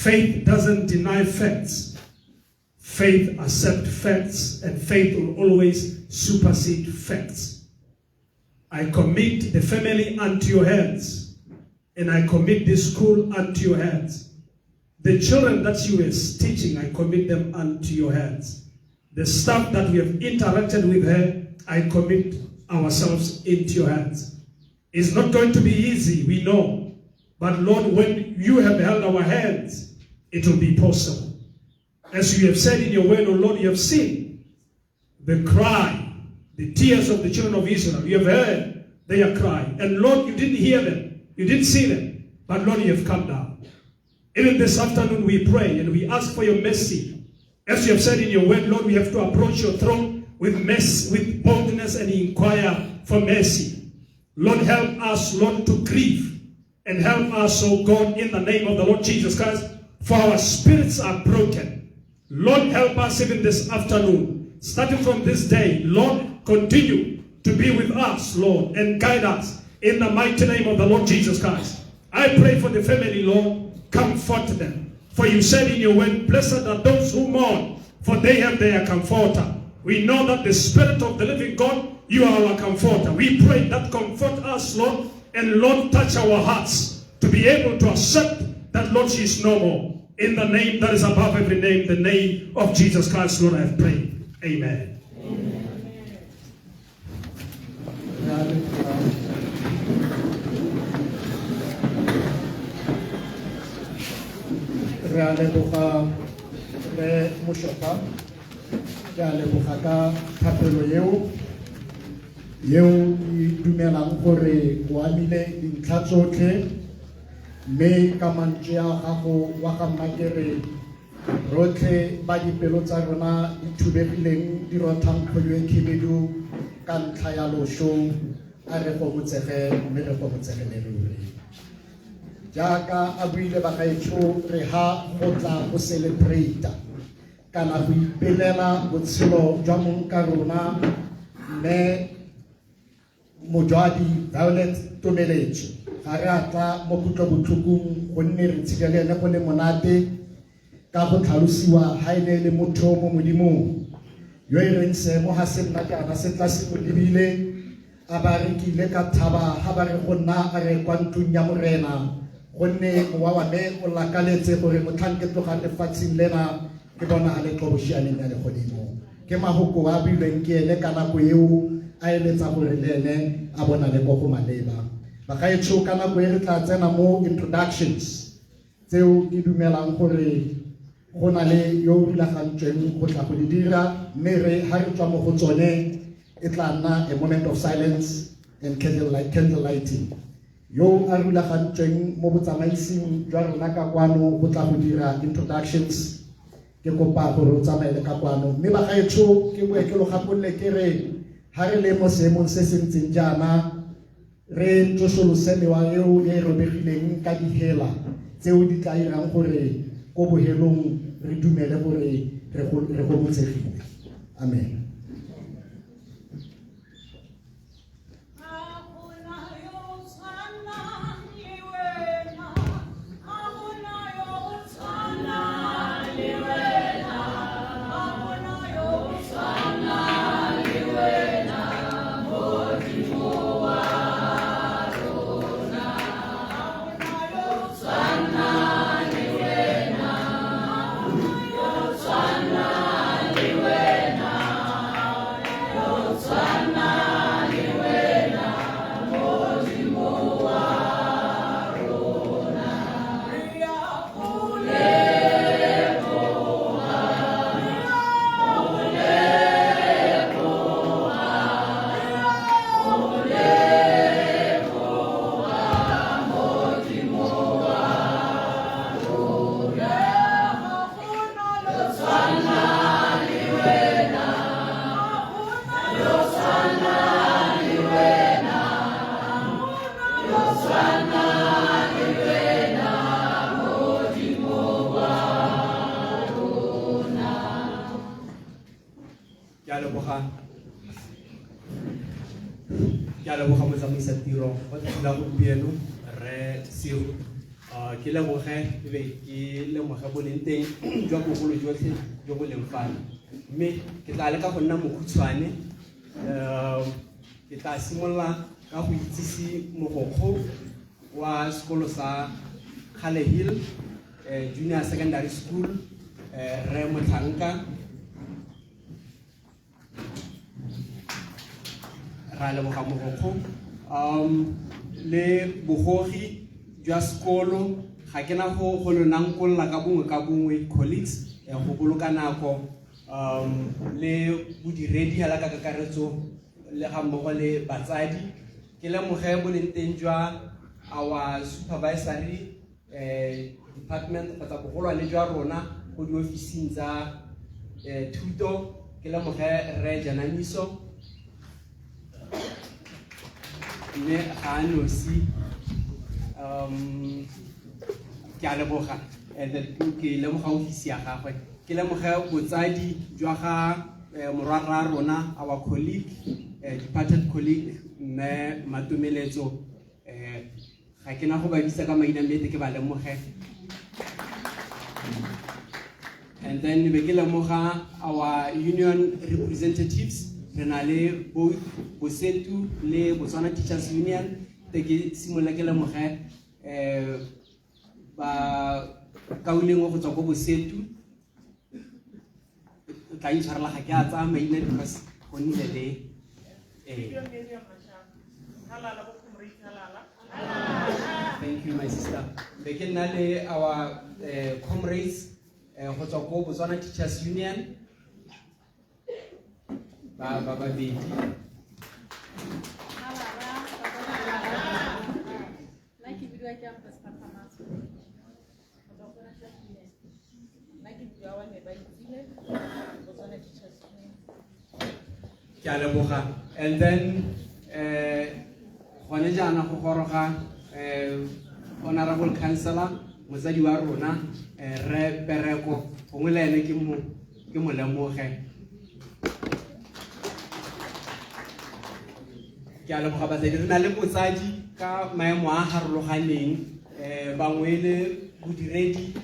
Faith doesn't deny facts. Faith accepts facts, and faith will always supersede facts. I commit the family unto your hands, and I commit this school unto your hands. The children that you are teaching, I commit them unto your hands. The staff that we have interacted with her, I commit ourselves into your hands. It's not going to be easy, we know. But Lord, when you have held our hands, it will be possible. As you have said in your word, oh Lord, you have seen the cry, the tears of the children of Israel. You have heard their cry. And Lord, you didn't hear them. You didn't see them. But Lord, you have come down. Even this afternoon we pray and we ask for your mercy. As you have said in your word, Lord, we have to approach your throne with mercy, with boldness, and inquire for mercy. Lord, help us, Lord, to grieve. And help us, oh God, in the name of the Lord Jesus Christ, for our spirits are broken. Lord, help us even this afternoon. Starting from this day, Lord, continue to be with us, Lord, and guide us in the mighty name of the Lord Jesus Christ. I pray for the family, Lord, comfort them. For you said in your word, blessed are those who mourn, for they have their comforter. We know that the Spirit of the living God, you are our comforter. We pray that comfort us, Lord, and Lord, touch our hearts to be able to accept that, Lord, she is no more. In the name that is above every name, the name of Jesus Christ, Lord, I have prayed. Amen. Yeo dumelang gore o amile dintlha tsotlhe mme ka mantswe a gago wa ga makere rotlhe ba dipelo tsa rona di thubegileng di rothang kgwele e khibidu ka ntlha ya loso a re go botsege mme re go botsege le ruri jaaka a buile bagaetsho re ha go tla go celebrate kana go ipelela botshelo jwa mong ka rona mme Mojadi Violet Tomeletse ga re atla mo kutlobotlhokong gonne re tshigele go le monate ka go tlhalosiwa ha ile le motho mo modimong yo e reng se mo ha se nna kana se tla se go lebile a ba re kile ka thaba ha ba re go nna a re kwa ntlong ya morena gonne wa wa me o lakaletse gore motlhanke tloga lefatsheng lena ke bona a le tlobošianeng ya le godimo ke mahoko a builweng ke ene ka nako eo a eletsa gore le ene a bona le go maleba ba ga etsho ka nako e re tla tsena mo introductions tseo ke dumelang gore go na le yo rulagantsweng go tla go di dira mme re ha re tswa mo go tsone e tla nna a moment of silence and candle lighting yo a rulagantsweng mo botsamaising jwa rona ka kwano go tla go dira introductions ke kopa gore o tsamaele ka kwano mme ba ga etsho ke boekelo gapolle ke re ha re le mo seemong se se ntseng jaana re tsosolose mewa eo e robegileng ka dihela tseo di tla irang gore ko bohelong re dumele gore re go botsegile amen. ke leboge ebe ke lemoge boleng teng jwa bogolo jotlhe jo bo leng fano mme ke tla leka go nna mokhutshwane ke tla simolola ka go itsise mogokgo wa sekolo sa Khale Hill Junior Secondary School re Motlhanka ra leboga mogokgo le bogogi jwa sekolo ga ke na go lona nkolla ka bongwe colleagues go boloka nako le bodiredi ga la ka kakaretso le ga mmogo le batsadi ke lemoge boleng teng jwa our supervisory department kgotsa bogolwane jwa rona go diofising tsa thuto ke lemoge Re Jananiso mme ga a nosi ke a leboga ke lemoga ofisi ya gagwe ke lemoge botsadi jwa ga morwarra rona our colleague departed colleague mme Matumeletso ga ke na go ba bitsa ka maina mme ke ba lemoge and then be ke lemoga our union representatives re na le Bosetu le Botswana Teachers Union te ke simola ke lemoge ba kauleng go tswa go Bosetu tla intshwarela ga ke a tsaya maina because go nnile le thank you my sister be ke nna le our comrades go tswa go Botswana Teachers Union ba babedi ke a leboga and then gone jaana go goroga honorable councillor motsadi wa rona Re Pereko gongwe le ene ke mo lemoge ke a leboga batsadi re na le botsadi ka maemo a harologaneng bangwe le bodiredi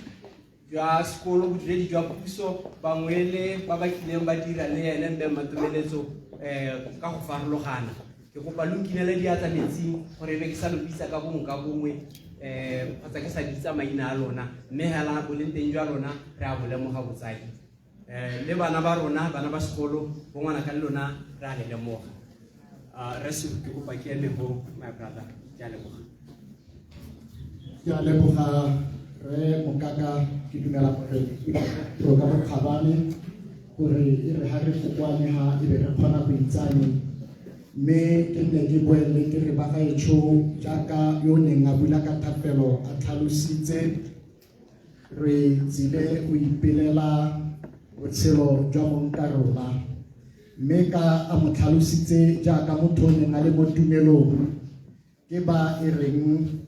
jwa sekolo bodiredi jwa puso bangwe le ba ba kileng ba dira le ene mme Matumeletso ka go farologana ke go ba lokinela diatla metsing gore be ke sa lobisa ka bongwe kgotsa ke sa ditsa maina a lona mme hela boleng teng jwa lona re a bolemoga botsadi le bana ba rona bana ba sekolo bo ngwana ka lona re a le lemoga re se ke kopa ke eme go my brother ke a leboga Re Mokaka ke dumela gore pro ka bokgabane gore e re ha re fokwane ha e be re kgona go itsane mme ke nne ke boele ke re ba gaetsho jaaka yo neng a bula ka thapelo a tlhalositse re tsile go ipelela botshelo jwa monkarona mme ka a mo tlhalositse jaaka motho o neng a le mo tumelong ke ba e reng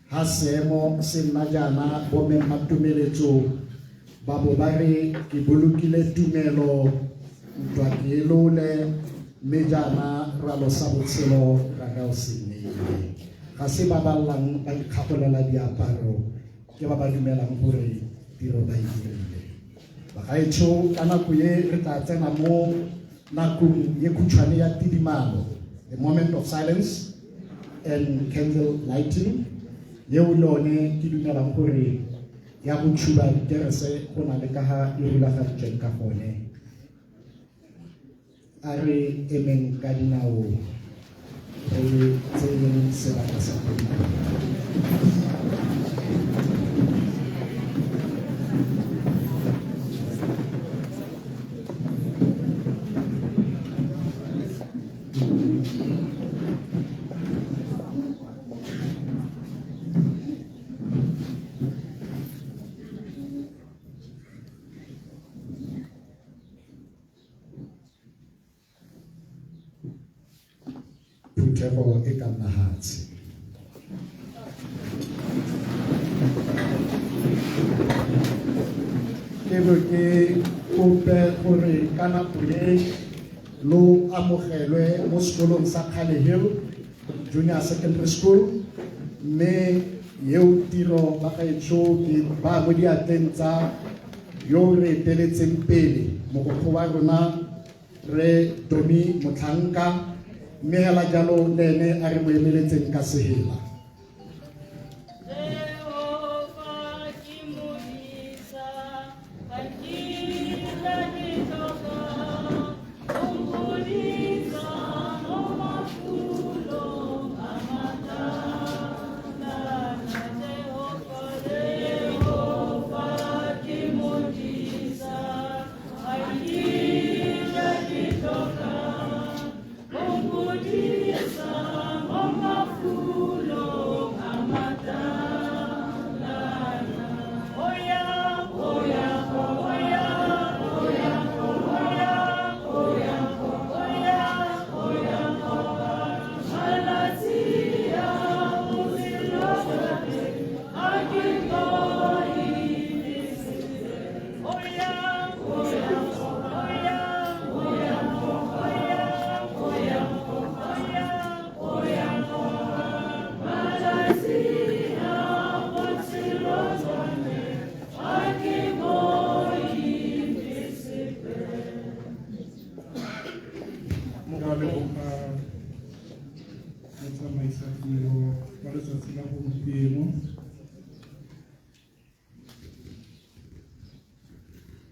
ha seemo se nna jaana bomme Matumeletso ba bo ba re ke bolokile tumelo ntwa ke elole mme jaana ra losa botshelo ra ka o senile ga se ba ballang ba ikgagolela diaparo ke ba ba dumelang gore tiro ba e dirile ba gaetsho ka nako ye re tla tsena mo nakong ye khutshwane ya tidimalo the moment of silence and candle lighting yeo lone ke dumelang gore ya go tshuba kerese go na le ka ha e rulagaditsweng ka gone a re emeng ka dinao re tsenyeng sebaka sa rona Phuthego e ka nna hatshe ke bo ke kope gore ka nako ye lo amogelwe mo sekolong sa Khale Hill Junior Secondary School mme yeo tiro ba gaetsho ke ba mo diatleng tsa yo re teletseng pele mogokgo wa rona re Domi Motlhanka, mme hela jalo le ene a re mo emeletseng ka sehela.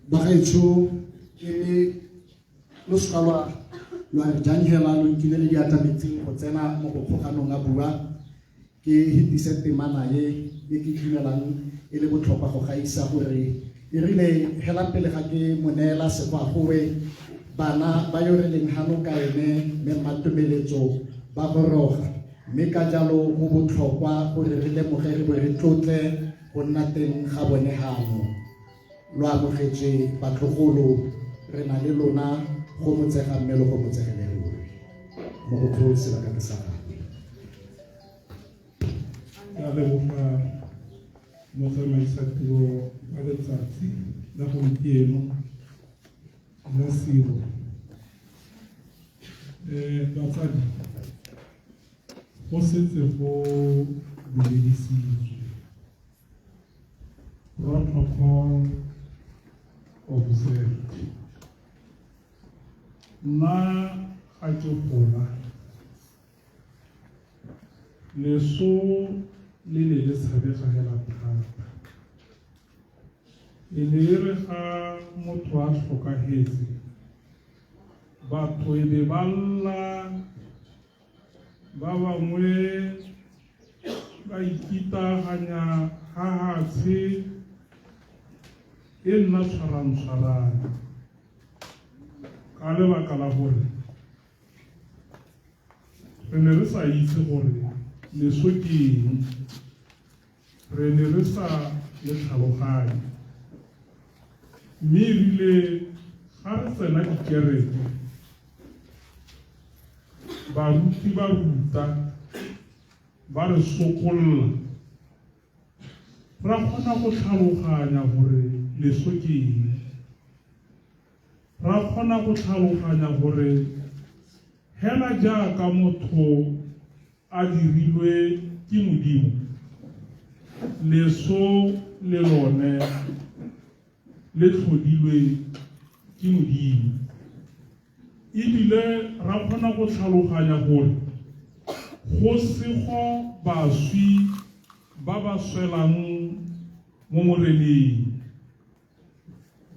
Bagaetsho ke lo skala lo a janhela lo nkile le diatametseng go tsena mo go kgoganong a bua ke hitise temana ye ke dumelang e le botlhokwa go gaisa gore e rile hela pele ga ke monela se kwa gowe bana ba yo re leng hano ka ene me matumeletso ba goroga mme ka jalo go botlhokwa gore re lemoge re bo re tlotle go nna teng ga bone hano lo amogetse batlogolo re na le lona go motsega mme le go motsegele ruri mo go tlose ba ka sa gagwe ya leboga mo tsamaisa tiro a letsatsi la gompieno la siro batsadi go setse go buledisitswe protocol observed. Na ga ke gola leso le le tshabega hela thata e le re ga motho a tlhokahetse batho e be ba lla ba bangwe ba ikitaganya ha hatshe e nna tshwarang ka lebaka la gore re ne re sa itse gore leso ke eng re ne re sa le tlhaloganye mme ebile ga re tsena dikereke baruti ba ruta ba re sokolla ra kgona go tlhaloganya gore leso ke eng ra kgona go tlhaloganya gore hela jaaka motho a dirilwe ke Modimo leso le lone le tlhodilwe ke Modimo ebile ra kgona go tlhaloganya gore go sego baswi ba ba swelang mo moreneng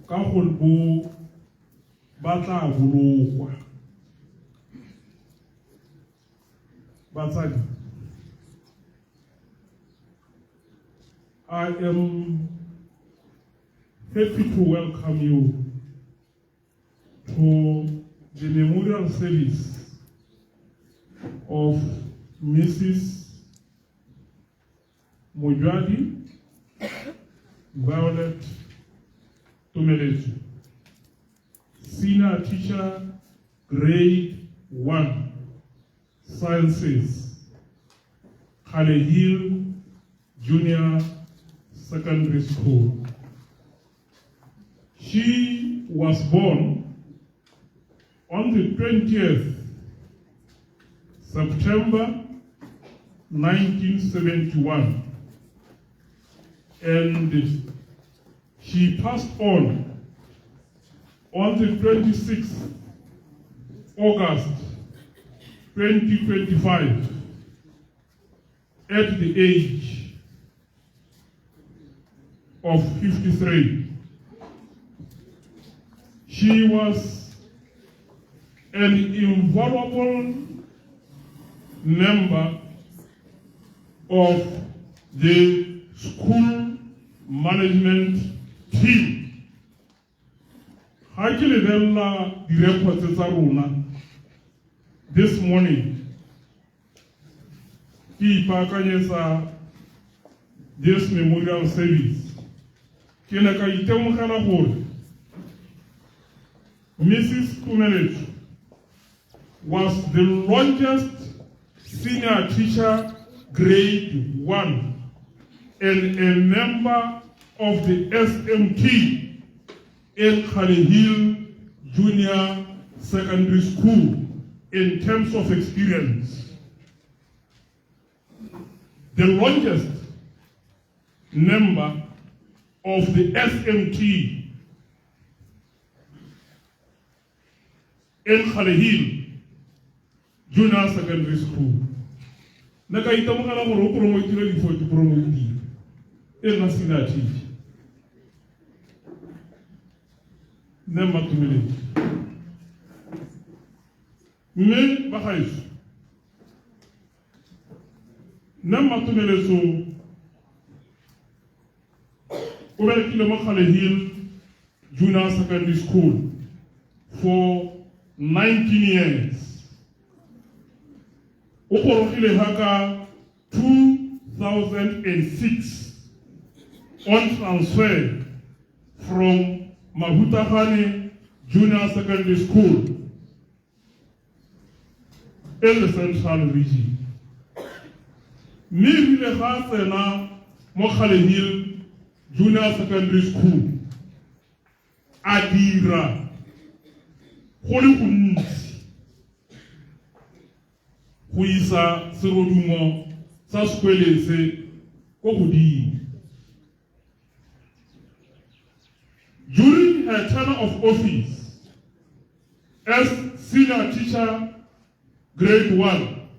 ka gore bo ba tla bolokwa batsadi I am happy to welcome you to the memorial service of Mrs. Mojadi Violet Tumeletu, Senior Teacher, Grade 1, Sciences, Hale Hill Junior Secondary School. She was born on the 20th September 1971 and she passed on the 26th August 2025 at the age of 53. She was an invaluable member of the school management team. Ha ke lebella di-records tsa rona this morning, ke ipaakanyetsa this memorial service, ke ne ka itemogela gore Mrs. Tumelethu was the longest senior teacher grade 1 and a member of the SMT in Khale Hill Junior Secondary School in terms of experience. The longest member of the SMT in Khale Hill Junior Secondary School. Naka itamogela gore o promotile di 40 promotile e na senior teacher. Nema Tumelethu. Mme ba gaetso. Nema Tumelethu o berekile mo Khale Hill Junior Secondary School for 19 years. O gorogile haka 2006 on transfer from Mahutahane Junior Secondary School in the Central Region. Mme ga tsena mo Khale Hill Junior Secondary School a dira go le gontsi go isa serodumo sa sekwele se go godimo. During her tenure of office as senior teacher grade 1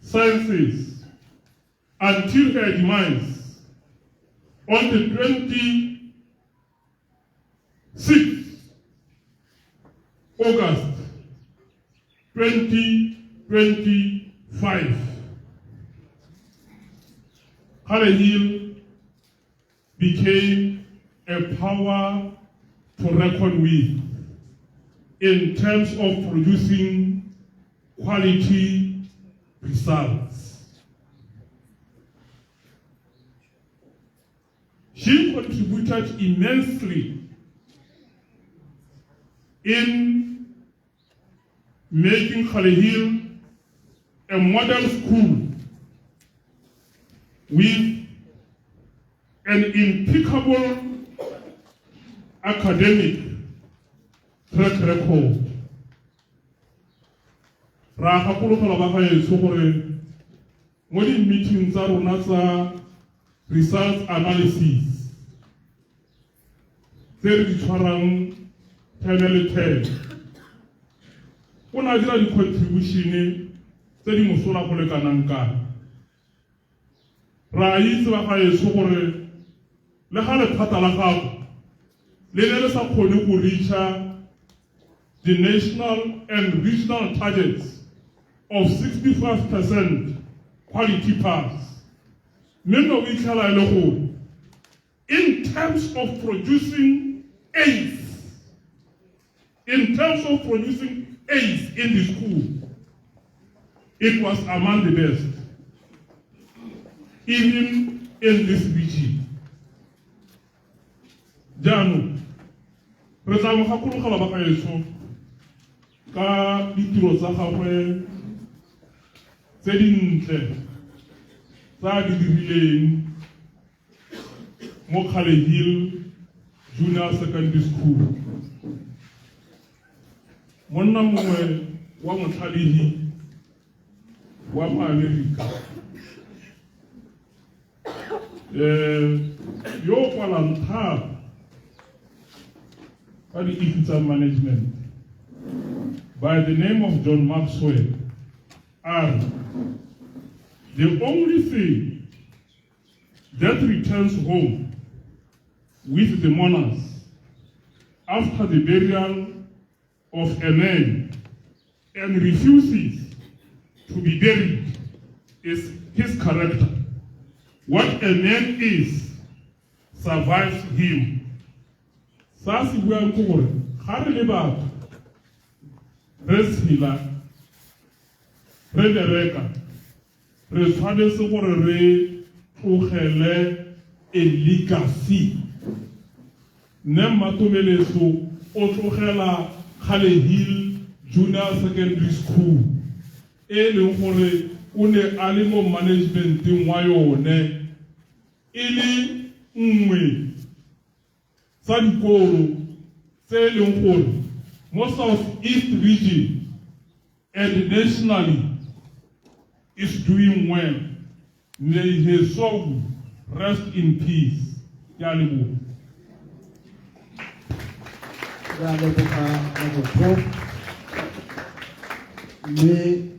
sciences until her demise on the 26th August 2025, Khale Hill became a power to reckon with in terms of producing quality results. She contributed immensely in making Khale Hill a model school with an impeccable academic track record. Ra gakologelwa ba gaetso gore mo di meetings tsa rona tsa results analysis tse re di tshwarang 10 o na dira di-contribution tse di mosola go lekanang kana. Ra itse ba gaetso gore le ga lephata la gago le ne le sa kgone go reacha the national and regional targets of 65% quality pass. Remember we tell in terms of producing A's, in the school, it was among the best, even in this region. Jano, President Hakuru Kalabakayeso, ka ditiro tsa gagwe tse dintle tsa di dirileng mo Khale Hill Junior Secondary School. Monna mongwe wa motlhalehi wa America Yo kwalang thata ka di-issue tsa management by the name of John Maxwell are the only thing that returns home with the mourners after the burial of a man and refuses to be buried is his character. What a man is survives him. Sa se buang ke gore ga re le batho re tshela re bereka re tshwanetse gore re tlogele a legacy. Nne Matomeletso o tlogela Khale Hill Junior Secondary School e leng gore o ne a le mo managementeng wa yone e le nngwe sa dikolo tse leng gore mo South East region and nationally is doing well. May his soul rest in peace. Ya leboha. Ya leboga motho mme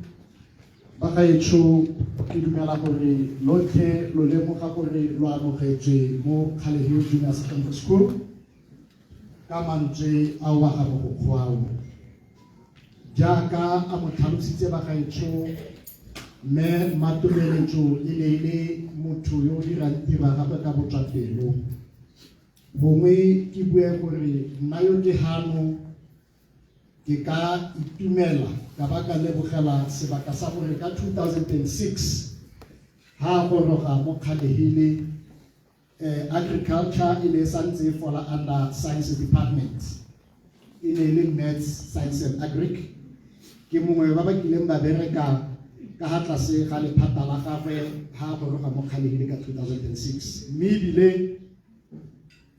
ba gaetsho ke dumela gore lotlhe lo lemoga gore lo amogetswe mo Khale Hill Junior Secondary School ka mantswe a wa ga bogwao jaaka a mo tlhalositse ba gaetsho mme Matomeletso e ne le motho yo o dirang tiro ya gagwe ka botswapelo bongwe ke bue gore nna yo ke hano ke ka itumela ka baka lebogela sebaka sa gore ka 2006 ha goroga mo Khale Hill agriculture in santse fola under science department in a maths science and agric ke mongwe ba ba kileng ba bereka ka ha tlase ga lephata la gagwe ha goroga mo Khale Hill ka 2006 mme bile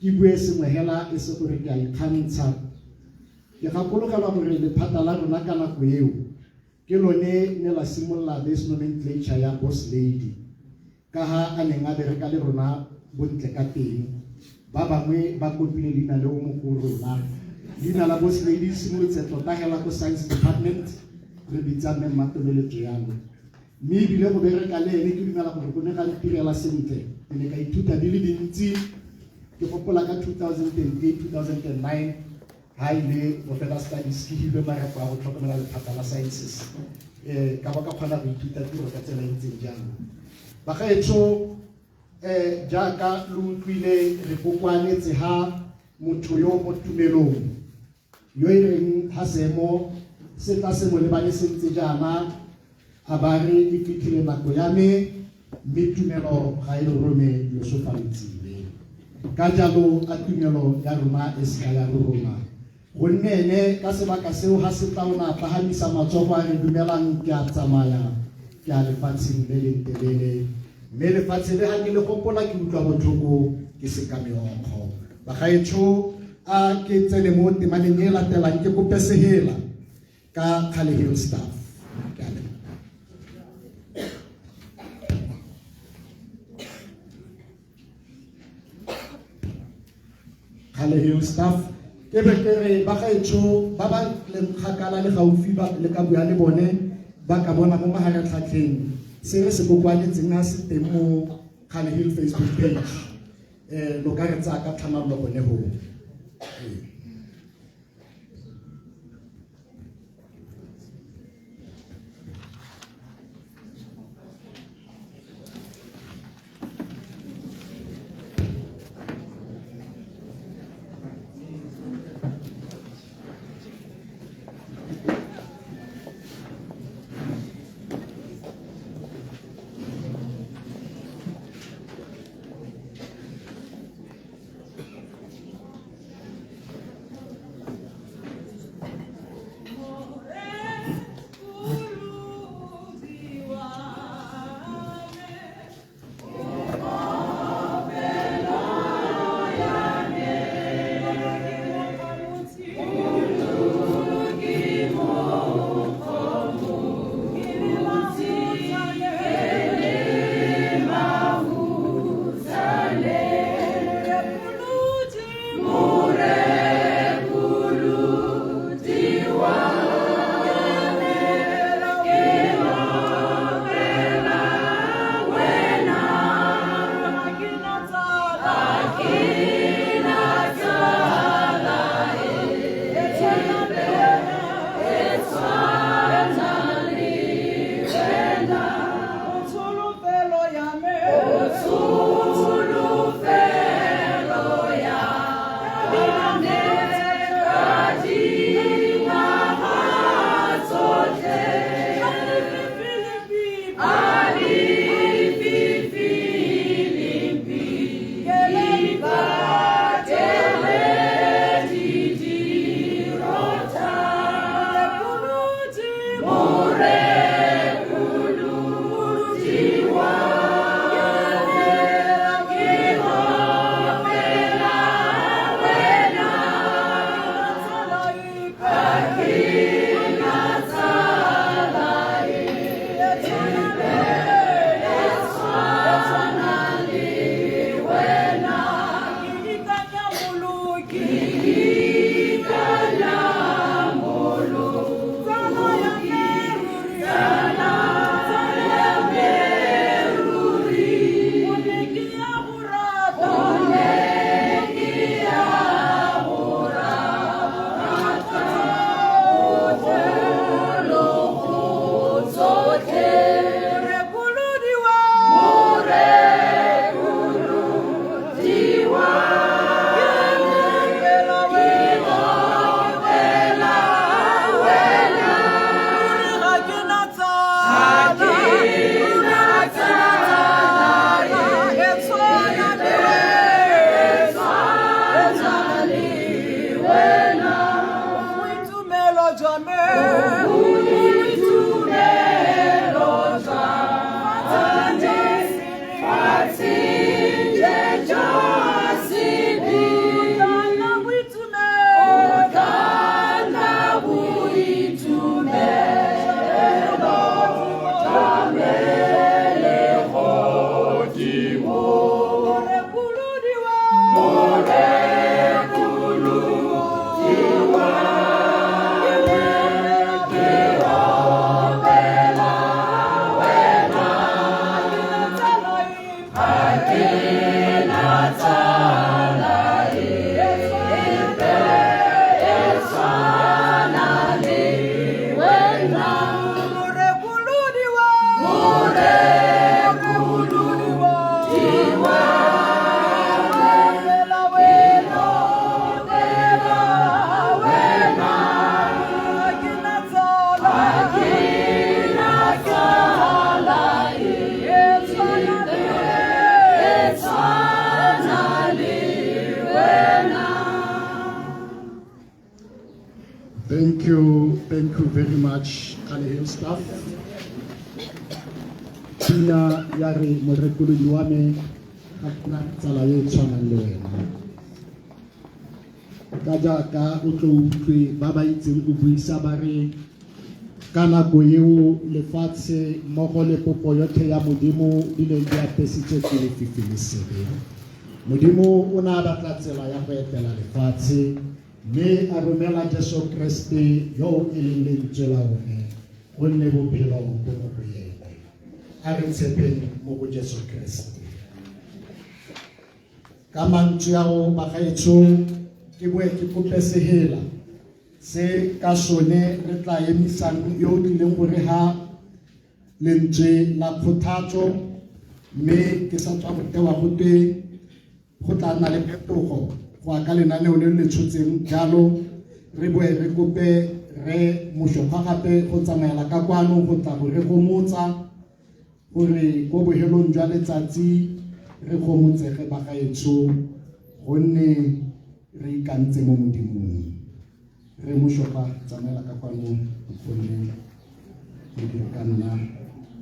ke bue sengwe hela e se gore ke a ikgantsha ke gakologelwa gore lephata la rona ka nako eo ke lone ne la simolla base nomenclature ya boss lady ka ha a neng a bereka le rona bontle ka teng ba bangwe ba kopile leina le o mo go rona leina la boss lady simolotse tota hela ko science department re bitsa mme Matomeletso yango mme bile go bereka le ene ke dumela gore go ne ga ntirela sentle ne ka ithuta di le dintsi ke gopola ka 2008 2009 ha ile go fela studies ke ile ba go go tlhokomela lephata la sciences ka ba ka kgona go ithuta tiro ka tsela e ntseng jang ba gaetsho jaaka lo utlwile re bokwanetse ha motho yo mo tumelong yo e reng ha semo se tla se mo le bane sentse jana a ba re e fitlhile nako ya me mme tumelo ga e rome yo so faletsile ka jalo a tumelo ya rona e se ya rona gonne ene ka sebaka seo ha se taona pahamisa matsogo a re dumelang ke a tsamaya ke a lefatsheng le le telele mme lefatshe le ha ke le gopola ke utlwa botlhoko ke se ka meogo ba gaetsho a ke tsene mo temaneng e latelang ke kope sehela ka Khale Hill staff Khale Hill staff ke be ke re ba gaetsho ba ba le kgakala le gaufi ba le ka bua le bone ba ka bona mo maharatlhatlheng se re se bokwanetseng ha se teng mo Khale Hill Facebook page lo ka re tsa ka tlhamallo bone ho Thank you very much, Khalil staff. Pina yari morekuludi wa me ka tsala ye tshwanang le wena. Ka jaaka o tlo utlwe ba ba itseng o buisa ba re ka nako eo lefatshe mmogo le popo yotlhe ya modimo di ne di apesitswe ke lefifi le sebe. Modimo o ne a batla tsela ya go etela lefatshe mme a romela Jesu Kriste yo e leng lentswe la one go nne bophelo bo mo go yena. A re tshepeng mo go Jesu Kriste. Ka mantswe ao bagaetsho ke boe ke kopesegela se ka sone re tla emisang yo dileng gore ha lentswe la kgothatso mme ke sa tswa go tewa go teng go tla nna le phetogo go ka lenaneo le le tshotseng jalo re boe re kope re moshokga gape go tsamaela ka kwano go tla go re gomotsa gore go bohelong jwa letsatsi re gomotsege bagaetsho gonne re ikantse mo modimong re moshokga tsamaela ka kwano gonne go di ka nna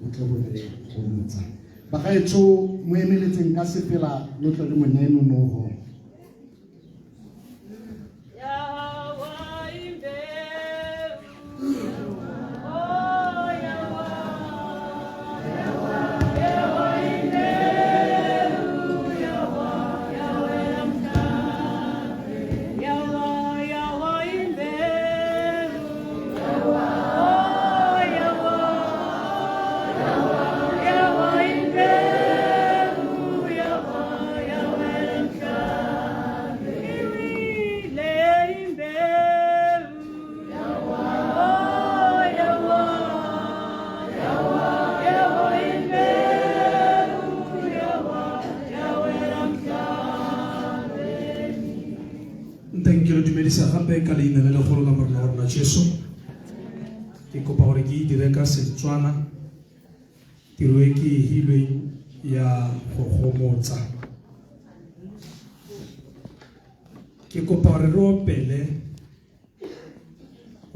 o tle go re gomotsa bagaetsho mo emeletseng ka sepela lo tle le moneno nogo. Gape ka leina le legolo la morena wa rona Jesu ke kopa gore ke dire ka Setswana tiro e ke e hilweng ya go gomotsa. Ke kopa gore re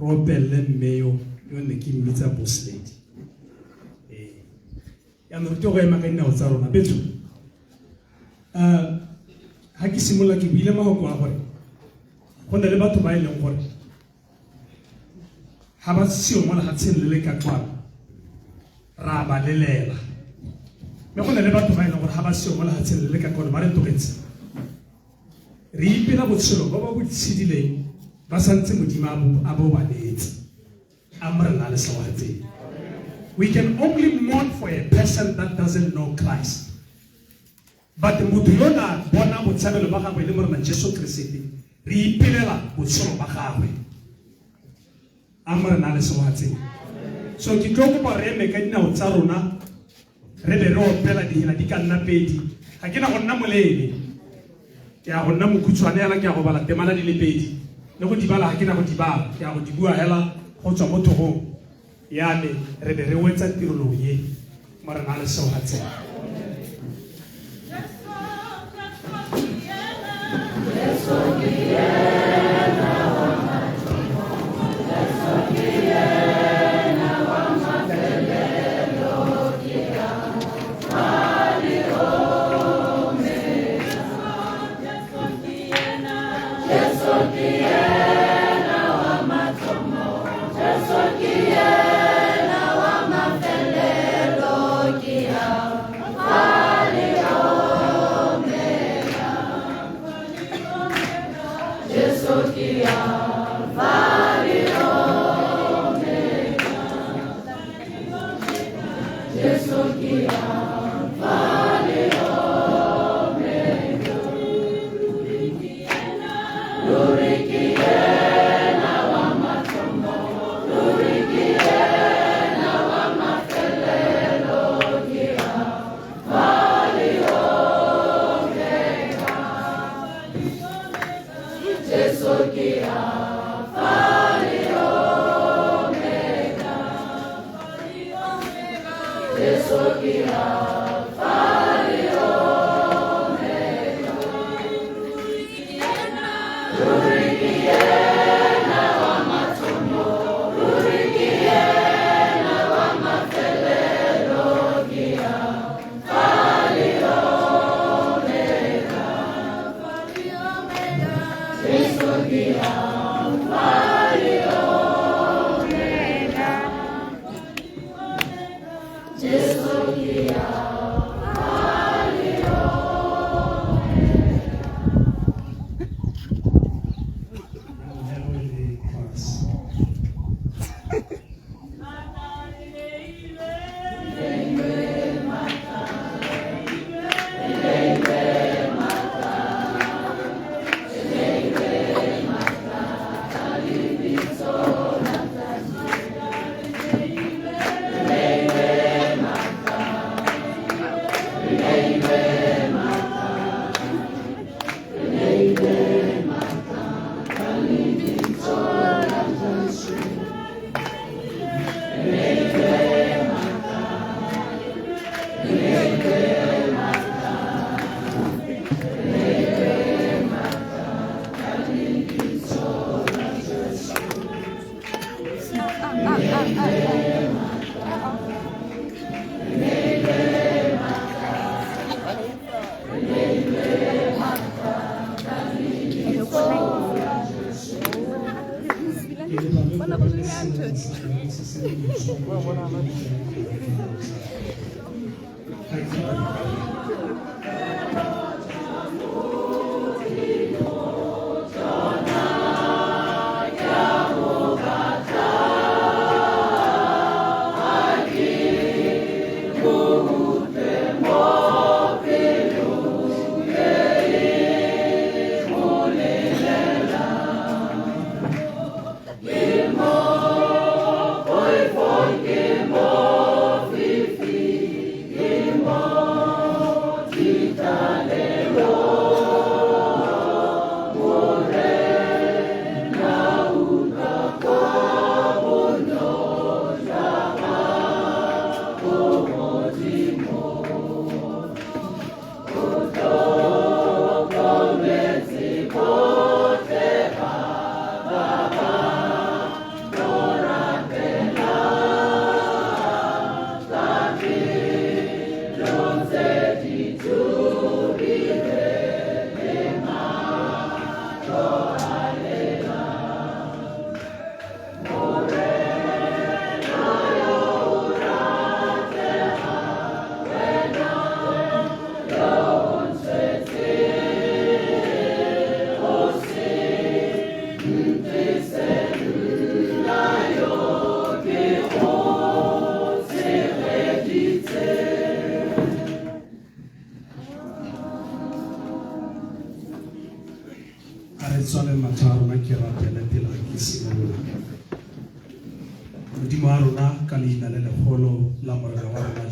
opele mme yo ne ke mmitsa boss lady ya no go ema ka dinao tsa rona betso ha ke simola ke buile mahoko a gore go na le batho ba e leng gore ha ba seo mo lehatsheng le le ka kwano ra ba lelela mme go na le batho ba e leng gore ha ba seo mo lehatsheng le le ka kwano ba re togetse re ipela botshelo ba ba botshidileng ba santse modimo a bo ba letse a mo re na le sewatseng. We can only mourn for a person that doesn't know Christ, but motho yo na bona botshabelo ba gagwe le morena Jesu Kriste re ipelela botshelo ba gagwe a mo re na le sewatseng. So ke tlo kopa re eme ka dinao tsa rona re be re opela dihela di ka nna pedi ga ke na go nna molele ke a go nna mokhutswane hela ke a go bala temana di le pedi le go di bala ga ke na go di bala ke a go di bua hela go tswa mo thogong yane re be re wetsa tirolo ye mo re na le sewatseng.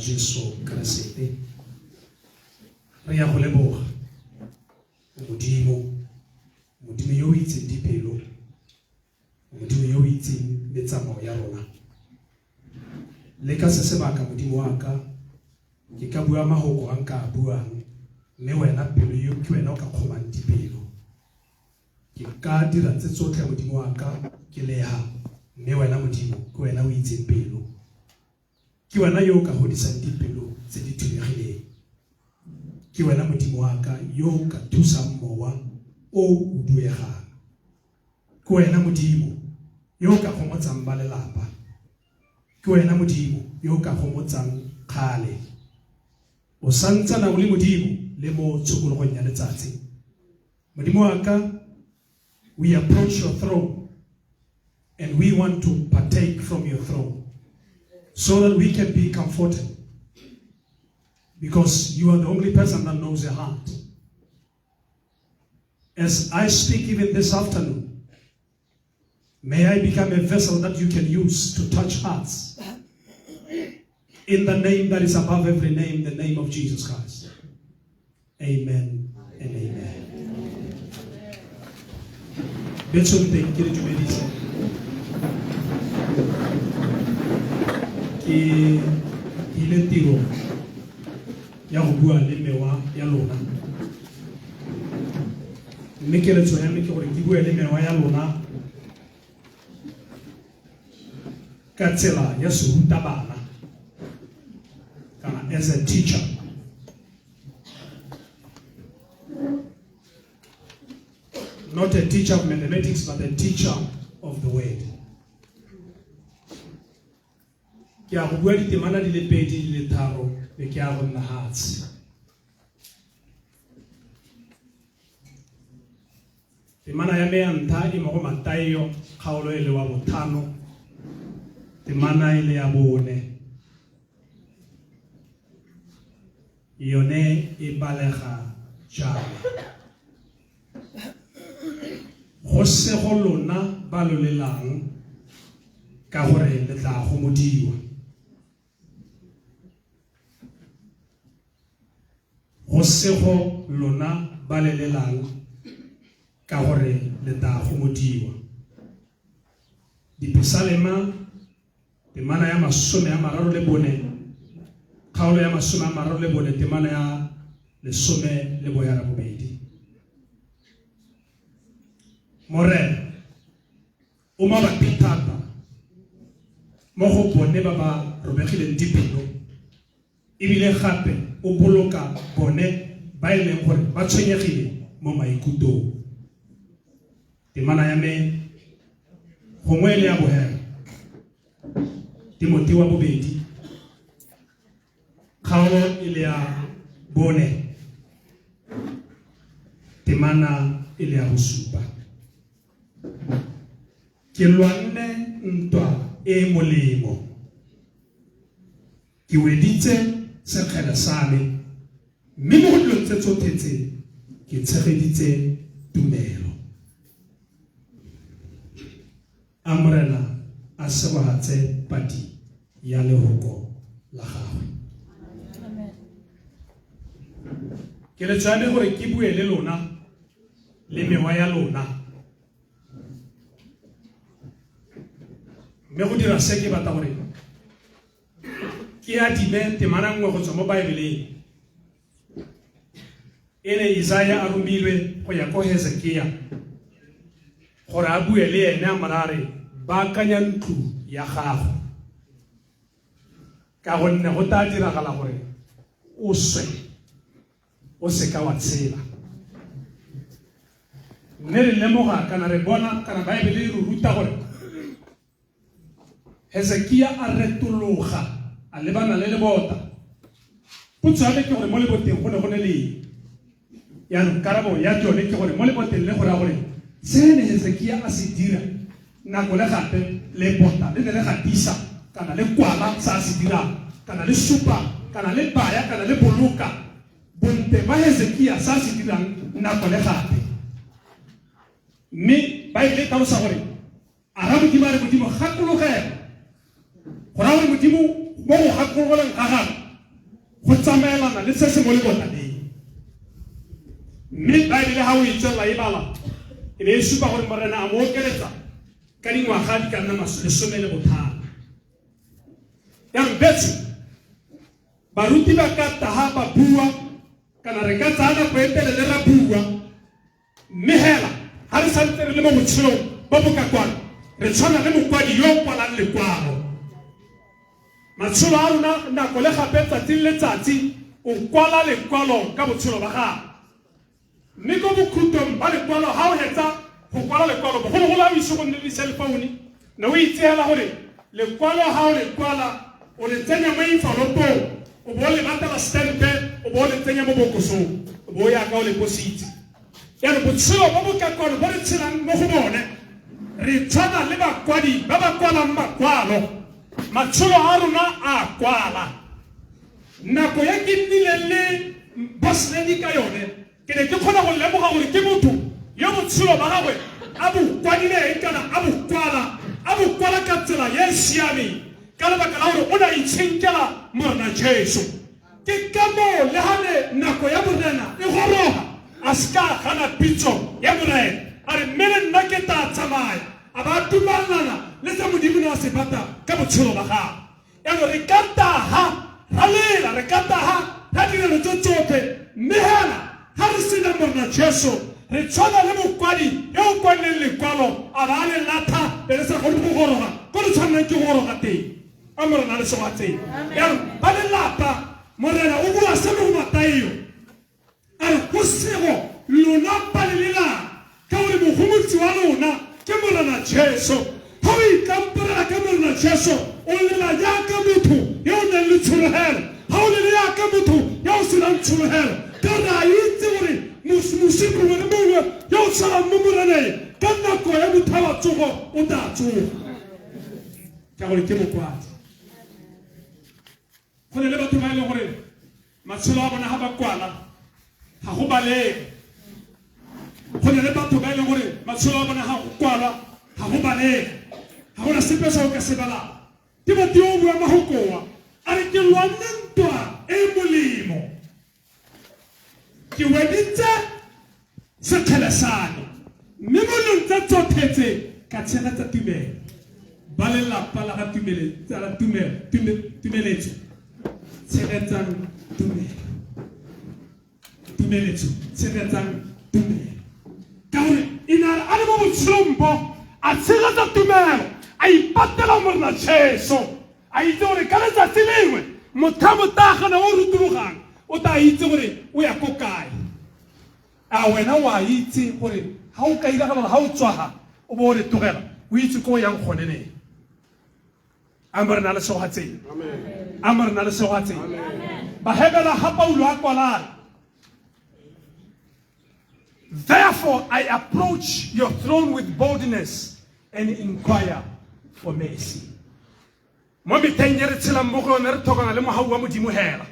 Jesu Kriste re ya go leboga modimo yo o itseng dipelo, modimo yo o itseng metsamao ya rona. Le ka se sebaka modimo wa ka ke ka bua mahoko a nka buang, mme wena pelo yo ke wena o ka kgomang dipelo. Ke ka dira tse tsotlhe modimo wa ka ke leha, mme wena modimo ke wena o itseng pelo. Ke wena yo ka hodisang dipelo tse di thulegileng. Ke wena modimo wa ka yo ka thusang mowa o o duegang. Ke wena modimo yo ka gomotsang ba lelapa. Ke wena modimo yo ka gomotsang kgale. O santsana o le modimo le mo tshokologong ya letsatsi. Modimo wa ka, we approach your throne and we want to partake from your throne, so that we can be comforted, because you are the only person that knows your heart. As I speak even this afternoon, may I become a vessel that you can use to touch hearts, in the name that is above every name, the name of Jesus Christ. Amen and amen. Ke ile tiro ya go bua le mewa ya lona, mme keletso ya me ke gore ke bue le mewa ya lona ka tsela ya serutabana, kana as a teacher. Not a teacher of mathematics, but a teacher of the word. Ke a go bua ditemana di le pedi di le tharo be ke a go nna hatsi. Temana ya me ya ntlha e mo go Matayo kgaolo e le wa botlhano. Temana e le ya bone. Yone e balega jalo. Go se go lona ba lo lelang ka gore le tla gomodiwa. Go se go lona ba le lelang ka gore le tla gomodiwa. Dipisalema temana ya masome ya mararo le bone. Kgaolo ya masome a mararo le bone temana ya lesome le boya ra bobedi. Morena o mabapi thata mo go bone ba ba robegileng dipelo ebile gape o boloka bone ba e leng gore ba tshwenyegile mo maikutong. Temana ya me gongwe le ya bohera Timothy wa bobedi kgaolo e le ya bone temana e le ya bosupa. Ke lwanne ntwa e molemo. Ke weditse sekgele sa me mme mo go dilong tse tsotlhe tse ke tshegeditse tumelo. A Morena a sebogatse padi ya lehoko la gagwe. Ke le tsane gore ke bue le lona le mewa ya lona. Me go dira se ke batla gore ke a dime temana nngwe go tswa mo Baebeleng. Ene Isaiah a romilwe go ya ko Hezekia gore a bue le ene a morare baakanya ntlo ya gago ka gonne go tla diragala gore o se ka wa tshela. Mme re lemoga kana re bona kana Baebele e re ruta gore Hezekia a retologa a lebana le lebota. Potso ya me ke gore mo leboteng go ne go ne le yaanong karabo ya tsone ke gore mo leboteng le gore a gore se ne Hezekia a se dira nako le gape le bota le ne le gatisa kana le kwala sa se dira kana le supa kana le baya kana le boloka bonte ba Hezekia sa se dirang nako le gape. Mme Baebele ka losa gore a ra modimo a re modimo gakologela gore a gore modimo mo go gakologelang ga gago go tsamaelana le se se mo lebotaneng. Mme Baebele ga o e tswelela e bala e be e supa gore Morena a mo okeletsa ka dingwaga di ka nna lesome le botlhano. Yaanong betse baruti ba ka taga ba bua kana re ka tsaya nako e telele ra bua mme hela ga re santse re le mo botshelong bo bo ka kwano re tshwana le mokwadi yo o kwalang lekwalo. Matshelo a rona nako le gape tsatsi le letsatsi o kwala lekwalo ka botshelo ba gago. Mme ko bokhutlong ba lekwalo ga o hetsa go kwala lekwalo bogologolo a o ise go nne le cellphone ne o itseela gore lekwalo ga o le kwala o le tsenya mo envelopong o bo le batela stampe o bo le tsenya mo bokosong o bo ya ka o le positse. Yaanong botshelo bo bo ka kwano bo re tshelang mo go bone re tshwana le bakwadi ba ba kwalang makwalo. Matshelo a rona a kwala. Nako ya ke nnile le Bosledi ka yone ke ne ke kgona go lemoga gore ke motho yo botshelo ba gagwe a bo kwadileng kana a bo kwala ka tsela ye e siameng ka lebaka la gore o ne a itshenkela Morena Jesu. Ke ka moo le gane nako ya Morena e goroga a se ka gana pitso ya Morena a re mme le nna ke tla tsamaya a ba dumalana le tsa modimo ne a se bata ka botshelo ba gago. Yaanong re ka taga ra lela re ka taga ra direlo tse tsotlhe mme hela ga re sena Morena Jesu re tshwana le mokwadi yo o kwaneng lekwalo a ba a le latha be le sa kgone go goroga ko le tshwannang ke go goroga teng. A Morena le sewatseng. Yaanong ba lelapa Morena o bua se mo go Matayo a re go sego lona ba le lelang ka gore wa rona ke Morena Jesu ha o itlampela ka Morena Jesu o lela jaaka motho yo o nang le tshologelo ha o lela jaaka motho yo o senang tshologelo ka re a itse gore mosimo mongwe le mongwe yo o salang mo moreneng ka nako ya mothabatsogo o tla tsoga ka gore ke mokwadi go ne le batho ba e leng gore matshelo a bona ga ba kwala ga go balege go ne le batho ba e leng gore matshelo a bona ga go kwala ga go balege ga gona sepe sa o ka se balang ke batho yo o bua magokoa a re ke lwanne ntwa e molemo ke weditse sekgelesane mme mo leng tsa tsothetse ka tshegetsa tumelo ba lelapa la ga tumeletso tshegetsang tumeletso tshegetsang tumelo ka gore e na a le mo botshelong bo a tshegetsa tumelo a ipatela Morena Jesu a itse gore ka letsatsi lengwe motho a motagana o rutologang o tla itse gore o ya ko kae a wena wa itse gore ga o ka iragala ga o tswaga o bo o le tlogela o itse ko o yang gone neng a mo re na le segogatseng a mo re na le segogatseng ba hebela ga Paulo a kwalana therefore I approach your throne with boldness and inquire for mercy mo meteng ye re tshelang mo go yone re tlhokana le mogau wa modimo hela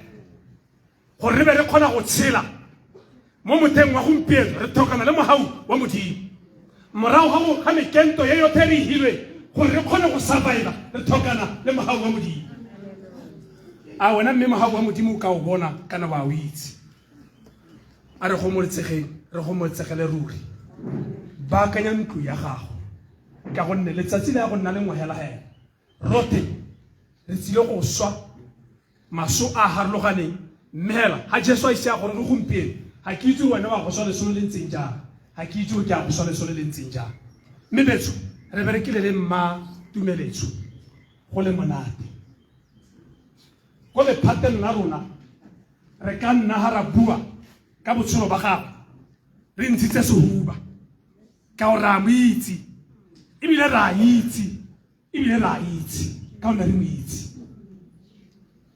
gore re be re kgona go tshela mo moteng wa gompieno re tlhokana le mogau wa modimo morago ga mekento ye yotlhe re hilwe gore re kgone go survive re tlhokana le mogau wa modimo a wena mme mogau wa modimo o ka o bona kana wa o itse a re go mo letsegele ruri baakanya ntlo ya gago ka gonne letsatsi le ya go nna le ngwahelahela rote re tsile go swa maso a harologaneng mme hela ga Jesu a ise a gore re gompieno ga ke itse wena wa go swa lesolo le ntseng jang ga ke itse ke a go swa lesolo le ntseng jang mme betso re berekile le mma tumeletso go le monate go lephateng la rona re ka nna ga ra bua ka botshelo ba gago re ntshitse sehuba ka gore a mo itse ebile ra itse ka gore re mo itse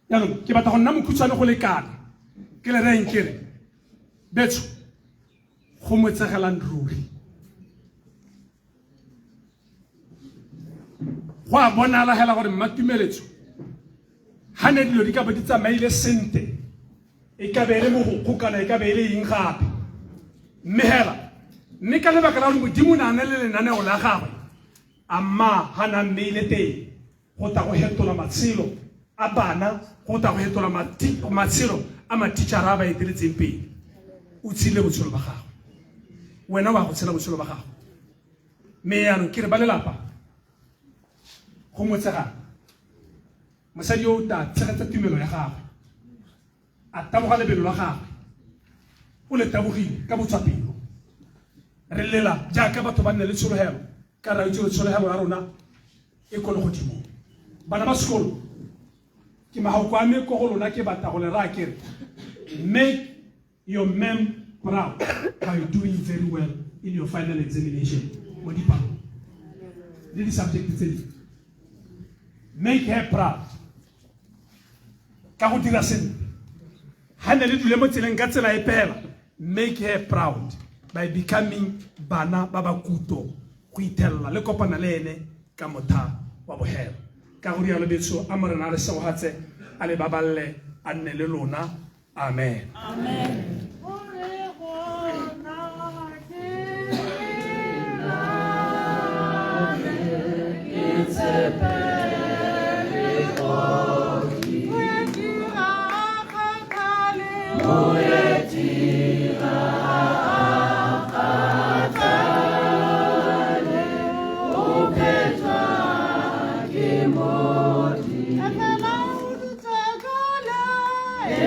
yaanong ke batla go nna mokhutswane go lekana ke le reng kere betso go motsegelang ruri go a bonala hela gore mmatumeletso ga ne dilo di ka ba di tsamaile sente e ka be le mogokgo kana e ka be le eng gape mme hela mme ka lebaka la gore modimo na ne le lenaneo la gagwe amma ga na mmeile teng go tla go hetola matshelo a bana go tla go hetola matshelo a matitšhara a ba eteletseng pele o tshile botshelo ba gago wena wa go tshela botshelo ba gago mme yaanong ke re ba lelapa go motsegana mosadi yo o tla tshegetsa tumelo ya gagwe a taboga lebelo la gagwe o le tabogile ka botswapelo re lela jaaka batho ba nne le tshologelo ka ra itse tshologelo ya rona e ko le godimo bana ba sekolo ke magaoko a me ko go lona ke batla go le raya kere make your mem proud by doing very well in your final examination mo dipalo le di-subject tse di make her proud ka go dira sentle ga ne le dule mo tseleng ka tsela e pela make her proud by becoming bana ba ba kuto go ithelela le kopana le ene ka motha wa bohela ka go rialo betso a mo rena le segogatse a le baballe a nne le lona amen amen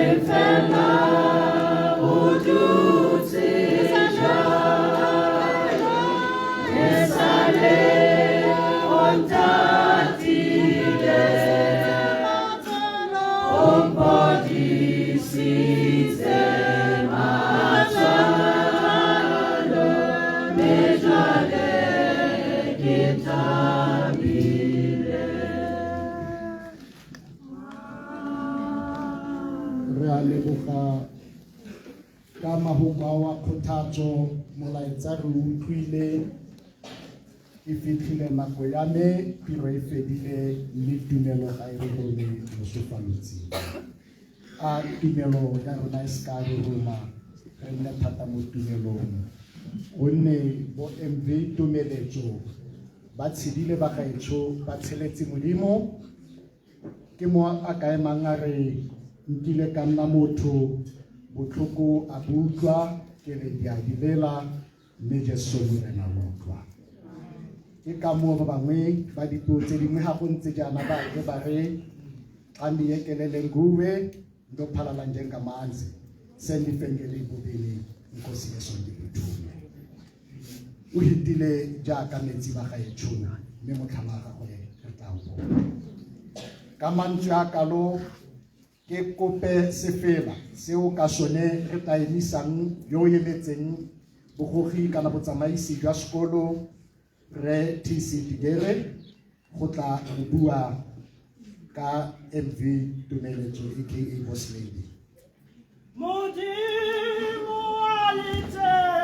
Infernal ga go kwa wa kgothatso molaetsa re utlwile e fitlhile nako ya me tiro e fedile mme tumelo ga e re rone mosofalotsing a tumelo ya rona e seka re rona re nne thata mo tumelong gonne bo MV Tumeletso ba tshedile ba gaetsho ba tsheletse modimo ke mo a ka emang a re nkile ka nna motho botlhoko a butlwa ke re di a dilela mme Jesu morena motlwa ke ka mo ba bangwe ba dipuo tse dingwe ga go ntse jaana ba re ba re xa ndiyekelele nguwe ndophalala njengamanzi sendifengele ibubini inkosi yesu ndikuthume o hitile jaaka metsi ba gaetshona mme motlhala wa gagwe re tla o bona ka mantswe a kalo ke kope sefela seo ka sone re tla emisang yo emetseng bogogi kana botsamaisi jwa sekolo re TC Tigere go tla go bua ka MV Tumeletso aka Boss Lady. Modimo alite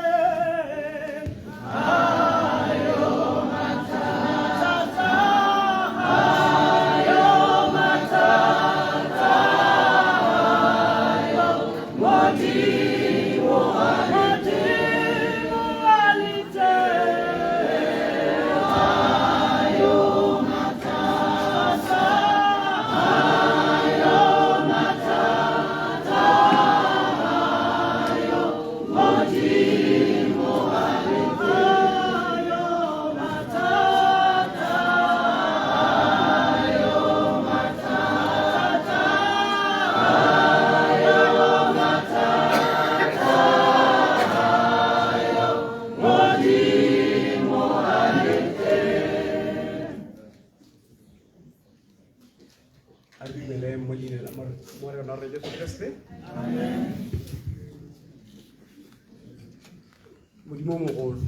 Modimo mogolo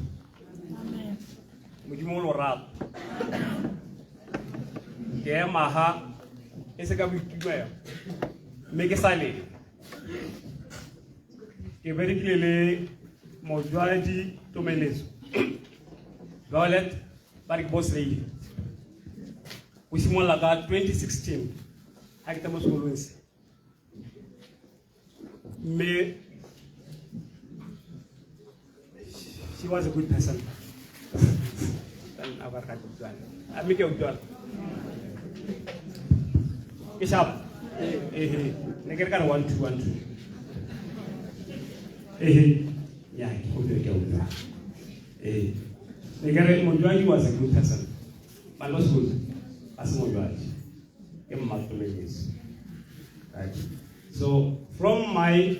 modimo lorato ke ema ha e se ka boitumelo mme ke sale ke berekile le Mojwadi Tumeletso Violet ba re ke Boss Lady o simolola ka 2016 ha ke tamo sekolong se mme she was a good person. I make a good Bishop, Nigger can 1 2 1 2. Yeah, Nigger Mojwadi was a good person. But not good as Mojwadi. Right. So from my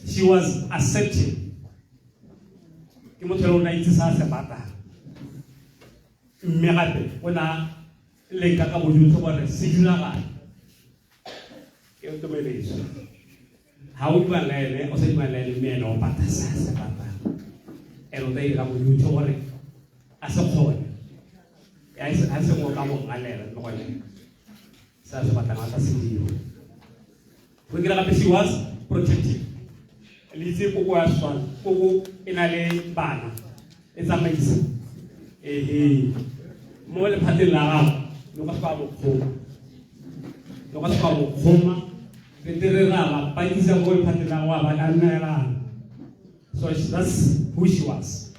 she was accepting. When I link a couple of signal, how do I learn? Or say, my learning men or patas, and they have you to worry as a whole. I said, what I learned. We get up, she was protective. Lizzie was one, Pogo in a banner. It's amazing. More than Padilla, no was power of home. No was power of home. The Terra, Paisa, Padilla, so that's who she was.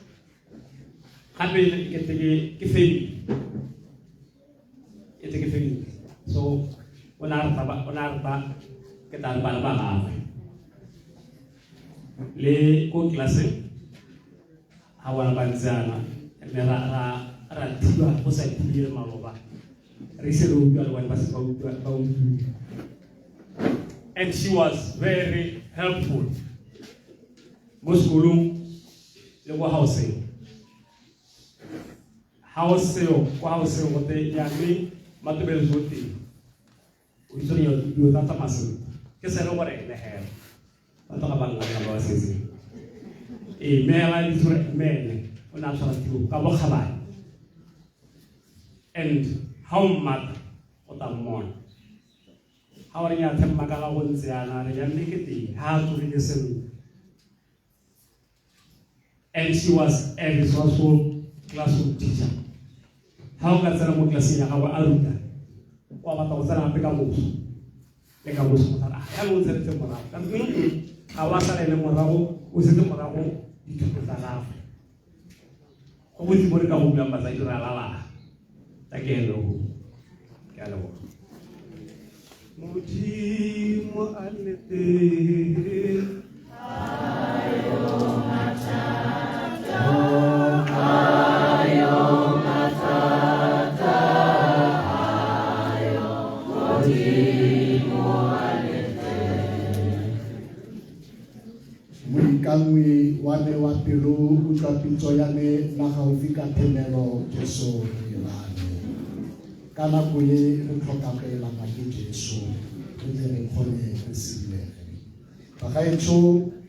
Happy to get the Kifini. It's a Kifini. So, when I kita barba le ko klase awal banzana nera tiba ko sa tiba maloba risero ugal wan pas ko and she was very helpful muskulu le ko housing ko te yami matubel zoti uisorio yo tata masu que se lo bare le her tanto ka bang na ba sisi e mela di sura mele ona sala tiu ka bo khala and how much o tla mmona. Ha o re nya themma ka ga go ntse yana re ya nnekete ha to re ke selo. And she was a resourceful classroom teacher. Ha o ka tsena mo klaseng ya gago a ruta wa batla go tsena gape ka moso le ka moso mo tala ya mo tsetse morago ka ga wa sala le morago o setse morago dithuto tsa gago go botse mo re ka go bua ba tsa dira lala ta ke lo ke a lo Modimo a le teng Moikangwi wane wa pelo utlwa pitso ya me na gaufi ka themelo Jesu ilane. Ka nako e re tlhoka go elana ke Jesu re tle re kgone re silege. Bagaetsho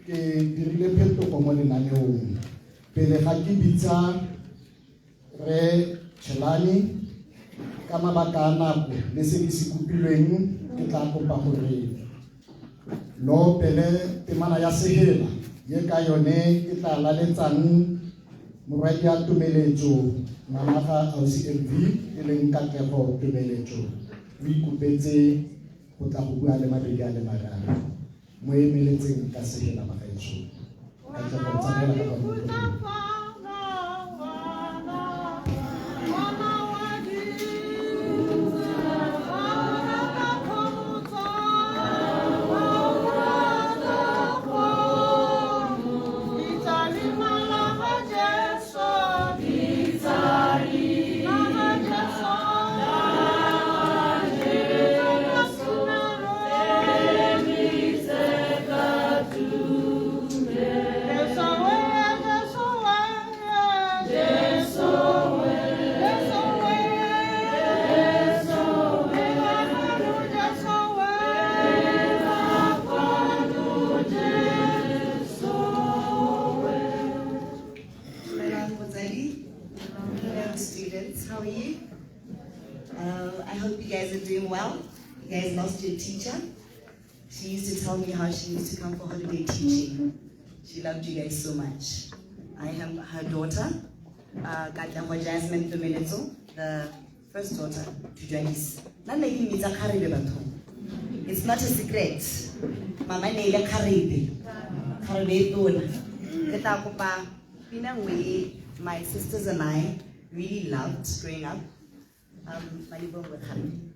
ke dirile phetogo mo lenaneong. Pele ga ke bitsa re Tshelane ka mabaka a nako le se di se kopilweng ke tla kopa gore lo pele temana ya sehela ye ka yone ke tla laletsang moradi a tumeletso ngwaga ausi MV e leng Katlego Tumeletso o ikopetse go tla go bua le mabedi a le mararo mo emeletseng ka sehela bagaetsho Katlego tsamela ka ba teacher. She used to tell me how she used to come for holiday teaching. She loved you guys so much. I am her daughter, Katlego Jasmine Tumeletso, the first daughter to Joyce. It's not a secret. Mama Neila Karibe. Karibe Dona. Ketakopa, Pinangwe, my sisters and I really loved growing up. Malibongwe Karibe.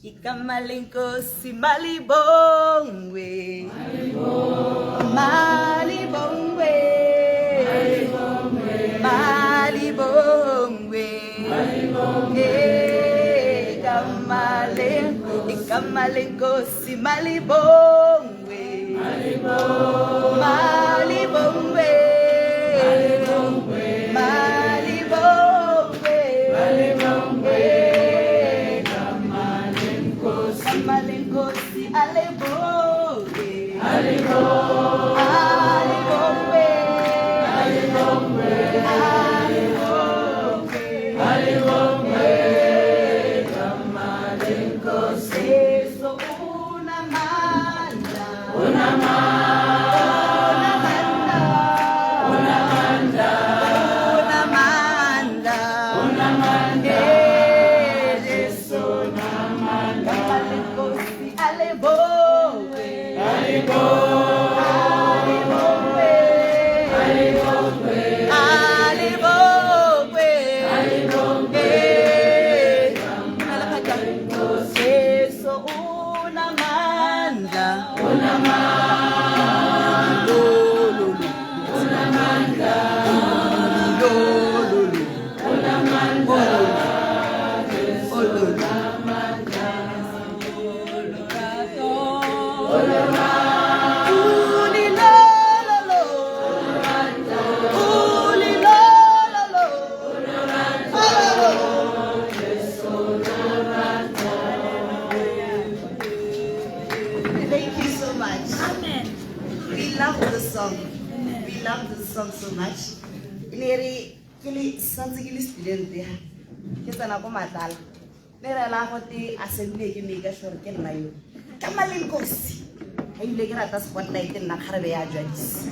Ikamalingkosi malibongwe malibongwe malibongwe ikamalingkosi malibongwe malibongwe So much. Kili student ya. Kita na ko matala. Nera la gote assembly ke make sure ke nna yo. Ka malenkosi. Ha ile ke rata spotlight nna kgarebe ya judges.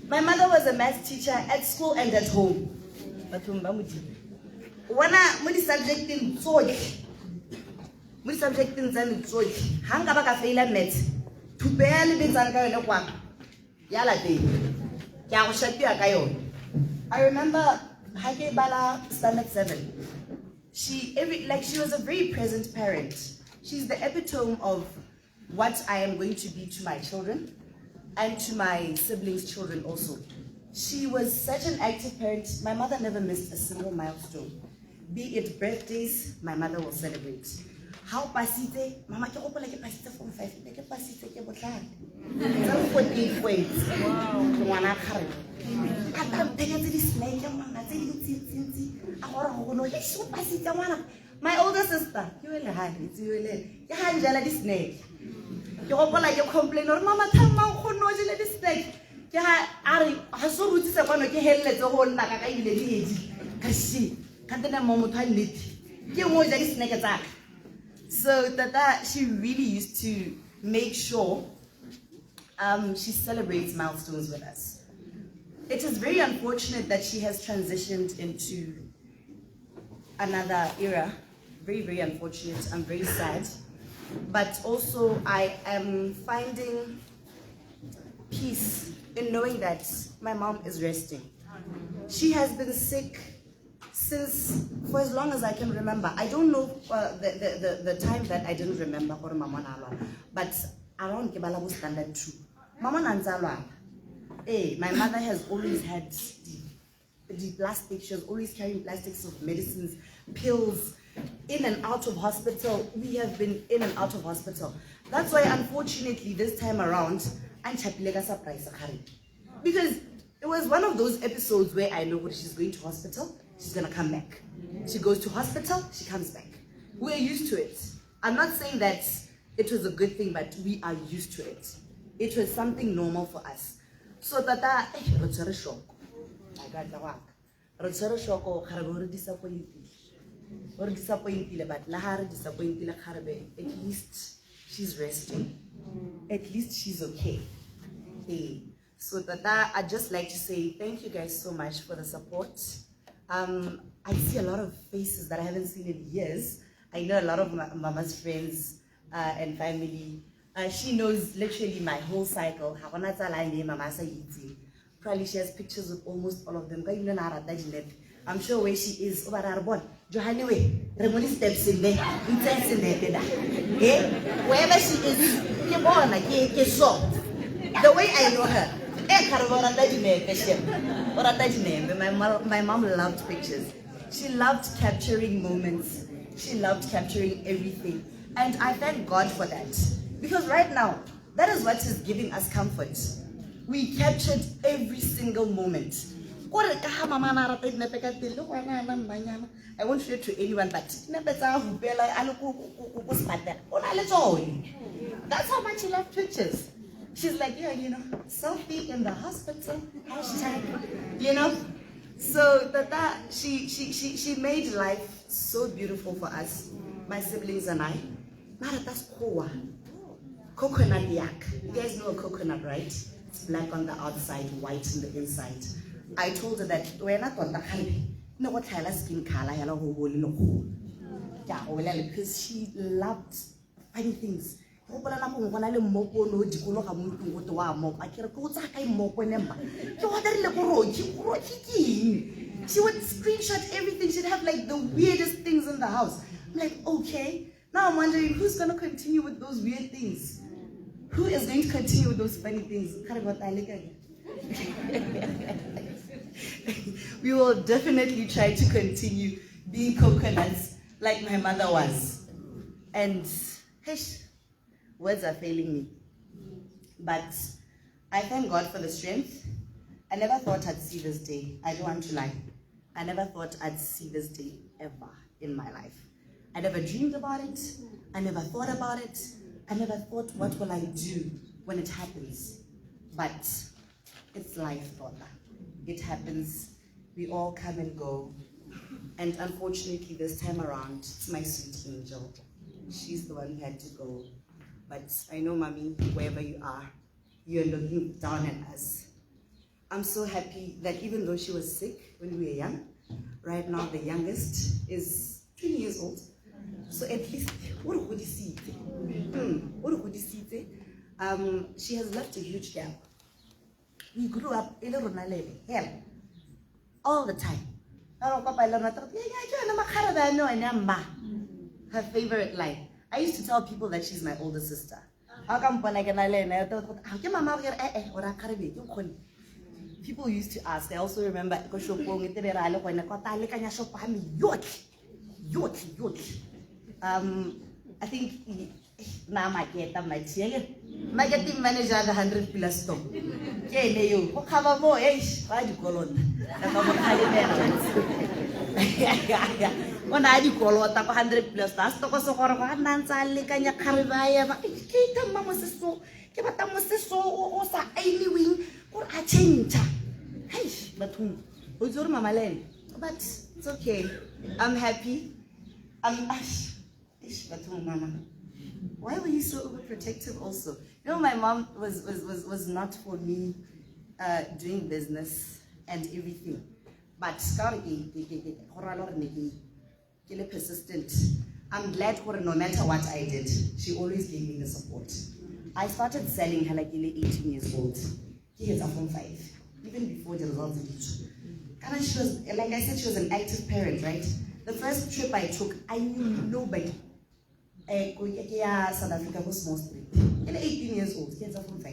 My mother was a math teacher at school and at home. When the subject in hanga baka faila math to barely be zanga kwa yala day. Ya shati akayo. I remember Hage Bala standard 7. She was a very present parent. She's the epitome of what I am going to be to my children and to my siblings' children also. She was such an active parent. My mother never missed a single milestone. Be it birthdays, my mother will celebrate. How pasite, mama ke gopola ke pasite from 5, ke pasite ke botlhale. Tsa 14 points. Wow. Ngwana khare. Ata mpeketse di snack ya mama tse di tsintsi. A gore go no ke so pasite ngwana. My older sister, you will have it, you will. Ke hanjala di snack. Ke gopola ke complain or mama thamma go no jele di snack. Ke ha ari ha so rutisa kwano ke helletse go nna ka ile di hedi. Ka shi ka tena mo motho a nnete. Ke mo ja di snack tsa. So Tata, she really used to make sure she celebrates milestones with us. It is very unfortunate that she has transitioned into another era. Very, very unfortunate. I'm very sad. But also I am finding peace in knowing that my mom is resting. She has been sick since for as long as I can remember. I don't know the time that I didn't remember for Mama Nalwa, but around Kebalabu standard 2. Mama Nanzalwa. My mother has always had the plastic. She was always carrying plastics of medicines, pills, in and out of hospital. We have been in and out of hospital. That's why, unfortunately, this time around, I'm Chapilega surprise because it was one of those episodes where I know when she's going to hospital, she's gonna come back. She goes to hospital, she comes back. We're used to it. I'm not saying that it was a good thing, but we are used to it. It was something normal for us. So Tata, at least she's resting. At least she's okay. So Tata, I'd just like to say thank you guys so much for the support. I see a lot of faces that I haven't seen in years. I know a lot of Mama's friends and family. She knows literally my whole cycle. Probably she has pictures with almost all of them. I'm sure where she is, steps in there, wherever she is, the way I know her. My mom loved pictures. She loved capturing moments. She loved capturing everything. And I thank God for that. Because right now, that is what is giving us comfort. We captured every single moment. I won't show it to anyone, but that's how much she loved pictures. She's like, yeah, selfie in the hospital, hashtag, So Tata, she made life so beautiful for us, my siblings and I. That's coconut yak. You guys know a coconut, right? It's black on the outside, white on the inside. I told her that we're not on the honey. No, what her skin color, because she loved funny things. She would screenshot everything. She'd have like the weirdest things in the house. I'm like, okay. Now I'm wondering who's going to continue with those weird things? Who is going to continue with those funny things? We will definitely try to continue being coconuts like my mother was. And words are failing me. But I thank God for the strength. I never thought I'd see this day. I don't want to lie. I never thought I'd see this day ever in my life. I never dreamed about it. I never thought about it. I never thought, what will I do when it happens? But it's life, daughter. It happens. We all come and go. And unfortunately, this time around, it's my sweet angel. She's the one who had to go. But I know, Mommy, wherever you are, you're looking down at us. I'm so happy that even though she was sick when we were young, right now the youngest is 20 years old. So at least, what a good seat. What a good seat. She has left a huge gap. We grew up in hell all the time. Her favorite line. I used to tell people that she's my older sister. People used to ask. I also remember I think marketing manager the 100 plus store. When I do call what 100 plus that's the cost of Nansa Caribaya, Kate Mamma so, Kibata anyway, or a change. Hey, but who? Who's your Mama Len? But it's okay. I'm happy. I'm but who, Mama? Why were you so overprotective also? You know, my mom was not for me doing business and everything. But persistent. I'm glad for no matter what I did, she always gave me the support. I started selling her like 18 years old. He is from 5, even before the results. And she was, like I said, she was an active parent, right? The first trip I took, I knew nobody. South Africa was small street. 18 years old, kids are from 5.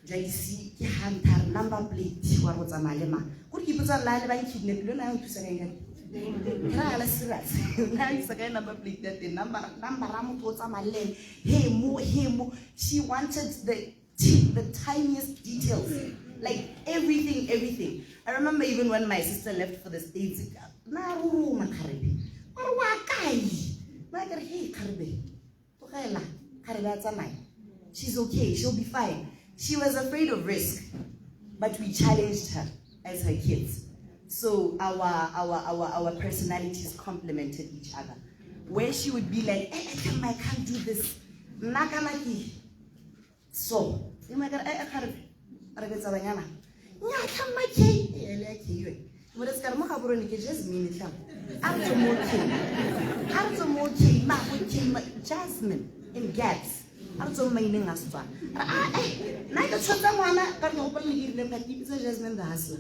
JC, Hunter, number plate, what was a malema. Could you put a line by kidnapping? You know, to say, now it's a kind number plate that the number was a malay. Hey, mo. She wanted the tiniest details, like everything. I remember even when my sister left for the States, she's okay, she'll be fine. She was afraid of risk, but we challenged her as her kids. So our personalities complemented each other. Where she would be like, I can't do this. So, Jasmine in gaps. Jasmine the hustler.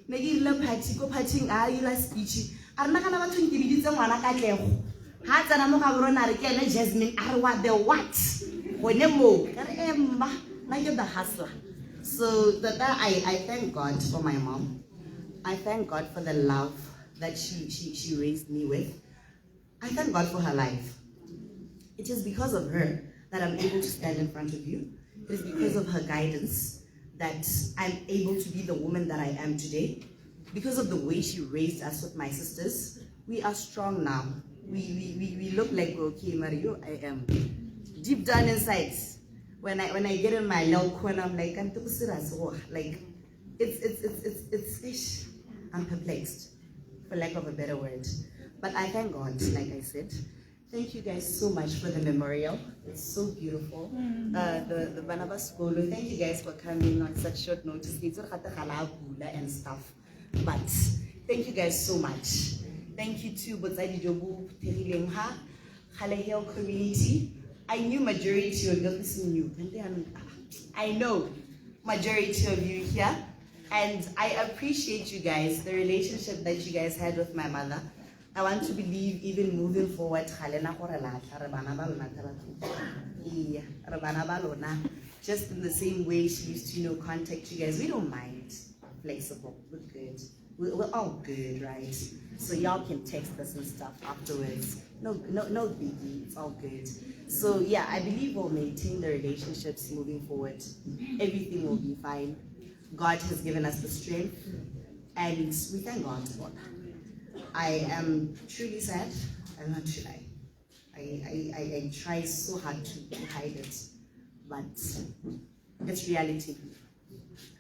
Negi la party go partying la speech. Arnakana ba 20 minutes ngwana ka tlego. Ha tsana mo ga borona re kene Jasmine what the what? Wene mo ka re emma na ke the hustler. So that I thank God for my mom. I thank God for the love that she raised me with. I thank God for her life. It is because of her that I'm able to stand in front of you. It is because of her guidance that I'm able to be the woman that I am today. Because of the way she raised us with my sisters, we are strong now. We look like we're okay, Mario. I am deep down inside. When I get in my low corner, I'm like, it's I'm perplexed, for lack of a better word. But I thank God, like I said. Thank you guys so much for the memorial. It's so beautiful. The Barnabas School, thank you guys for coming on such short notice. And stuff. But thank you guys so much. Thank you to Botsadi Jobu, Terilengha, Hill community. I knew majority of you. I know majority of you here. And I appreciate you guys, the relationship that you guys had with my mother. I want to believe even moving forward, just in the same way she used to, contact you guys. We don't mind. Flexible. We're good. We're all good, right? So y'all can text us and stuff afterwards. No biggie. It's all good. So yeah, I believe we'll maintain the relationships moving forward. Everything will be fine. God has given us the strength, and we thank God for that. I am truly sad. I'm not sure. I try so hard to hide it, but it's reality.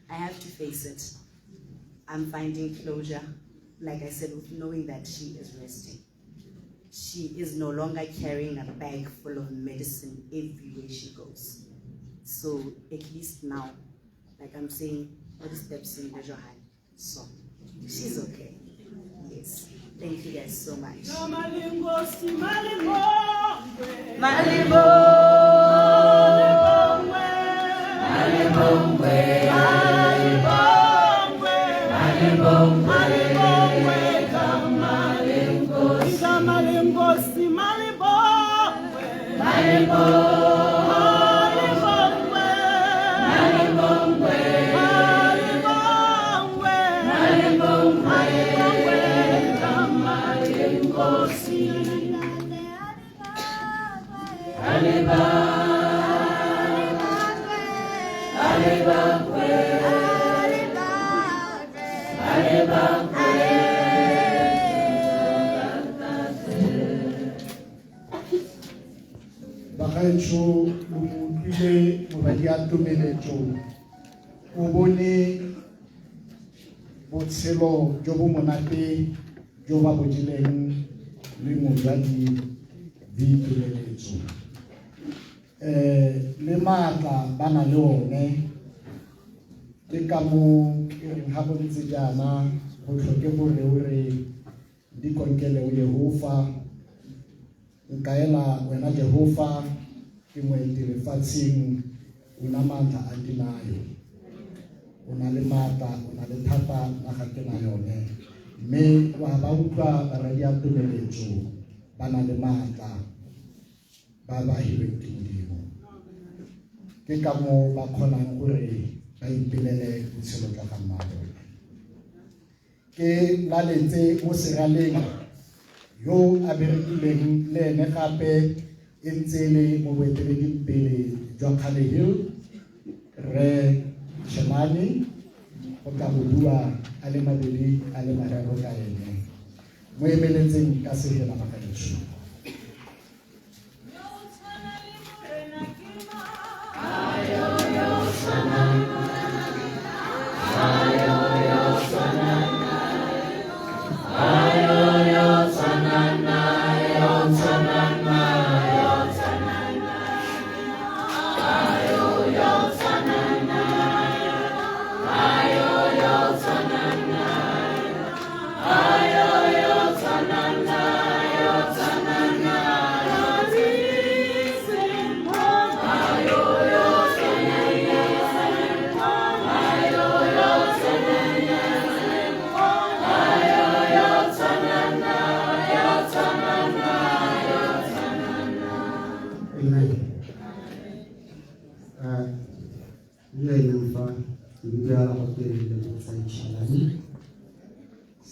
I have to face it. I'm finding closure. like I said, with knowing that she is resting. She is no longer carrying a bag full of medicine everywhere she goes. So at least now, like I'm saying, all the steps in the Johan. So she's okay. Yes. Thank you guys so much. Bagaetsho lo utlwile moradi a tumeletso o bone botshelo jo bo monate jo ba bodileng le moradi Tumeletso le maatla ba na le one ke ka mo ke reng ha bo ntse jana go tlhoke gore o re di konkele o Jehova nkaela wena Jehova ke moetele fatsing o na maatla a dinayo o na le maatla o na le thata na ga ke na yone mme wa ba utlwa baradi a Tumeletso ba na le maatla ba ba hireng ke Modimo ke ka mo ba kgonang gore ba ipelele botshelo jwa ga mmaagwe ke laletse mo seraleng yo a berekileng le ene gape e ntse le mo boeteledipele jwa Kgale Hill re Chemane go tla go bua a le mabedi a le mararo ka ene mo emeletseng ka segela Bagaetsho.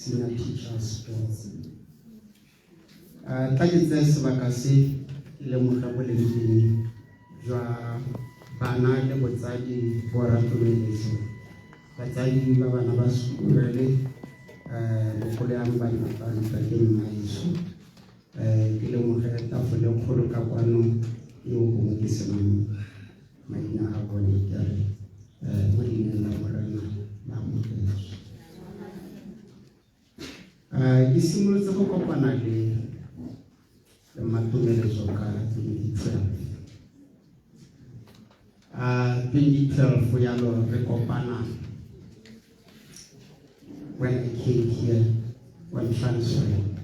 Senior Teachers Tagitse sebakase le mogabo le ding jwa bana le botsadi bo Tumeletso batsadi ba bana ba sekolele bogolo yang bana ba ke mmaiso ke le mogere tafole kgolo ka kwano yo go ke senang maina a bone ke re mo dineng la morena la Modimo ke simolotse go kopana le Tumeletso ka 2012 yalo re kopana when I came here when transferring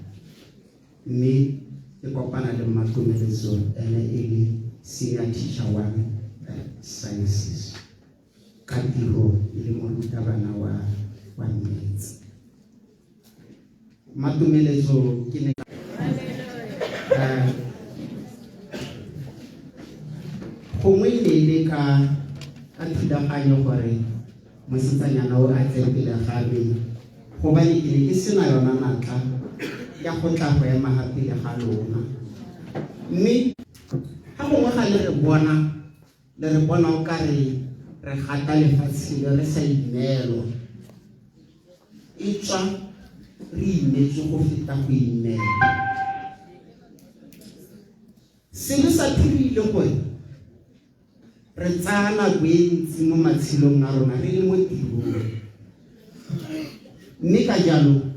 me ke kopana le Tumeletso ene e senior teacher wa sciences ka tiro ile morutabana wa maths Tumeletso ke ne gongwe le ka thulaganyo gore mosetsanyana o a tle pele ga me gobane ke ne ke sena yona natla ya go tla go ema gape le ga lona mme ga gongwe ga le re bona o ka re gata lefatshe le re sa ineelwa e tswa re inetse go feta go ineelwa se le sa thurile gore re tsaya nako e ntsi mo matshelong a rona re le mo tirong mme ka jalo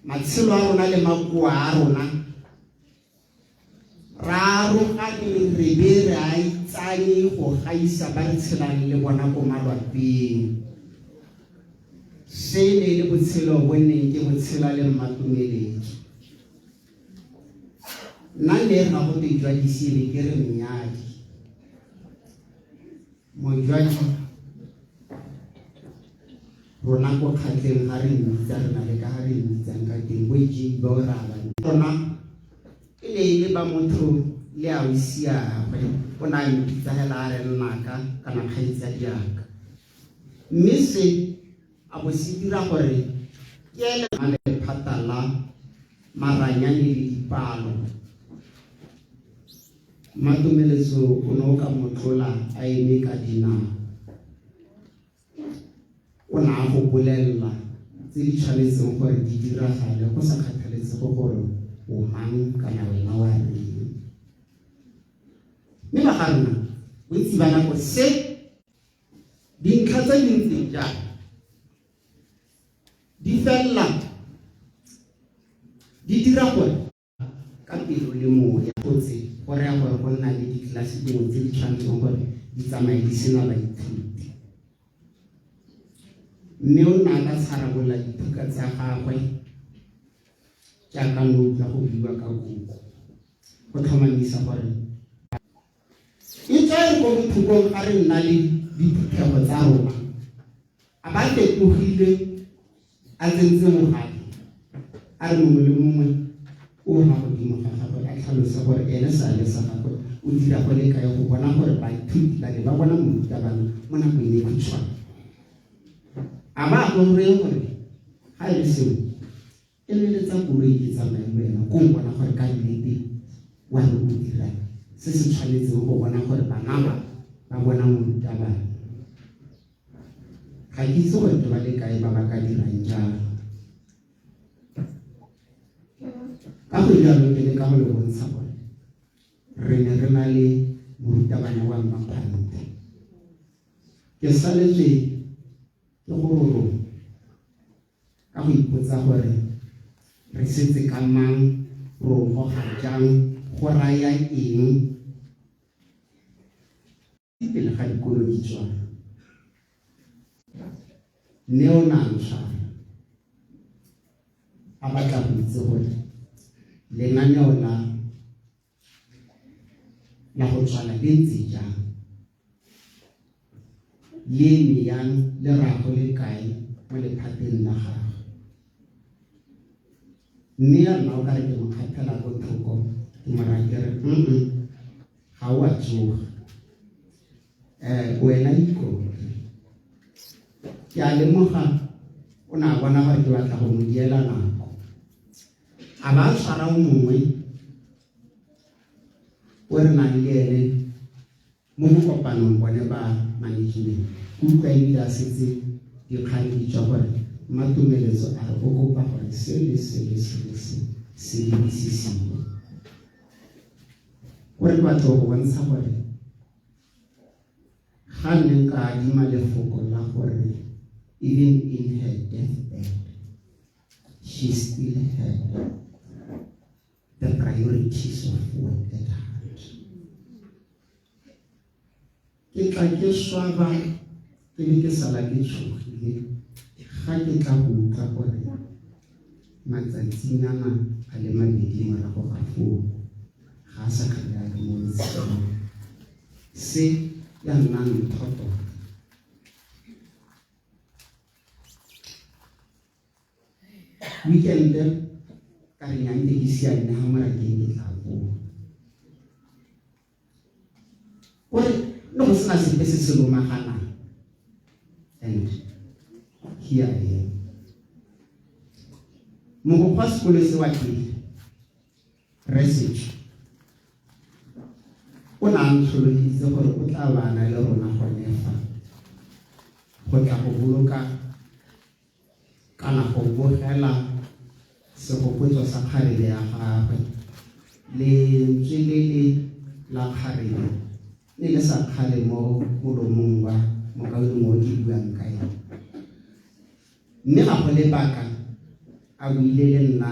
matshelo a rona le makoa a rona ra arogane re be re a itsane go gaisa ba re tshelang le bona ko malwapeng. Se ne le botshelo bo neng ke botshela le Mmatumeletso. Nna le ga go te jwa disele ke re mnyadi mojwaji rona ko kgatleng ga re ntsa re na le ka ga re ntsang ka teng bo ji ba ra ba rona e ne ile ba motho le a usia go na ntsa hela re nnaka kana khaitsa diaka mme se a bo se dira gore ke le le phatala maranyane le dipalo. Mmatumeletso o no ka motlola a eme ka dinao o na go bolella tse di tshwanetseng gore di diragale go sa kgathaletse go gore o mang kana wena wa reng. Mme ba garona bontsi ba nako se dintlha tse dintseng jang di fella di dira gore ka pelo le moya kgotse gore ya gore go nna le ditlelase dingwe tse di tshwanetseng gore di tsamaye di sena baithuti. Mme o nna ka tsharabola dibuka tsa gagwe jaaka no utlwa go buiwa ka buko go tlhomamisa gore e tsaya go bothokong ga re nna le diphuthego tsa rona a ba fetogile a tsentse mogadi a re mongwe le mongwe o ga godimo ga gagwe a tlhalosa gore ene sa le sa gagwe o dira go le kae go bona gore baithuti ba le ba bona morutabana mo nakong e khutshwane. A ba go re gore ga e se e le tsa koloi ke tsamaye wena ko bona gore ka nnete wa re o dira se se tshwanetseng go bona gore bana ba bona morutabana. Ga ke itse gore ke ba le kae ba ba ka dirang jalo. Ka go jalo ke le ka go le bontsha gore re ne re na le morutabana wa Mmaphante. Ke saletswe ke go ka go ipotsa gore re setse ka mang ro go ga jang go raya eng pele ga dikolo di tswa. Neonantsha a batla go itse gore lenaneo la go tswala le ntse jang le meyang le rago le kae mo lephateng la gagwe. Mme ya nna o ka re ke mo kgathela ko thoko ke mo raya ke re ga o a tsoga wena ikotle. Ke a lemoga o na bona gore ke batla go mo diela nako a ba tshwara o mongwe o re nang le ene mo kopanong bone ba management utlwa ebile a setse dikgang di tswa gore Mmatumeletso a re o kopa gore se lebisisiwe gore batho go bontsha gore ga nne nka adima lefoko la gore even in her deathbed she still had the priorities of work at heart. Ke tla ke swaba ke be ke sala ke tshogile ga ke tla go utlwa gore matsatsinyana a le mabedi morago ga foo ga a sa tlhole a le mo letsheng. Se ya nna ntho tota. Weekend ka re yang ke siane ha mara ke ke tla go gore no go sena sepe se se lomagana. And here I am. Mo go sekolo se wa ke research o na nthologitse gore o tla bana le rona go nefa go tla go boloka kana go bogela segopotso sa kgarebe ya gagwe le ntswelele la kgarebe le le sa kgale mo molomong wa mo ka mo di buang ka ena. Mme ga go lebaka a buile le nna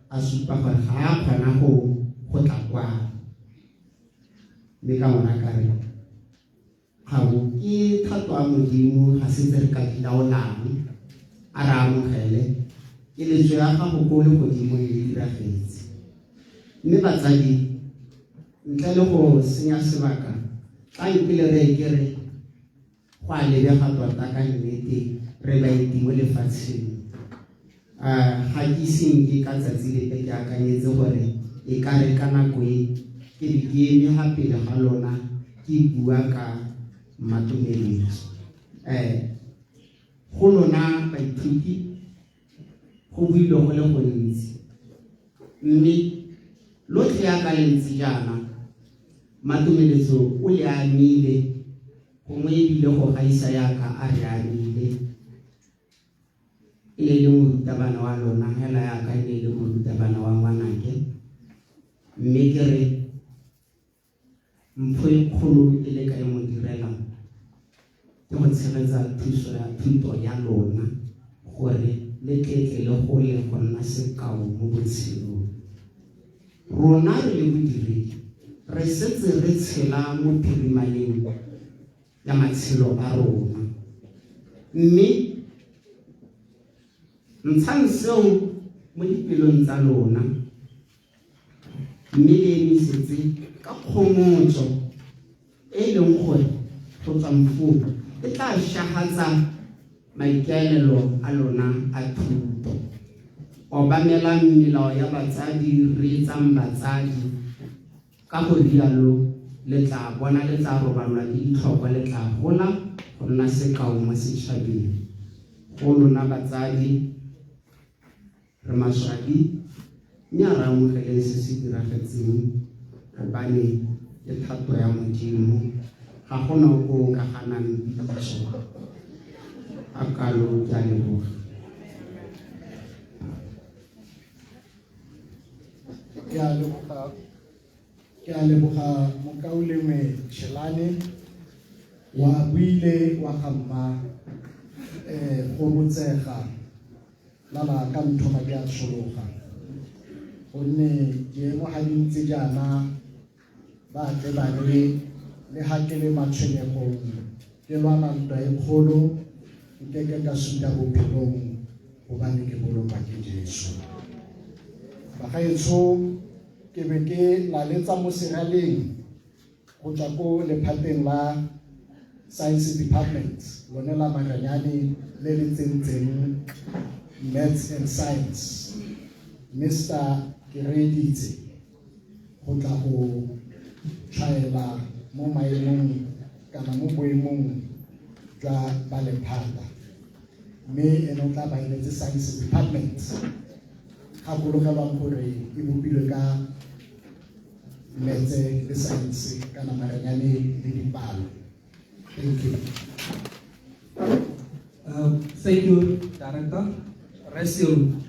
a supa gore ga a kgona go tla kwa mme ka ngwana ka re gabo ke thato a modimo ga setse re ka dilaolang a re amogele ke letso ya gago ko le godimo e diragetse mme batsadi ntle le go senya sebaka tla ipile re ke re go a lebega tota ka nnete re baeti mo lefatsheng ga ke iseng ke ka tsatsi lepe ke akanyetse gore e ka re ka nako e ke di ke eme ga pele ga lona ke bua ka matumeletso go lona baithuti go buile go le gontsi mme lotlhe ya ka lentsi jaana matumeletso o le amile gongwe ebile go gaisa yaka a re amile e le morutabana wa lona hela yaka e le morutabana wa ngwanake mme ke re mpho e kgolo e le ka e mo direla ke go tshegetsa thuto ya lona gore le tletle le gole go nna sekao mo botshelong rona re le bodiredi re setse re tshela mo phirimaneng ya matshelo a rona mme ntshang seo mo dipelong tsa lona mme le emisetse ka kgomotso e leng gore go tswa mfumo e tla shahatsa maikaelelo a lona a thuto obamela melao ya batsadi re etsang batsadi ka go rialo le tla bona le tla robalwa ke ditlhokwa le tla gola go nna sekao mo setšhabeng go lona batsadi re maswabi mme a re amogeleng se se diragetseng gobane le thato ya modimo ga gona ko ka ganang ditso a kalo ke a leboga ke a leboga mokaulengwe Shelane wa buile wa gamma go botsega la ka nthoma ke a tshologa gonne ke mo ha dintse jana ba tle ba le ha ke le matshwenyegong ke lwana ntwa e kgolo nke ke ka suta bophelong gobane ke bolokwa ke Jesu bagaetsho ke be ke laletsa mo seraleng go tswa ko lephateng la science department lone la Maranyane le le tsentseng maths and science Mr. Kereditse go tla go tshwaela mo maemong kana mo boemong jwa ba lephata mme ene o tla ba iletse science department gakologelwang gore e bopilwe ka maths le science kana Maranyane le dipalo. Thank you. Thank you, Director. Resil.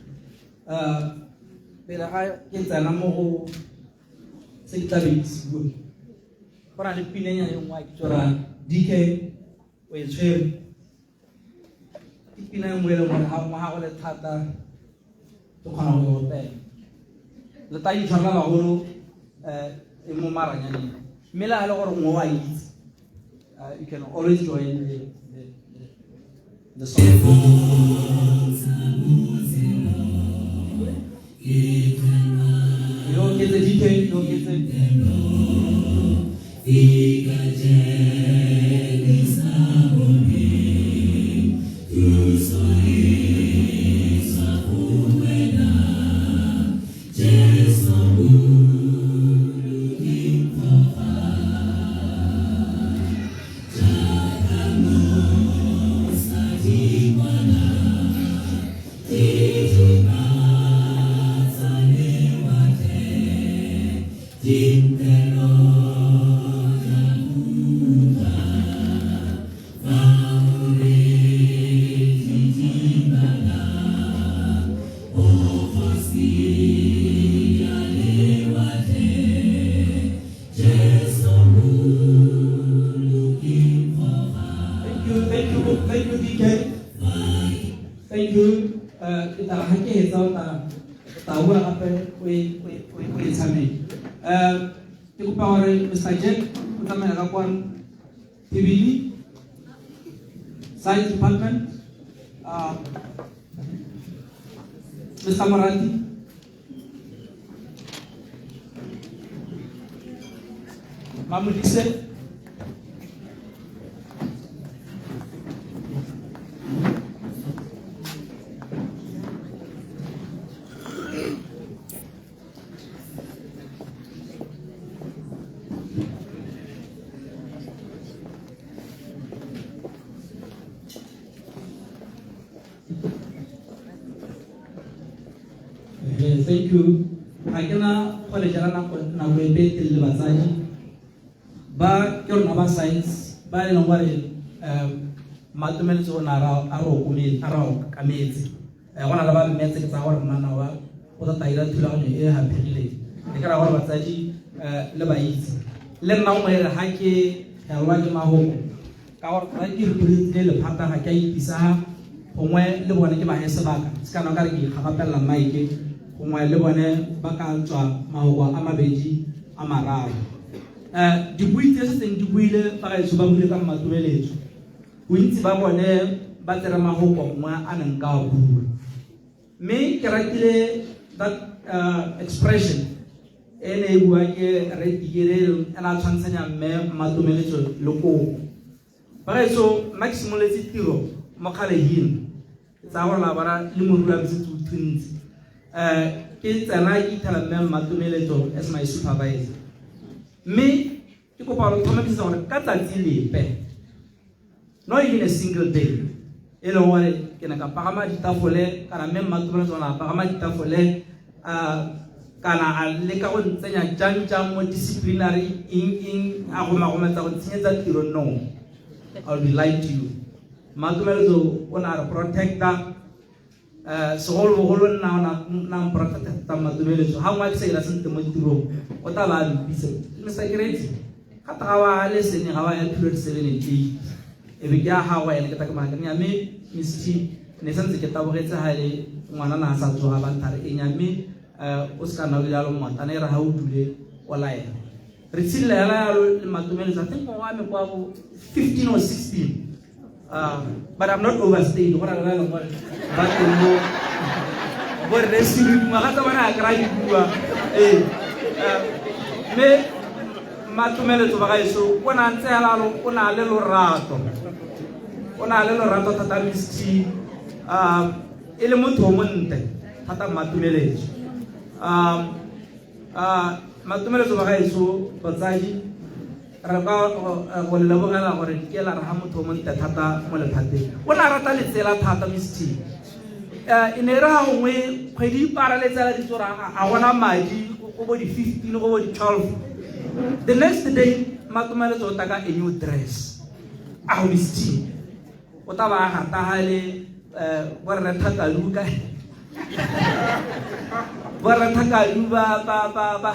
Pela ke tsena mo go secretary go para le pinenya yo wa tsora DK o e tshwere ipina mo ele mo ha go le thata to khona go pe le tai tshwana ba go e mo Maranyane mela le gore mo wa itse you can always join the song. You don't get the detail, you don't get Din ya ka kwano Tibili Science Department Mr. Marati Mamudise thank you. I cannot college na webe till basaji. Ba kyo na ba science ba le ngware mathematics ona aro kumi aro kamezi. Ona la ba metse ke tsa gore mna wa o ta taila thulagano e ha phile. E ka ra gore basaji le ba itse. Le nna o mere ha ke helwa ke mahoko. Ka gore ra ke re le phata ha ke itisa gongwe le bone ke ba he sebaka. Ska no ka re ke gagapella maike. Gongwe le bone ba ka tswa mahoko a mabedi a mararo. Dibui tse seng di buile ba ga itse ba bule ka matumeletso. Bontsi ba bone ba tsere mahoko mo a neng ka bua. Me ke ratile that expression ene bua ke re tigere ana tshwantsanya me matumeletso le ko. Ba ga itse maximoletse tiro mo kgalehini. Tsa go la bara le morula bse tuthuntsi. Ke tsena ke thala me matumeletso as my supervisor. Me ke kopa go tlhomamisa gore ka tsatsi lepe no even a single day e le gore ke na ka pagama ditafole kana me matumeletso na pagama ditafole kana a leka go ntsenya jang mo disciplinary in a go magometsa go tsenyetsa tiro no. I'll be lying to you. Matumeletso o na re protector segolo na protector matumeletso ha ngwa tsela sente mo tirong o ta ba mpise Mr. Great ka tawa le sene ga wa ya 278 e be ya ha wa ya ke ta ka maganya me misti ne santse ke tabogetse ha le ngwana na sa tsoga ba ntare e nyame o ska na le yalo mata ne ra ha o dule o lae re tsile ya le matumeletso I think wa me kwa 15 or 16 but I'm not overstayed go ra la ngwa ba tlo bo re siri magata bana ka ra bua me matumeletso ba gaetso o na ntse halalo o na le lorato thata misti e le motho o monte thata matumeletso matumeletso ba gaetso batsadi ra ka go le bogela gore ke la ra motho o monte thata mo lephateng o na rata letsela thata misti ine ra gongwe kgwedi para letsela di tsora a gona madi go bo di 15 go bo di 12. The next day matumeletso o taka a new dress a go misti o ta ba gata hale borre thata luka borre thaka luba ba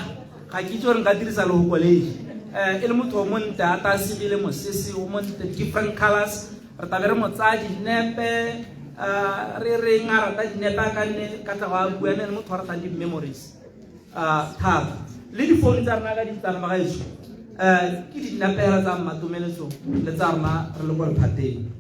ga ke tsore nka dirisa le go college e le motho o monte a ta sibile mosese o monte different colors re tabere motsadi nepe re ngara ta dinepa ka ne ka tla wa bua ne motho ra tsa di memories thata le di phone tsa rena ka di tsana ba gaetso ke di napela tsa matumeletso le tsa rena re le go lephateng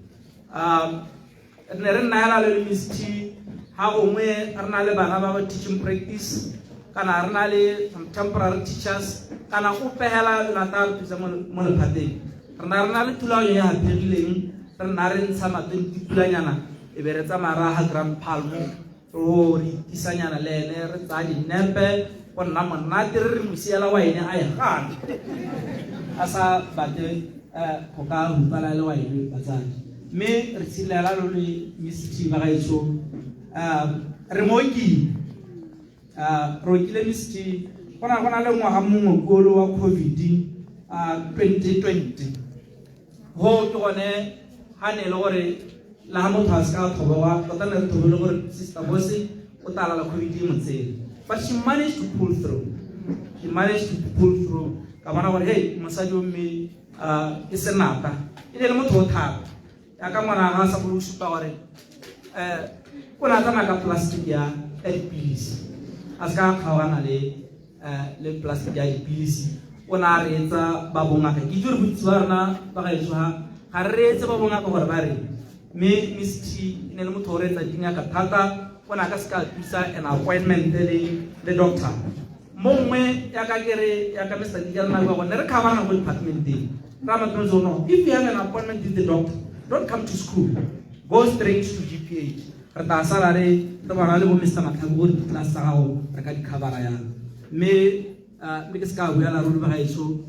ne re nna ya le misti ha gongwe re na le bana ba ba teaching practice kana re na le some temporary teachers kana o pehela la ta tsa mo lephateng re na le thulaganyo ya hapegileng re na re ntsha mateng ditulanyana e be re tsa maraga Grand Palmo o re tisanyana le ene re tsa di nepe go nna monate re musiela wa ene a e gana a sa bate go ka hupala le wa ene batsadi me re tsilela lo le misti ba gaetso re moki ro kile misti gona le ngwaga mongwe kolo wa COVID 2020 ho ke gone ha ne le gore la motho a ska thoba tota ne thobile gore sister Bosi o tala la COVID motsele. But she managed to pull through. Ka bona gore hey mosadi o mme e senata e le motho o thata ya ka ngwana ga sa go supa gore o na tsama ka plastic ya dipilisi a ska kgawana le plastic ya dipilisi o na re etsa ba bongaka ke jure boitse ba rena ba ga etso ha ga re etse ba bongaka gore ba re me Miss T ne le motho o re etsa dingaka thata o na ka ska thusa an appointment le doctor mongwe ya ka kere ya ka Mr. Dikela na go ne re khabana go department day rama tlo no if you have an appointment with the doctor don't come to school go straight to GPH re ta sala re te bona le bo Mr. Matlhango di class sa gago re ka di khabara ya me ke ska bua la rolo ba gaetso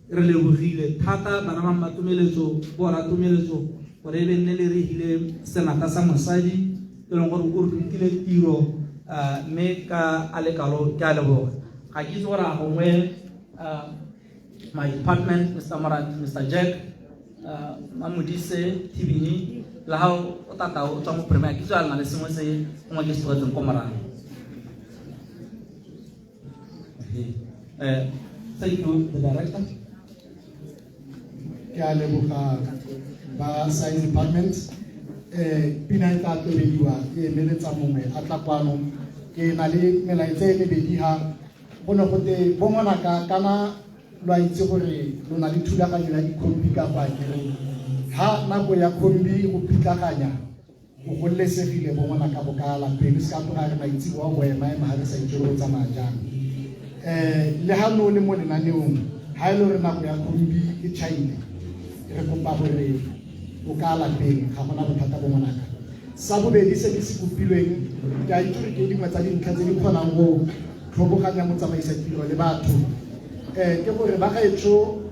re le bogile thata bana ba matumeletso bo ra tumeletso gore be nne le re hile senata sa mosadi e leng gore o rutile tiro me ka alekalo ke a leboga ga ke itse gore a gongwe my department Mr. Jack Mamudise Tibini la ha o tata o tswa mo premier ke tswa na le sengwe se ngwa ke se tswang ko morang thank you the director ke a leboga ba science department pina e tla tobediwa ke emeletsa mongwe a tla kwano ke na le melaetsa e mebedi ha go ne gote bo ngwanaka kana lwa itse gore lo na le thulaganyo ya dikhombi ka kwa kere ha nako ya khombi go pitlaganya go gollesegile bo ngwanaka bo ka lapeng se ka tloga re ba itse wa go ema ema ha re sa itse go tsamaya jang le ha no le mo lenaneong ha ile re nako ya khombi e chaile re kopa gore o ka lapeng ga gona bothata bo ngwanaka sa bobedi se ke se kopilweng ke a itse ke dingwe tsa dintlha tse di kgonang go tlhoboganya motsamaisa tiro le batho ke gore ba gaetso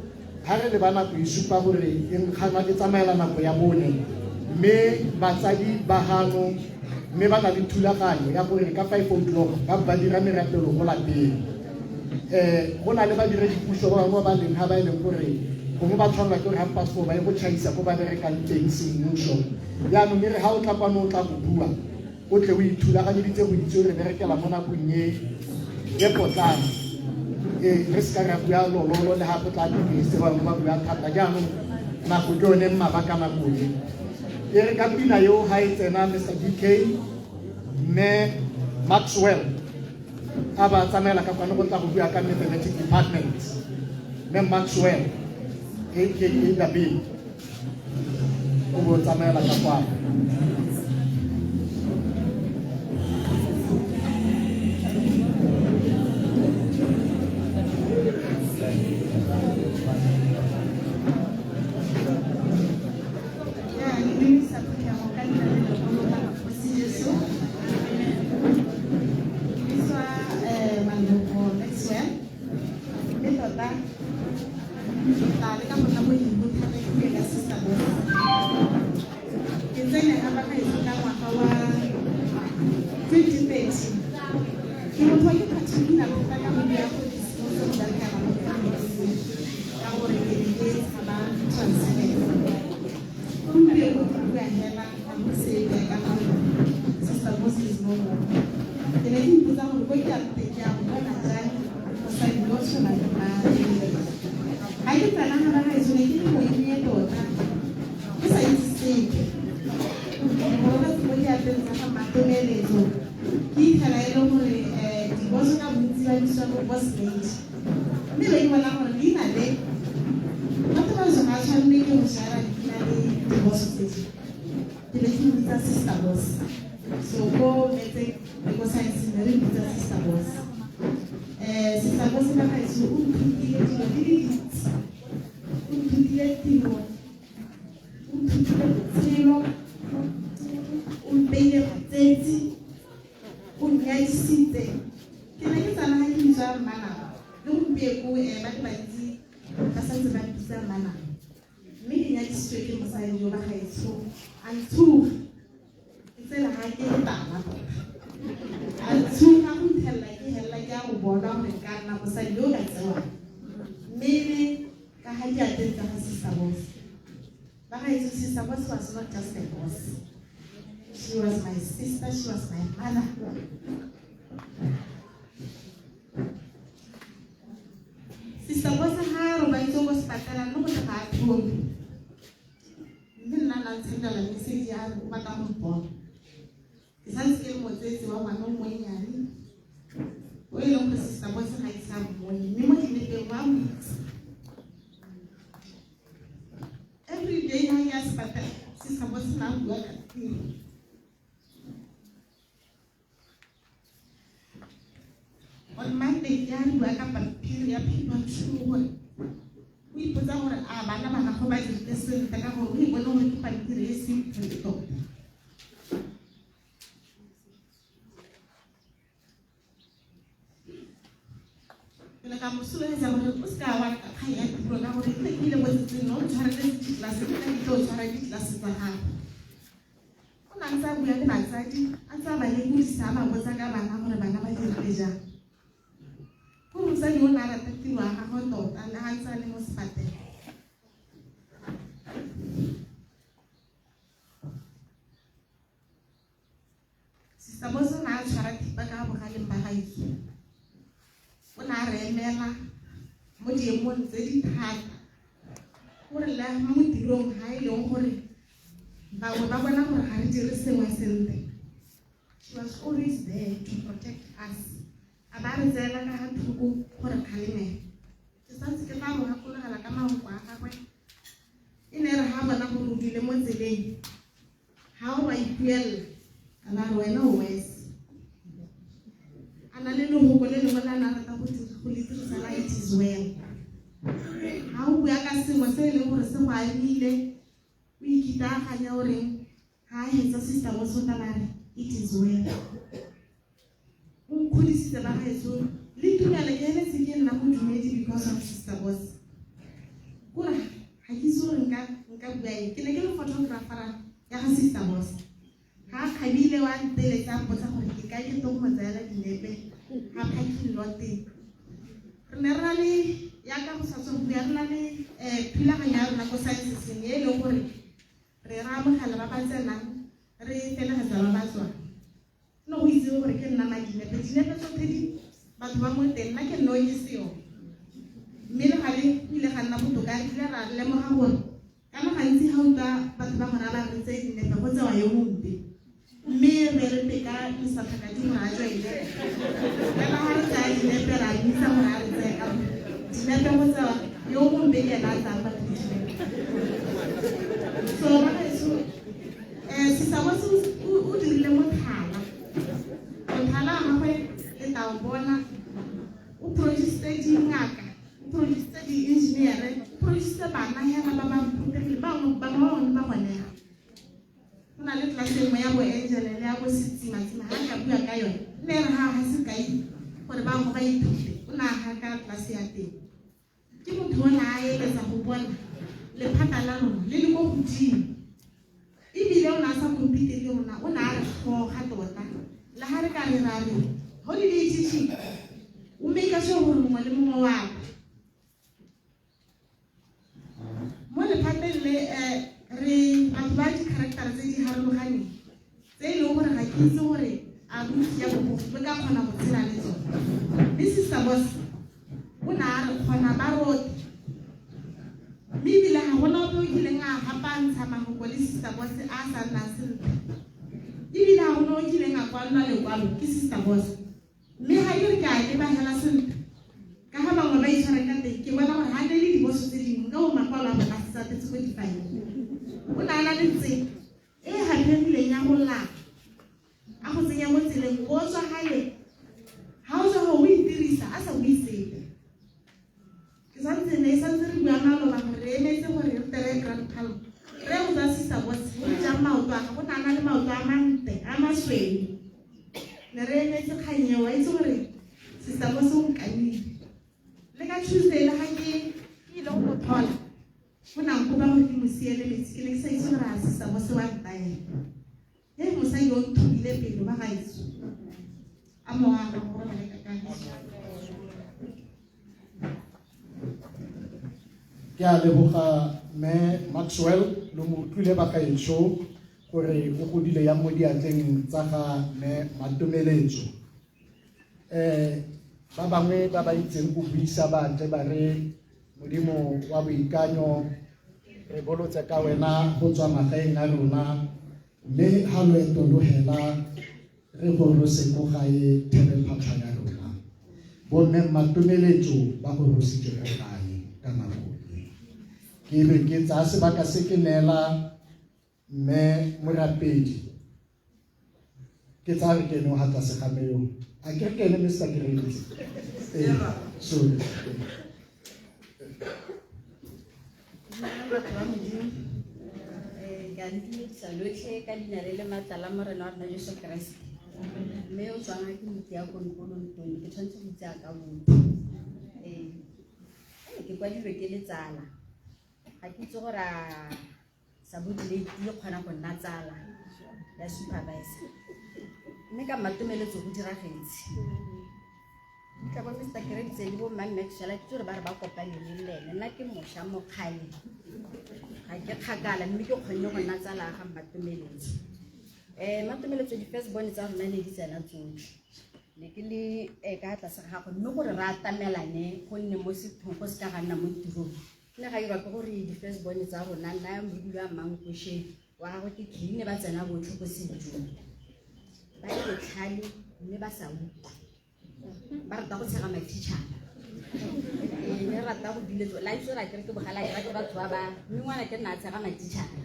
ha re le ba nako e supa gore e nkgana ke tsamaela nako ya bone mme batsadi ba hano mme ba na le thulaganyo ya gore ka 5 o'clock ba dira merapelo go lapeng go na le ba dira dipuso ba bangwe ba leng ha ba ile gore gongwe ba tshwanela ke gore ha passport ba e go tšhaisa ko ba berekang teng semmuso yaanong e re ha o tla kwano o tla go bua o tle o ithulaganyeditse go itse re berekela mo nakong e potlana re se ka ra bua lololo le gape tla dibese ba bangwe ba bua thata jaanong nako ke yone mabaka nako e re ka pina yo ha e tsena Mr. DK mme Maxwell a ba tsamaela ka kwano go tla go bua ka mathematics department mme Maxwell aka David o bo tsamaela ka kwano Sister Boss was not just a boss. She was my sister, she was my mother. Sister Boss ha roba itse go spatala no go tla thombi. Nna na tsenda la message ya ba ka mo bona. Ke sa se mo tsetse wa ngwana mo nyane. O ile go Sister Boss ha isa mo. Mme mo ke ne ke wa mo ya sepatala Sister Boss na bua ka tiro. On Monday ya bua ka pampiri ya phipa tshuwa. O ipotsa gore a bana go ba dire sentle ka gore o ipone gore ke pampiri e simple tota. Le ka mosolo e tsa gore o ska wa ka kaya tiro ka gore ke ile mo tseno o tshwara le ditlase ka ditlo tshwara ditlase tsa gago. O na ntse bua le batsadi a tsa ba le botsa ba botsa ka bana gore bana ba dire jang. Go mosadi o na rata tiro ya gagwe tota le ga ntse le mo sepateng. Sister Boss na tshwara thipa ka bogaleng ba gaetso. O na re emela mo diemong tse di thata gore le mo tirong ga e leng gore bangwe ba bona gore ga re dire sengwe sentle. She was always there to protect us. A ba re tseela ka ga thoko gore kgaleme. Ke santse ke tla mo gakologelwa ka maoko a gagwe. E ne re ga bona gore o dile mo tseleng ga o ba ipuelela a ba re wena o wese. Ana le lehoko le lengwe la na rata go le dirisana it is well. Ha o bua ka sengwe se e leng gore se go amile o ikitaganya gore ha e hetsa Sister Boss o tla re it is well. O nkgodisitse ba gaetso le tumele ke ene se ke nna go dumedi because of Sister Boss. Kore ga ke itse gore nka bua eng. Ke ne ke le photographer ya ga Sister Boss. Ha khabile wa ntele tsa mpotsa gore ke ka ke to mo tsaya dinepe ha phaki lote re ne ra le ya ka go sa tswa bua re na le phila ga ya rona go science seng e le gore re ra mogala ba ba tsenang re fela ga tsaba ba tswa no go itse gore ke nna madinepe tsotlhe di batho ba mo teng nna ke no ke seo mme le ga le ile ga nna botoka re ile ra lemoga gore kana gantsi ga utlwa batho ba gona ba re tse dinepe go tsewa yo mompe. Me re peka isapaka di mora jo ile la ha re tsa ile pera di sa mora re tsa ka di na go tsa yo mo mbeke la tsa ba so ba eso Sister Boss o dirile mothala ha gwe le ta bona o project di ngaka o project di engineer o project bana ya ba ba mputele ba mo ba gone na le klase mo ya bo angel le ya bo sitsima ha ka bua ka yona le re ha se kai gore ba go ba ithute o na ha ka klase ya teng ke motho ona a eletsa go bona le phata la rona le le go godimo e bile o na sa compete le rona o na re go ga tota la ha re ka re ra re holiday teaching o make sure gore mongwe le mongwe wa mo le phateng le re ba di character tse di harologane tse e leng gore ga ke itse gore a buti ya go be ka kgona go tsela le tsone. Le Sister Boss o na re kgona ba rote mme ebile ga gona ope o kileng a gapantsha mafoko le Sister Boss a sa nna sentle ebile ga gona o kileng a kwalelwa lekwalo ke Sister Boss mme ga ke re ke a lebagela sentle ka ga bangwe ba itshwara ka teng ke bona gore ga ne le diboso tse dingwe ka bo makwalo a bona se satetse ko difaele o na la ntse e hapeleng ya go la a go tsenya mo tseleng go tswa gale ha o tswa go itirisa a sa buisetse ke santse re bua malo ba re emetse gore re tere grand palm re go tsa Sister Boss go ja maoto a go nana le maoto a mante a masweu le re emetse kganye wa itse gore Sister Boss o nkanile le ka Tuesday le ga ke ile go thola go na go ba go di mosiele metsi ke le sa itse gore a Sister Boss wa ntae e mo sa yo thubile pelo ba gaitso a mo a go ba le ka ke a leboga me Maxwell lo mo tlile ba ka etsho gore o godile ya mo diatleng tsa ga me Matumeletso ba bangwe ba ba itseng go buisa ba tle ba re modimo wa boikanyo re bolotse ka wena go tswa magaeng a rona mme ha loeto lo hela re go rose go gae thebe phapha ya rona bo me Matumeletso ba go rositse go gae ka nako ke be ke tsa sebaka se ke nela mme morapedi ke tsa re ke no hata se gameyo a ke ke ne Mr. Great sorry Lotlhe ka leina le le maatla la Morena wa rona Jesu Kriste. Mme o tswang ke motho ya konokonontoni ke tshwanetse go itse ka motho. Ke kwadilwe ke le tsala. Ga ke itse gore sa bodile le kgona go nna tsala ya supervisor. Mme ka matumeletso go diragetse. Ka bo Mr. Great le bo Mama Maxwell ke tsore ba re ba kopane le lene nna ke mosha mo kgale. Ga ke kgakala mme ke kgonne go nna tsala ga matumeletso. Matumeletso di first born tsa rona ne di tsena tsotlhe. Ne ke le ka tlase ga go mme gore ra atamelane go nne mo sethong go se ka ga nna mo tirong. Nna ga ira ke gore di first born tsa rona nna mo dilo a mang go she wa go ke kine ba tsena botlhe go se ditso. Ba ile tlhale mme ba sa utlwa. Ba rata go tshega mathichana. Ne rata go biletso la itse ra ke bogala ke batho ba mme ngwana ke nna tshega mathichana.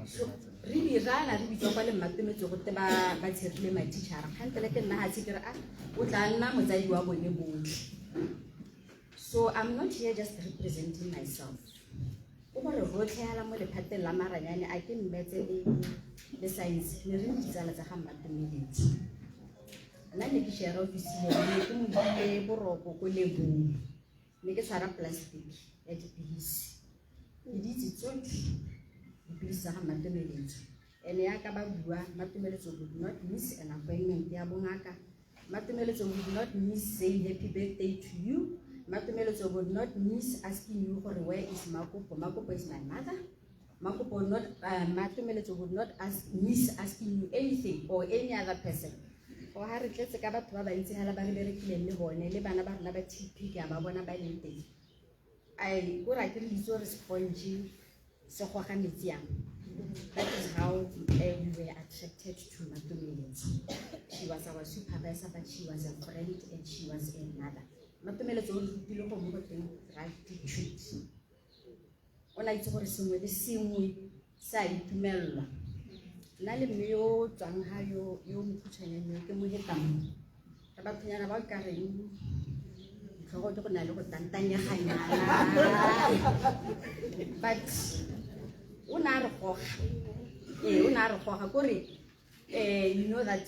So re dirana re bitsa kwa le matumetso go te ba tsherile mathichara kgantele ke nna ha tse kere o tla nna motsadi wa bone botlhe. So I'm not here just representing myself. O gore rotlhe hala mo lephateng la maranyane a ke mmetse le science ne re ditsala tsa ga matumeletso. Nna ne ke share office le ke mo dile boroko ko lebong. Ne ke tshwara plastic ya dipilisi. Ke ditse tsotlhe dipilisi tsa ga matumeletso. Ene ya ka ba bua matumeletso would not miss an appointment ya bongaka. Matumeletso would not miss saying happy birthday to you. Matumeletso would not miss asking you where is Makopo. Makopo is my mother. Makopo would not Matumeletso would not miss asking you anything or any other person. Or ha re tletse ka batho ba bantsi hala ba re berekile le bone le bana ba rona ba TP ke ba bona ba leng teng. Ai go ra ke re ditso re sponge se go ga metsi yang. That is how we were attracted to Matumeletso. She was our supervisor, but she was a friend and she was a mother. Matumeletso o rutile go mo go teng gratitude. O la itse gore sengwe le sengwe sa itumelwa. Nna le mme yo tswang ha yo mokhutsanyane ke mo hetang. Ka bathunyana ba ka reng tlhogo go na le go tantanyeganyana. But una re goga una re goga gore you know that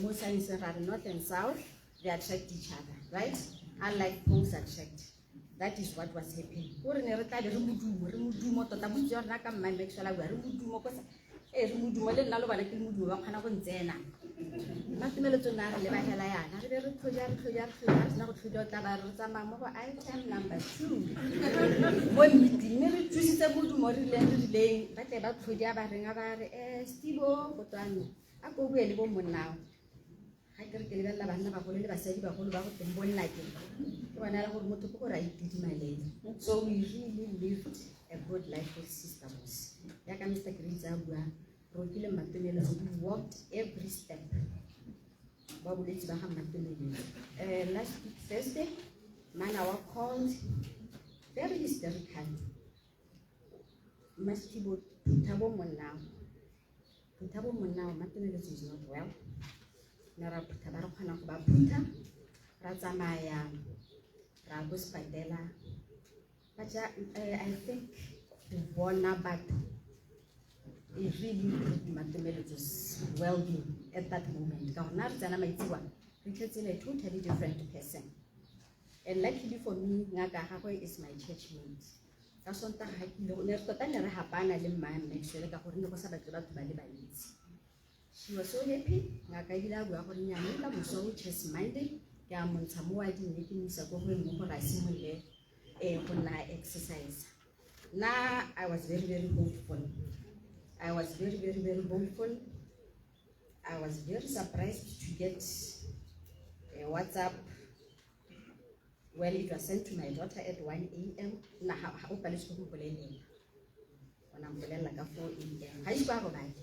mo science ra north and south they attract each other, right? Unlike poles attract. That is what was happening. Gore ne re tla re modumo tota botse rona ka Mama Maxwell a bua re modumo go sa re modumo le nna lo bana ke modumo ba khana go ntsena. Matumeletso na re le ba hela yana re be re tlhoja na go tlhoja ta ba re tsamaya mo go item number 2 mo meeting re tswisitse modumo re le rileng ba tle ba tlhoja ba renga ba re Stibo go tswana a go bua le bo monnao ha ke re ke le bana ba go le basadi ba go ba go teng bonna ke bona la go motho go ra itidimaleng. So we really lived a good life with Sister Boss. Ya ka Mr. Great a bua ro kile Matumeletso we walked every step. Ba buletsi ba ga Matumeletso. Last week Thursday Mana was called very hysterical. Mastibo Putabo Matumeletso is not well. Nara Putabara Khana go ba puta ra tsamaya ra go spatela. But I think the bona but it really Matumeletso's well-being at that moment. Because in a totally different person. And luckily for me, Ngaka Hakwe is my church mate. That's one she was so happy. Ngaka we are so chest-minded. Exercise. Now I was very, very hopeful. I was very, very, very hopeful. I was very surprised to get a WhatsApp. Well, it was sent to my daughter at 1 a.m. When I'm like 4 a.m. I go back.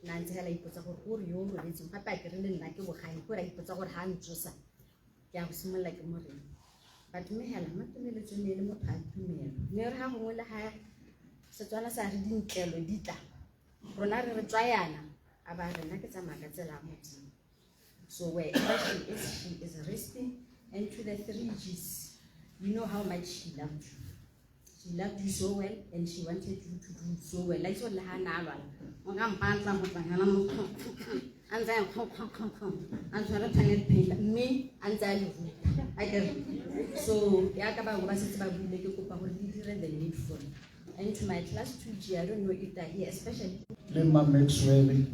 Nancy Hela puts a whole room and some papa like a behind, put a hand juicer. Yeah, smell like a mother. but mehela matumeletso ne le motho a tumelo ne re ha gongwe le ha Setswana sa re dintlelo di tla rona re tswayana a ba rena ke tsamaya ka tsela ya Modimo. So wherever she is resting, and to the 3 Gs, you know how much she loved you. She loved you so well, and she wanted you to do so well. Like so, me, so the needful. And to my class 2G, I don't know if they're here, especially. Lemma Maxwell,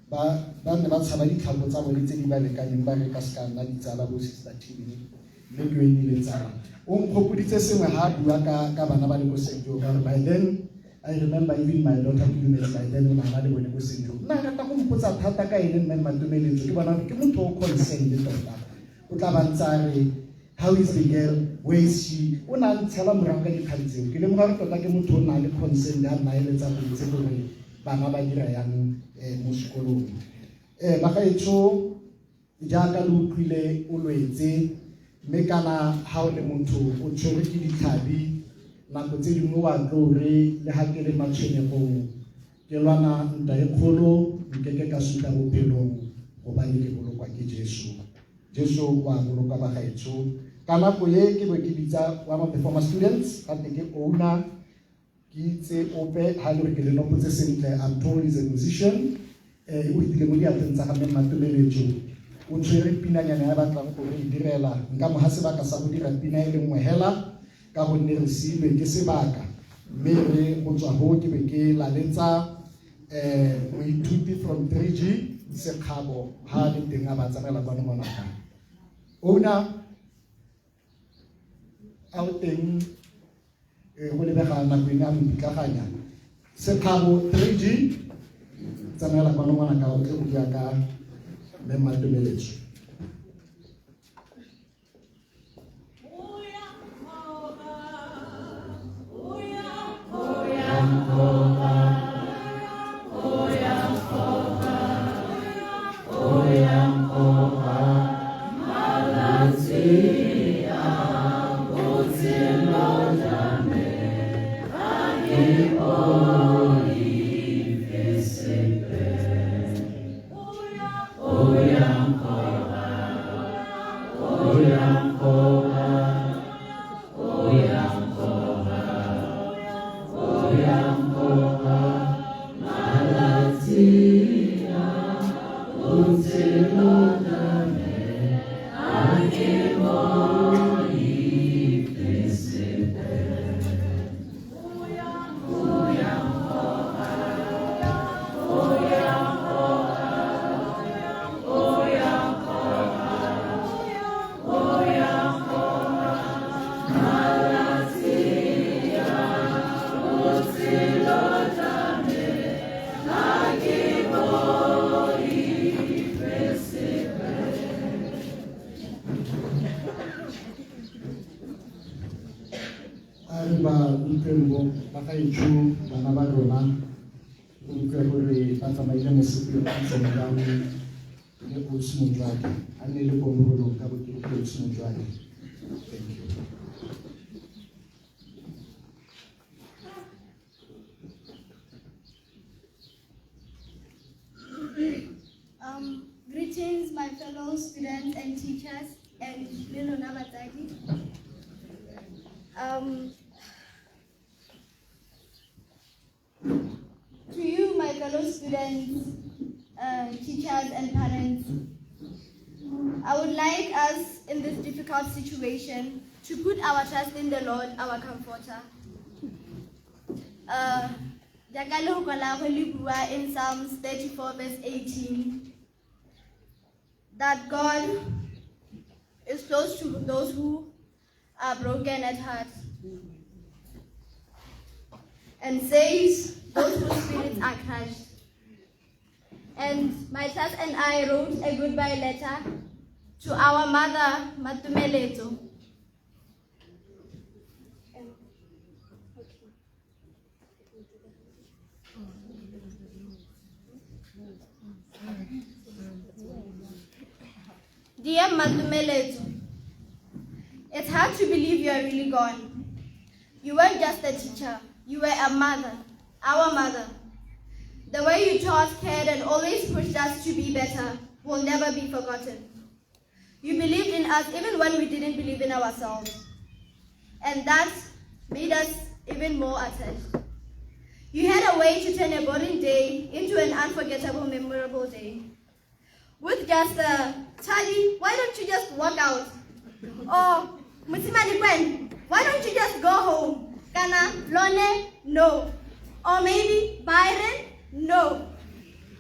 ba ne ba tshaba ditlhako tsa bone tse di ba lekaneng ba re ka ska nna ditsala bo Sister Tini le Dwayne le tsala. O nkgopoditse sengwe ha bua ka bana ba le go Senjo ka by then I remember even my daughter Tumelo by then ona ba le bone go Senjo. Nna ka go mpotsa thata ka ene nne Matumeletso ke bona ke motho o concerned le tota. O tla ba ntsare how is the girl, where is she? Una ntshela morago ka dikgantse ke le mo ga re tota ke motho o na le concern ya nna ile tsa go itse gore bana ba dira yang mo sekolong. Ba ga etso jaaka le utlwile o lwetse mme kana ha o le motho o tshwere ke ditlhabi nako tse dingwe wa tlo re le ha ke le matshwenyegong ke lwana nta e kgolo nkeke ka suta bophelong gobane ke bolokwa ke Jesu wa bolokwa ba gaetso ka nako ye ke be ke bitsa one of the former students ka ke owner Kitse Ope Halre ke le nopotse sentle. I'm told he's a musician. O itile mo diatleng tsa ga Matumeletso. O tshwere pinanyana ya batlang go re direla. Nka mo ha sebaka sa go dira pina e le nngwe hela ka go nne re silwe ke sebaka. Mme re go tswa ho ke be ke laletsa moithuti from 3G Sekgabo ha le teng a ba tsamela ba nona ka. Ona out teng go lebega nako ena mpitlaganya Sekgabo 3G tsamela ba nona ka o tle go bua ka Matumeletso. Greetings, my fellow students and teachers and Lilo Nabatagi. To you, my fellow students, teachers and parents, I would like us in this difficult situation to put our trust in the Lord, our comforter. In Psalms 34 verse 18, that God is close to those who are broken at heart, and says those whose spirits are crushed. And my class and I wrote a goodbye letter to our mother, Matumeletso. Dear Matumeletso, it's hard to believe you are really gone. You weren't just a teacher, you were a mother, our mother. The way you taught, cared, and always pushed us to be better will never be forgotten. You believed in us even when we didn't believe in ourselves. And that made us even more attached. You had a way to turn a boring day into an unforgettable, memorable day. With just a, Charlie, why don't you just walk out? Or, Musimani Gwen, why don't you just go home? Kana, Lone, no. Or maybe, Byron, no.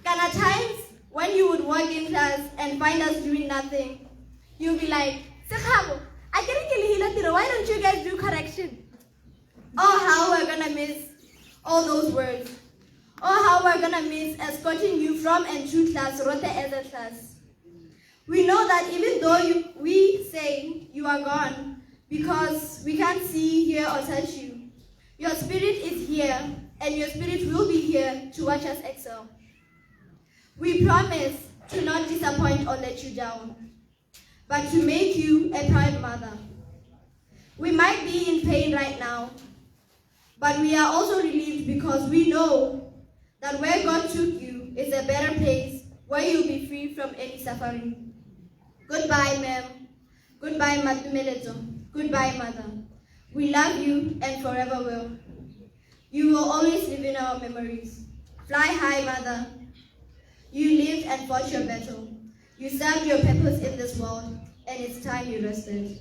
Kana times when you would walk in class and find us doing nothing, you'd be like, Sekhabo, I can't kill Hila, why don't you guys do correction? Oh, how we're gonna miss all those words. Oh, how we're gonna miss escorting you from and to class, Rote as a class. We know that even though we say you are gone because we can't see, hear, or touch you, your spirit is here and your spirit will be here to watch us excel. We promise to not disappoint or let you down, but to make you a proud mother. We might be in pain right now, but we are also relieved because we know that where God took you is a better place where you'll be free from any suffering. Goodbye, ma'am. Goodbye, Matumeleto. Goodbye, mother. We love you and forever will. You will always live in our memories. Fly high, mother. You lived and fought your battle. You served your purpose in this world, and it's time you rested.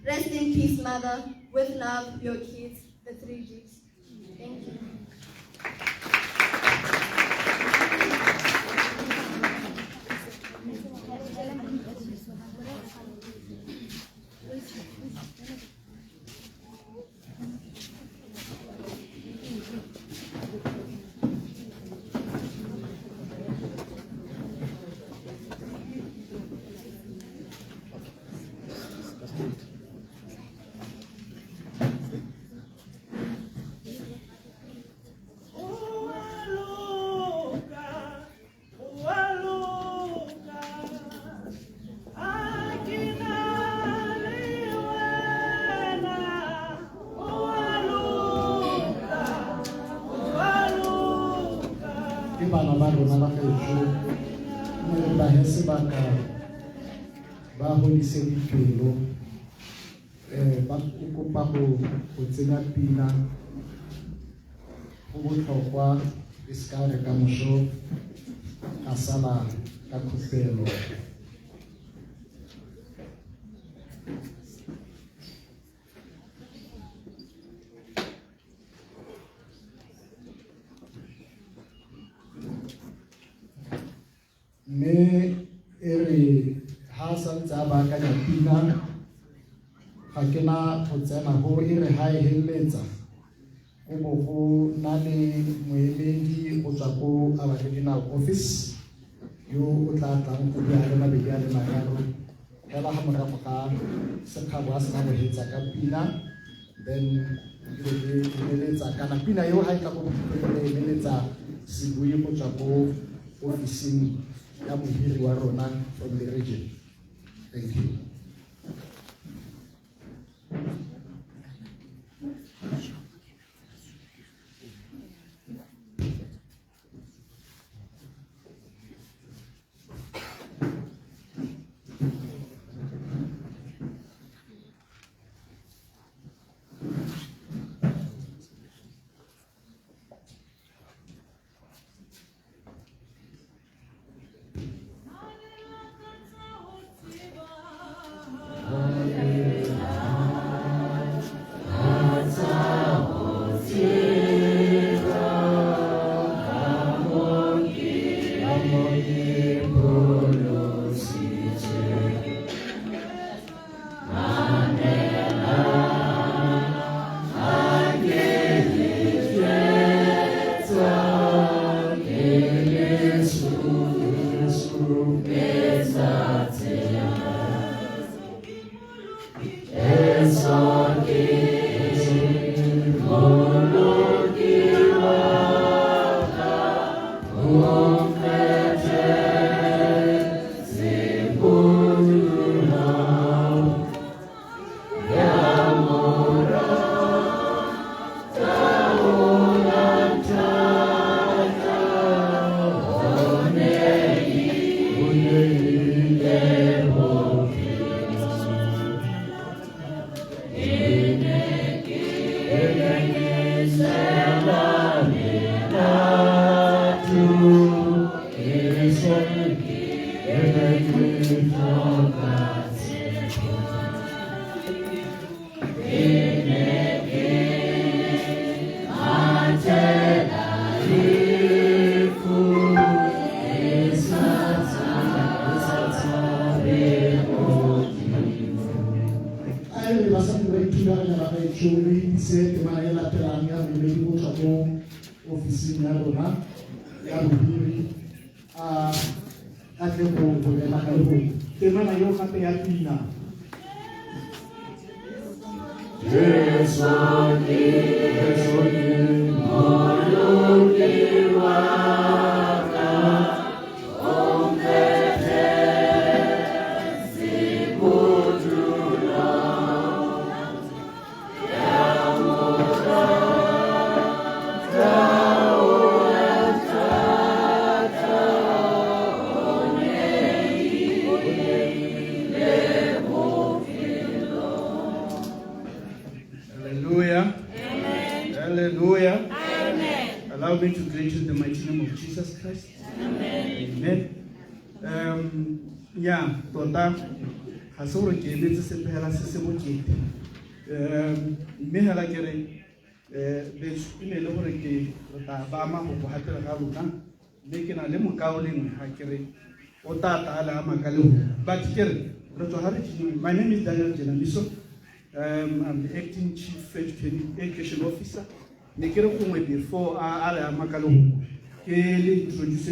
Rest in peace, mother. With love, your kids, the 3 Gs. Thank you. Bana ba rona ba gaetsho mo ba he sebaka ba hodise dipelo ba kopa go tsena pina go botlhokwa e se ka re ka moso a sala ka khupelo. Me ere ha sa ntse ba ka pina ga ke na go tsena go ere ha e heletsa go bo go na le moemedi go tswa go our regional office yo o tla tlang go bua le mabedi a le mararo hela ha morago ga sekhabo a sena go hetsa ka pina then ke heletsa kana pina yo ha e tla go heletsa se bui go tswa go office ya mohiri wa rona from the region. Thank you. Hallelujah. Amen. Hallelujah. Amen. Allow me to greet you in the mighty name of Jesus Christ. Amen. Yeah, tota ha se re ke letse se phela se se bokete. Me hela ke re be ile le hore ke ta ba ma go hatela ga rona me ke na le mokaoleng ha ke re o tata ala makale but ke re tswa ha re my name is Daniel Jenamiso. I'm the acting chief education officer. Nekere kongwe before ala makalo ke le introduce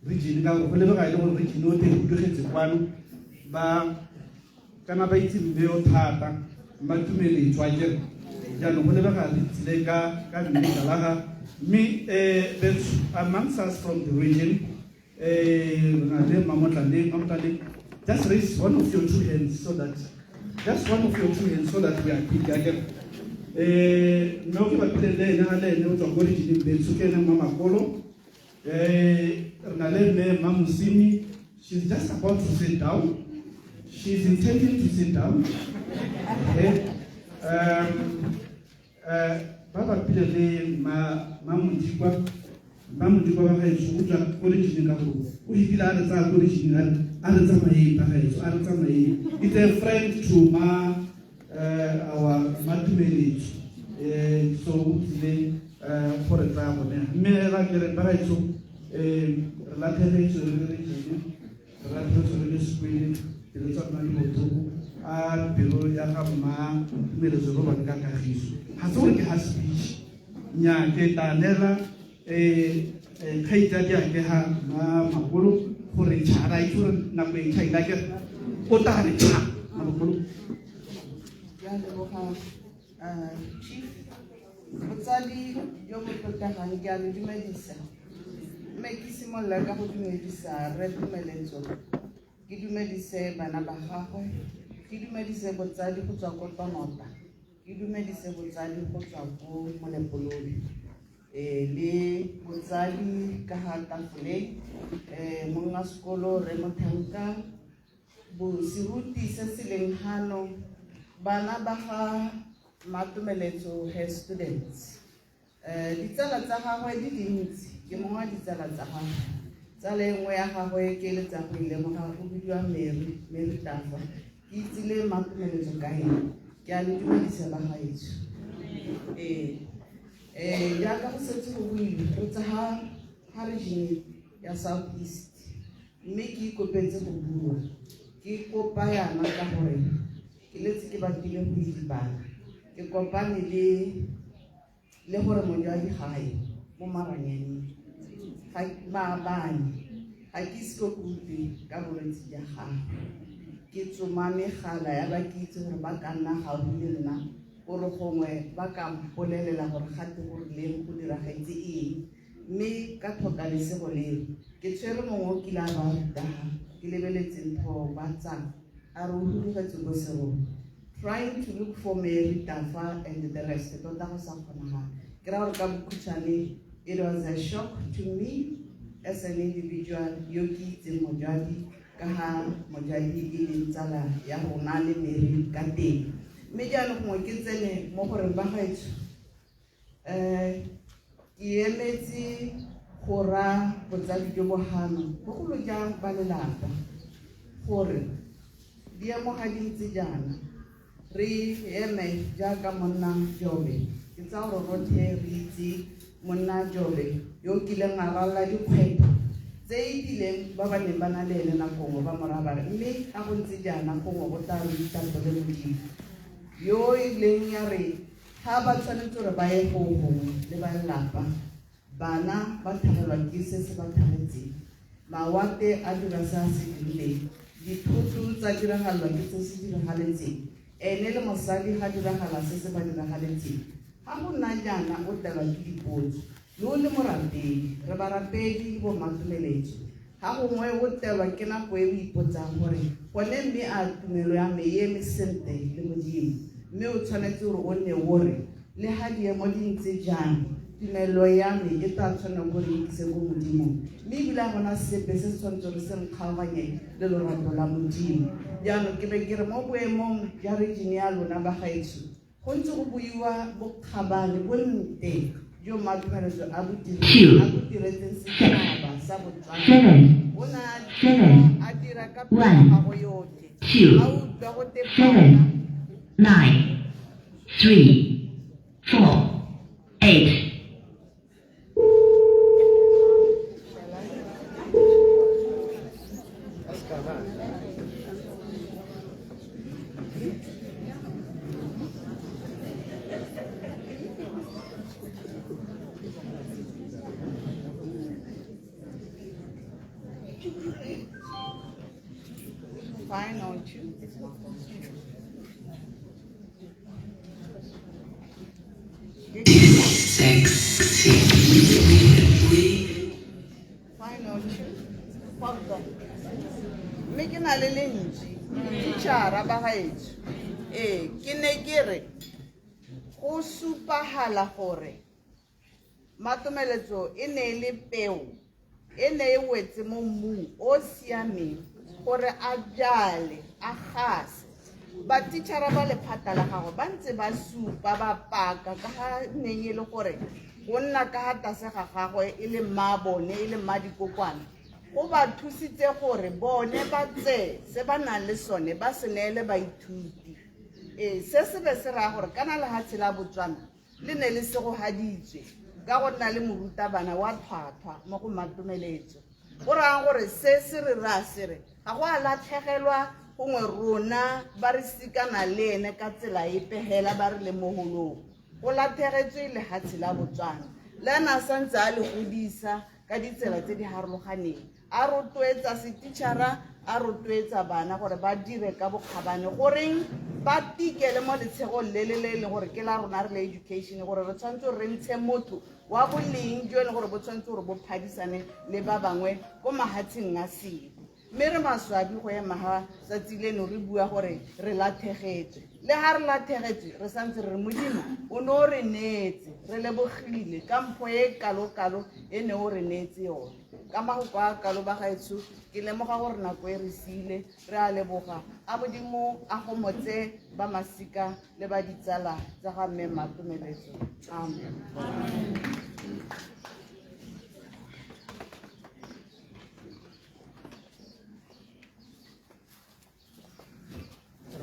region ka go le ba ile go region o te dugetse kwano ba kana ba itse mbeo thata matumele tswakere ya no le ba ga le ka mmelaga me amongst us from the region na le mamotla just raise one of your two hands so that just one of your two hands so that we are quick again. No ke ba pele na le no tswa go region be tsuke na mama kolo na le me mamusimi, she's just about to sit down. She's intending to sit down. Baba pele mamudikwa ba ga itse utla go region ka go o hikila a tsa go region it's a friend to our matumeli. So today, for example, me la kere baraitso la tele so la tele school le tsana le motho a pelo ya ga ma me le zo ba ka ka hiso ha so ke ha speech nya ke tanela khaita dia ke ha ma makolo gore tshara itse na go ithaila ke o ta re tsa makolo ya le boga chief botsadi yo mo totagang ke a le dumedisa mme ke simolla ka go dumedisa re tumeletso ke dumedise bana ba gagwe ke dumedise botsadi go tswa ko Tonota ke dumedise botsadi go tswa ko Molepolodi le botsadi ka ha tafole monga sekolo re mothanka bo siruti se se leng hano bana ba ga matumeletso he students ditsala tsa gagwe di dintsi ke mongwe ditsala tsa gagwe tsala engwe ya gagwe ke le tsa go ile mo ga go bidiwa Mary Tafa ke itsile matumeletso ka ene ke a le dumedisa ba gaetsho ya ka go setse go buile go tsa ha region ya South East mme ke ikopetse go bua ke kopa yana ka gore ke letse ke batile go itibana ke kopane le gore mojadi gae mo maranyaneng ga ba bane ga ke se go kutlwe ka bolwetse ya gae ke tsoma megala ya ba ke itse gore ba ka nna gaufi le nna gore gongwe ba ka mpolelela gore gate gore leng go diragetse eng mme ka tlhokalesego leo ke tshwere mongwe o kile a ba rutaga ke lebeletse ntho ba tsang a re o hudugetse ko serong trying to look for Mary Tafa and the rest tota go sa kgonagala ke ra gore ka bokhutshwane it was a shock to me as an individual yo ke itseng mojadi ka ha mojadi e leng tsala ya rona le Mary ka teng mme jaanong gongwe ke tsene mo goreng ba gaetsho ke emetse go ra botsadi jo bogano bogolo jang ba lelapa gore diemo ga di ntse jaana re eme jaaka monna Jobe ke tsa gore rotlhe re itse monna Jobe yo o kileng a ralala dikgwebo tse e dileng ba ba neng ba na le ene nakongwe ba morabare mme ga go ntse jaana gongwe go tla re ditapole Modimo yo e leng ya re ga ba tshwanetse gore ba ye go gongwe le ba lelapa bana ba thagelwa ke se se ba thaletseng mawate a dira se a se dirileng dithoto tsa diragalelwa ke se se diragaletseng ene le mosadi ga diragala se se ba diragaletseng ga go nna jaana o telwa ke dipotso yo le morapedi re barapedi bo matumeletso ga gongwe o telwa ke nako e o ipotsang gore gone mme a tumelo ya me e eme sente le Modimo mme o tshwanetse gore o nne ore le ga diemo di ntse jang tumelo ya me e tla tshwana gore e kise go Modimo mme ebile a gona sepe se se tshwanetse gore se re kgaoganye le lorato la Modimo jaanong ke be ke re mo boemong ja region ya lona ba gaetsho go ntse go buiwa bokgabane bonte jo matumeletso a bo diretseng setšhaba sa Botswana o na a dira ka pelo ya gago yotlhe a utlwa go tepana 9, 3, 4, 8. Fine, aren't you? Fine, aren't you? Pardon. Mme ke na le lentsi titšhara ba gaetsho ke ne ke re go supagala gore matomeletso e ne le peo e ne e wetse mo mmung o siameng gore a jale a gase batitšhara ba lephata la gago ba ntse ba supa ba paka ka ga neng e le gore go nna ka ga tase ga gagwe e le mmabone e le mmadikokwana go ba thusitse gore bone ba tseye se ba nang le sone ba se neele baithuti se se be se raya gore kana lehatshe la Botswana le ne le se go haditswe ka go nna le morutabana wa tlhwatlhwa mo go matomeletso go raya gore se se re raya se re ga go a latlhegelwa gongwe rona ba re sikana le ene ka tsela e pehela ba re le mogolong go latlhegetswe lehatshe la Botswana le ena a santse a le godisa ka ditsela tse di harologaneng a rotloetsa setitšhara a rotloetsa bana gore ba dire ka bokgabane goreng ba tikele mo letshegong le leng gore ke la rona re le education gore re tshwanetse gore re ntshe motho wa boleng jo e leng gore bo tshwanetse gore bo phadisane le ba bangwe ko mahatsheng a sebo mme re maswabi go ema ga tsatsi leno re bua gore re latlhegetswe le ga re latlhegetswe re santse re Modimo o ne o re neetse re lebogile ka mpho e kalo-kalo e ne o re neetse yone ka magoko a kalo ba gaetsho ke lemoga gore nako e re siile re a leboga a Modimo a go motse ba masika le ba ditsala tsa ga mme Matomeletso amen.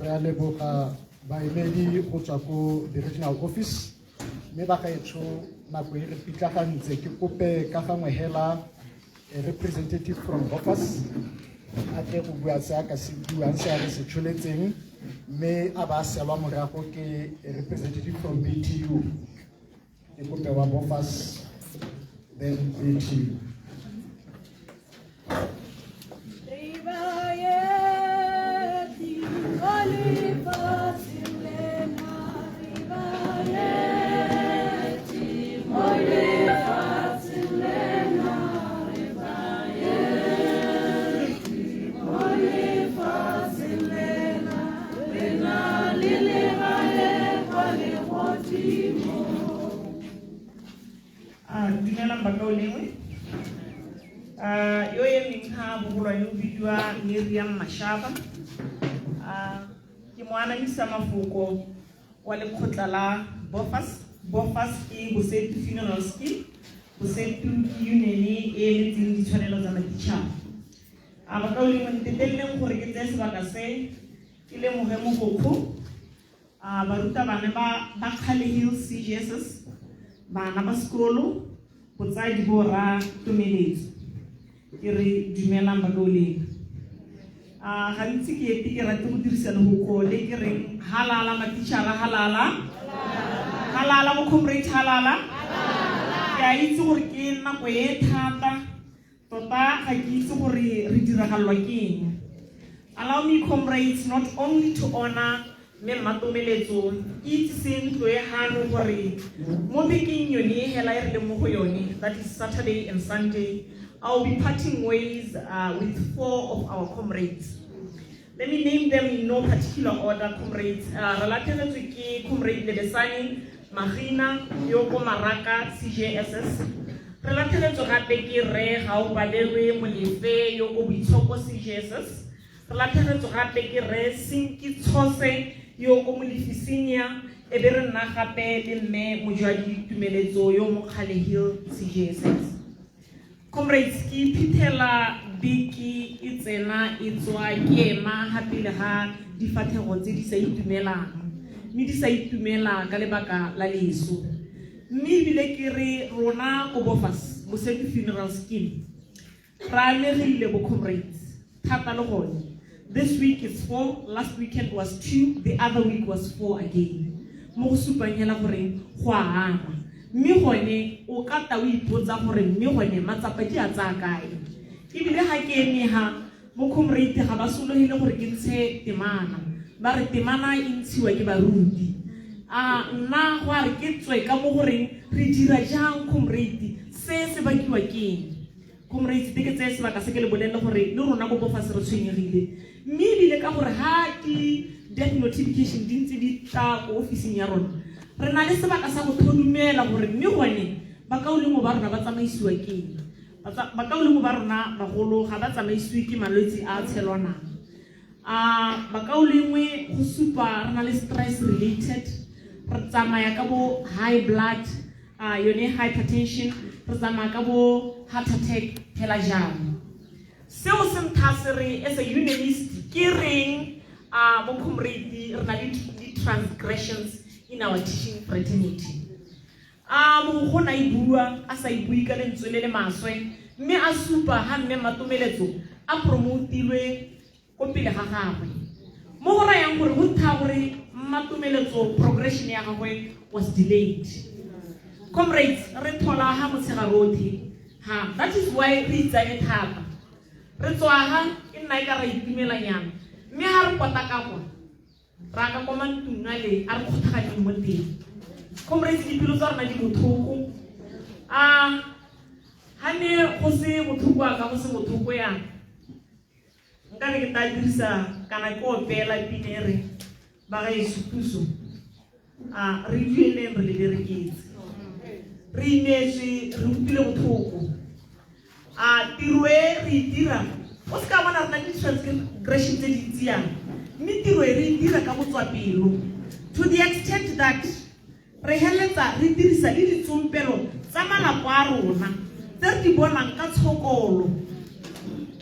Re a leboga baemedi go tswa ko di-regional office mme ba gaetsho nako e re pitlagantse ke kope ka gangwe hela a representative from Bofas a tle go bua se a ka se buang se a re se tsholetseng mme a ba selwa morago ke a representative from BTU ke kope wa Bofas then BTU. Dumelang bakaolengwe yo e leng ha bogolwane o bidiwa Miriam Mashaba ke moanamisa mafoko wa lekgotla la Bofas ke Bosetu Funeral Scheme Bosetu ke union e emetseng ditshwanelo tsa matitšhaba ba ka o le monteteleng gore ke tse sebaka se ke le moge mogokgo barutabana ba Khale Hills CGSS bana ba sekolo botsadi bo ra Tumeletso ke re dumelang ba ka o le gantsi ke epe ke rate go dirisa lehoko le ke reng halala matitšhara halala mo comrade halala ke a itse gore ke nako e thata tota ga ke itse gore re diragalelwa ke eng. Allow me, comrades, not only to honor me Matomeletso itse se ntlo e hano gore mo bekeng yone hela e re mo go yone, that is Saturday and Sunday. I will be parting ways with 4 of our comrades. Let me name them in no particular order, comrades. Related to Comrade Lebesani, Mahina, Yoko Maraka, CJSS. Related to Rapeki Re, Hao Badewe, Mulife, Yoko Bichoko, CJSS. Related to Rapeki Re, Sinki Tose, Yoko Mulifisinia, Eberen Nakape, Me, Mujadi, Tumeletso, Yomo Khale Hill, CJSS. Comrades, ki pitela biki itzena itzwa kema hapile ha difathego tse di sa itumelang mme di sa itumela ka lebaka la leso mme bile ke re rona go Bofas Bosetu Funeral Scheme ra le bo comrades thata le gone. This week is 4, last weekend was 2, the other week was 4 again. Mo go supanyela gore go a mme gone o ka ta o ipotsa gore mme gone matsapa di a tsa kae ebile ga ke eme ha mo comrade ga ba solohile gore ke ntshe temana ba re temana e ntshiwa ke baruti nna go a re ke tswe ka mo goreng re dira jang comrade se bakiwa ke eng comrade ke tse sebaka se ke le bolelle gore le rona go Bofas re tshwenyegile mme ebile ka gore ha di death notification di ntse di tla ko ofising ya rona re na le sebaka sa go thudumela gore mme gone ba ka o le mo ba rona ba tsamaisiwa ke ba ka o le mo ba rona bagolo ga ba tsamaisiwe ke malwetse a tshelwana ba ka o lengwe go supa re na le stress related re tsamaya ka bo high blood yone hypertension re tsamaya ka bo heart attack phela jang seo se nthase re as a unionist ke reng bo comrade re na le transgressions in our teaching fraternity. Mo go na ibua a sa ibui ka lentswe le maswe mme a supa ha mme Matomeletso a promotilwe ko pele ga gagwe mo go rayang gore go tha gore Matomeletso progression ya gagwe was delayed. Comrades, re thola ha motshega rotlhe that is why re itsaye thata re tswa ha e nna e ka ra itumelanyana mme ha re kwata ka go ra ka komantunga le a re kgothaganye mo teng comrades dipelo tsa rona di bothoko ha ne go se bothoko ka go se bothoko ya nka re ke ta dirisa kana ko opela pinere ba ga isupuso re dueleng re le bereketse re imetse re utlwile bothoko tiro e re dira o se ka bona re na le transgression tse di tsiang mme tiro e re dira ka botswapelo to the extent that re heletsa re dirisa le ditsompelo tsa malapa a rona tse re di bonang ka tshokolo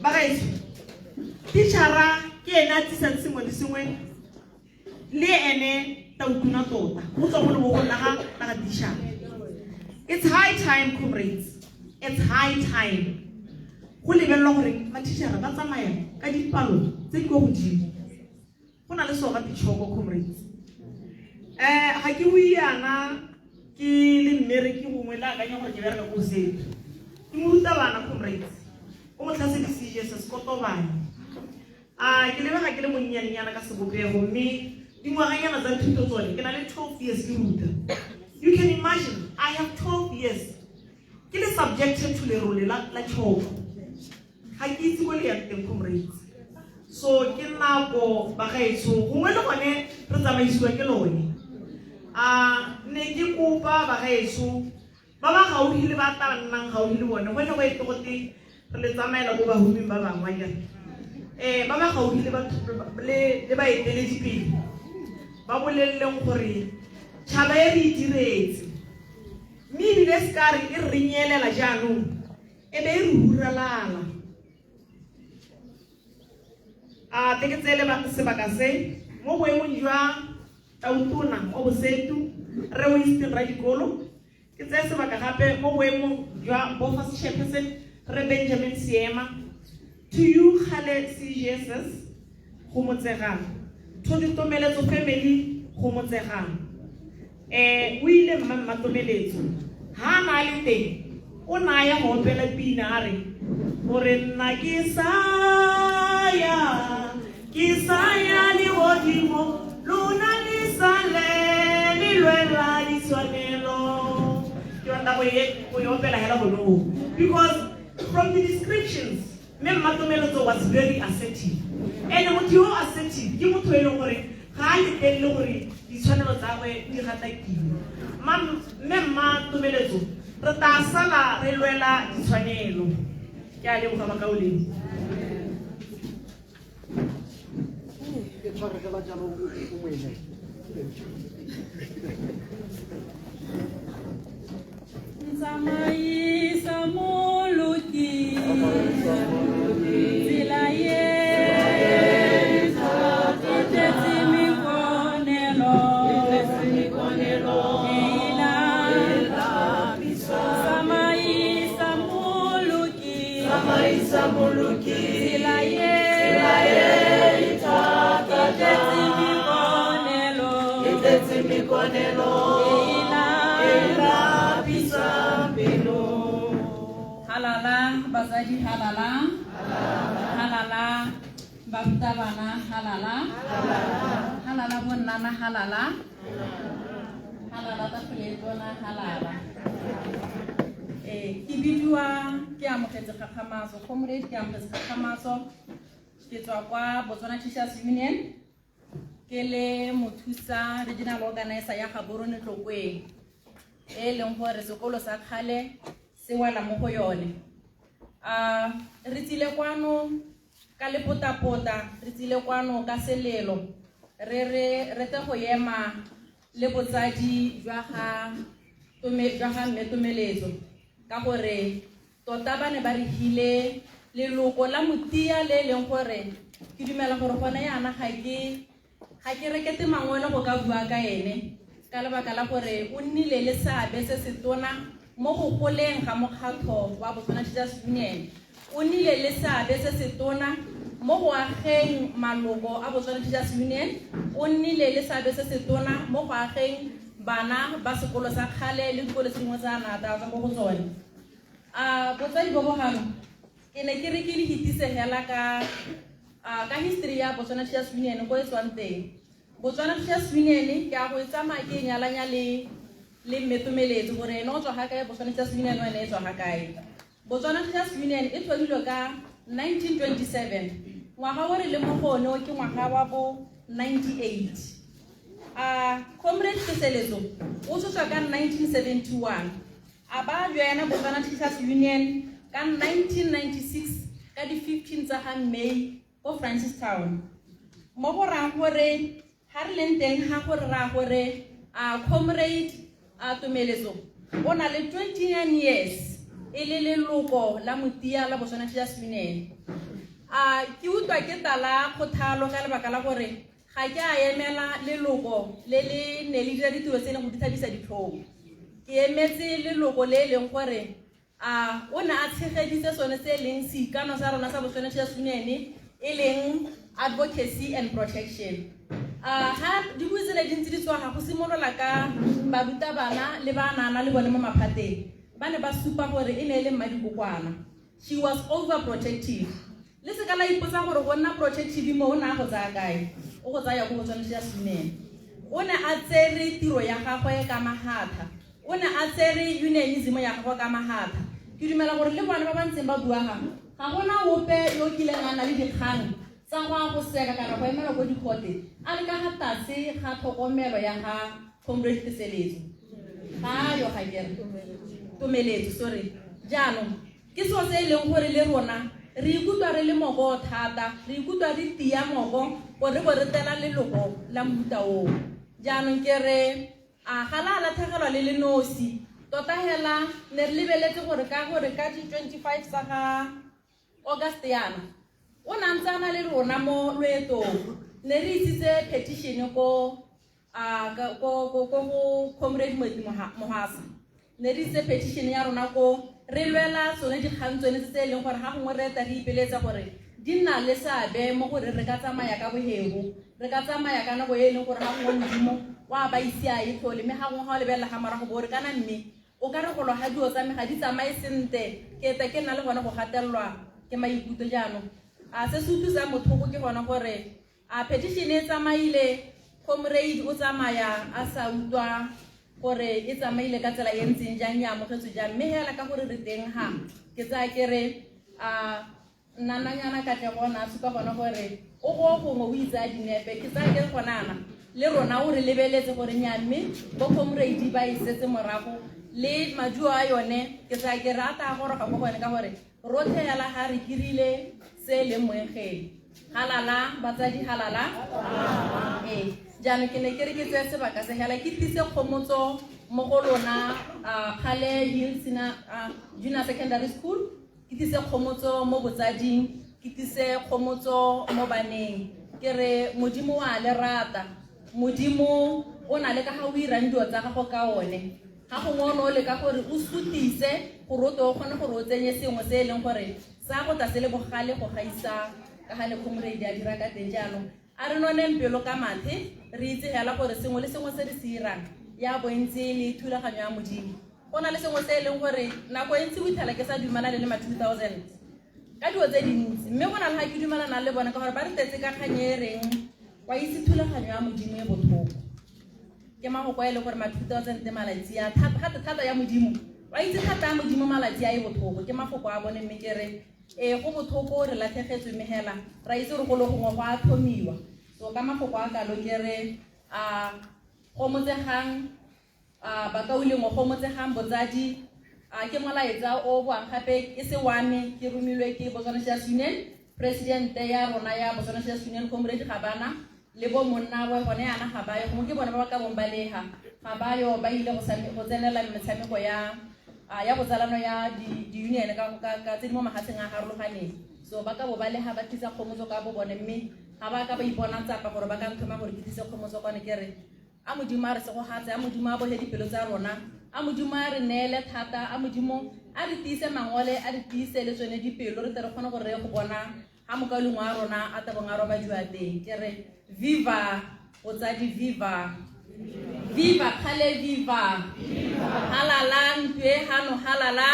ba gaetso titšhara ke ene a tlisang sengwe le sengwe le ene ta utuna tota o tswa mo lebogong la ga titšhara. It's high time, comrades, it's high time go lebelelwa gore matitšhara ba tsamaya ka dipalo tse di go godimo go na le soga pitšhoko comrades ga ke buiana ke le mmereki gongwe le akanya gore ke bereka ko Bosetu ke moruta bana comrades o motlhase di CGSS Kotobane ke lebega ke le monnyanenyana ka sebopego mme dingwaganyana tsa thuto tsone ke na le 12 years ke ruta. You can imagine I have 12 years ke le subjected to lerole la tšhoko ga ke itse go le ya teng comrades so ke nako ba gaetso gongwe le gone re tsamaisiwa ke lone ne ke kopa ba gaetso ba ba gaufi le ba tla nnang gaufi le bone gone go ete gote re le tsamaela go bahuming ba bangwe jana ba ba gaufi le ba eteledipele ba boleleleng gore tšhaba e re itiretse mme ebile se ka re e re nyelela jaanong e be e re huralala a te ke tsele ba sebaka se mo boemong jwa tautona mo bosetu re o Eastern Radikolo ke tse sebaka gape mo boemong jwa Bofas Chairperson re Benjamin Siema. To you Khale CGSS go motsegang, to Ditomeletso family go motsegang. O ile mma Tomeletso ha na le teng o naya go opela pina re gore nna ke saya le godimo lona le sale le lwela ditshwanelo ke rata go e opela hela bolo, because from the descriptions Mema Tomeletso was very assertive, and motho yo assertive ke motho e leng gore ga a letelle gore ditshwanelo tsa gwe di gatakile. Mema Tomeletso re ta sala re lwela ditshwanelo. Ke a leboga bakaoledi. Tsamaisa moluki tsela ye tetsi mikonelo Samaisa moluki tsela ye tetsi mikonelo halala basadi halala halala barutabana halala halala bonnana halala halala tafeletona halala ke bidiwa ke amogetse gagamaso comrade ke amogetse gagamaso ke tswa kwa Botswana Teachers Union ke le mothusa regional organizer ya Gaborone Tlokweng e leng gore sekolo sa Khale se wala mo go yone. Re tsile kwano ka lepotapota, re tsile kwano ka selelo re te go yema le botsadi jwa ga mme Tomeletso ka gore tota ba ne ba re hile leloko la motia le leng gore ke dumela gore gona yana ga ke rekete mangwele go ka bua ka ene ka lebaka la gore o nnile le seabe se se tona mo go goleng ga mokgatlho wa Botswana Teachers Union, o nnile le seabe se se tona mo go ageng maloko a Botswana Teachers Union, o nnile le seabe se se tona mo go ageng bana ba sekolo sa Khale le dikolo tse dingwe tsa nata tsa mo go tsone. Botsadi bo bogano ke ne ke re ke le hitisegela ka history ya Botswana Teachers Union go e tswang teng. Botswana Teachers Union ke a go tsamaya ke nyalanya le mme Tomeletso gore no tswa ga kae Botswana Teachers Union wa ne tswa ga kae. Botswana Teachers Union e tlhodilwe ka 1927, ngwaga gore le mo gone o ke ngwaga wa bo 98. Comrade Teseletso o tswa ka 1971, a ba joina Botswana Teachers Union ka 1996 ka di 15 tsa ga May ko Francistown. Mo go rang gore ha re leng teng ha gore ra gore Comrade Tomeletso o na le 29 years e le leloko la motia la Botswana Teachers Union. Ke utlwa ke tala kgothalo ka lebaka la gore ga ke a emela leloko le le ne le dira ditiro tsene go dithabisa ditlhogo. Ke emetse leloko le leng gore o ne a tshegeditse sone se leng seikano sa rona sa Botswana Teachers Union e leng advocacy and protection. Ha di buitsele dintsi di tswa go simolola ka barutabana le banana le bone mo maphateng ba ne ba supa gore e ne le mmadikokwana. She was overprotective. Le se ka la ipotsa gore go nna protective mo o na go tsaya kae o go tsaya go Botswana Teachers Union. O ne a tsere tiro ya gagwe ka mahatha, o ne a tsere unionism ya gagwe ka mahatha. Ke dumela gore le bone ba ba ntseng ba bua ga gona ope yo kileng a na le dikgang tsa go seka kana go emela go dikgote a le ka ga tatse ga tlhokomelo ya ga Comrade Teseletso. Ga yo ga ke Tomeletso sorry jaanong ke so se leng gore le rona re ikutlwa re le mogo thata, re ikutlwa re tia mogo gore go re tela leloko la mofuta o. Jaanong ke re ga la latlhegelwa le le nosi tota hela ne re lebeletse gore ka 25 sa ga August yana o na ntse a na le rona mo loetong ne re isitse petition ko Comrade Mohasa ne re isitse petition ya rona ko re lwela tsone dikgang tsone tse e leng gore ga gongwe re eta re ipeletsa gore di nna le seabe mo gore re ka tsamaya ka bohego re ka tsamaya ka nako e leng gore ga gongwe modimo wa ba ise a e tlhole mme ga gongwe ga o lebelela ga morago bo re kana mme o ka re go lo ga dio tsa me ga di tsamaye sente ke ta ke nna le gona go gatelelwa ke maikutlo jaanong se se utlwisa mothoko ke gona gore petition e tsamaile Comrade o tsamaya a sa utlwa gore e tsamaile ka tsela e ntseng jang ya amogetswe jang mme hela ka gore re teng ha ke tsaya ke re nnananyana Katlego na supa gona gore o go gongwe o itsa dinepe ke tsaya ke re gonana le rona o re lebeletse gore nyamme bo Comrade ba isetse morago le maduo a yone ke tsaya ke rata gore ga go gone ka gore rothe hela ha re kirile se le moegedi halala batsadi halala jaanong ke ne ke re ke tseye sebaka se hela ke tlise kgomotso mo go lona Khale Hillsina Junior Secondary School ke tlise kgomotso mo botsading ke tlise kgomotso mo baneng ke re modimo wa le rata modimo o na le ka ga o irang dio tsa gago ka one ga gongwe o le ka gore o sutise gore o tle o kgone gore o tsenye sengwe se e leng gore sa go tla se le bogale go gaisa ka ga ne Comrade a dira ka teng jaanong a re noneng pelo ka mathe re itse hela gore sengwe le sengwe se re se irang ya bontse le thulaganyo ya modimo go na le sengwe se e leng gore nako e ntse o itlhala ke sa dumana le ma 2000 ka dio tse dintsi mme go na le ga ke dumalana le bona ka gore ba re tetse ka kganyereng wa itse thulaganyo ya modimo e botlhoko ke magoko a e leng gore ma 2000 te malatsi a thata ya modimo wa itse thata ya modimo malatsi a e botlhoko ke mafoko a bone mme ke re go botlhoko re latlhegetswe mme hela ra itse re go le gongwe go a thomiwa so ka mafoko a kalo ke re go motsegang ba ka ulengwe go motsegang botsadi ke molaetsa o boang gape e se wa me ke romilwe ke Botswana Teachers Union president ya rona ya Botswana Teachers Union Comrade Gabana le bo monna wa gone yana Gabayo go ke bona ba ka bombalega Gabayo ba ile go tsenela metshameko ya botsalano ya di-union ka tse di mo magatsheng a harologaneng so ba ka bo ba le ga ba tlisa kgomotso ka bo bone mme ga ba ka ba ipona tsapa gore ba ka nthoma gore ke tlise kgomotso kwane ke re a modimo a re segogatse a modimo a boge dipelo tsa rona a modimo a re neele thata a modimo a re tiise mangole a re tiise le tsone dipelo re tle re kgone gore re go bona ga mokaulengwe a rona a tabong a roba jwa teng ke re viva botsadi viva viva Khale viva halala ntwe hano halala.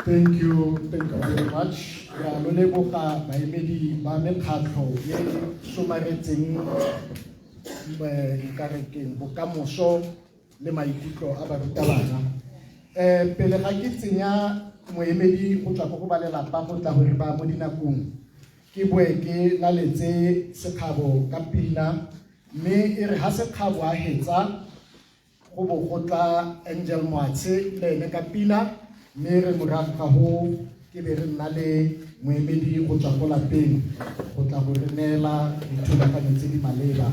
Thank you very much. Ya lo leboga baemedi ba mekgatlho ye somaretseng ikarekeng bokamoso le maikutlo a barutabana. Pele ga ke tsenya moemedi go tla go ba lelapa go tla gore ba mo dinakong ke boe ke laletse sekgabo ka pina mme e re ha sekgabo a hetsa go bo go tla Angel Moatshe le ene ka pina mme re morago ga go ke be re nna le moemedi go tswa go lapeng go tla go re neela dithulaganyo tse di maleba.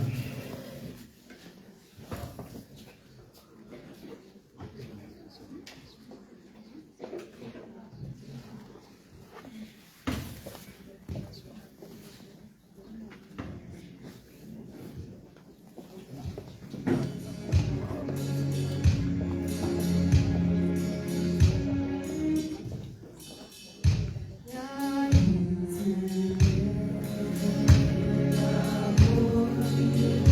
Yeah.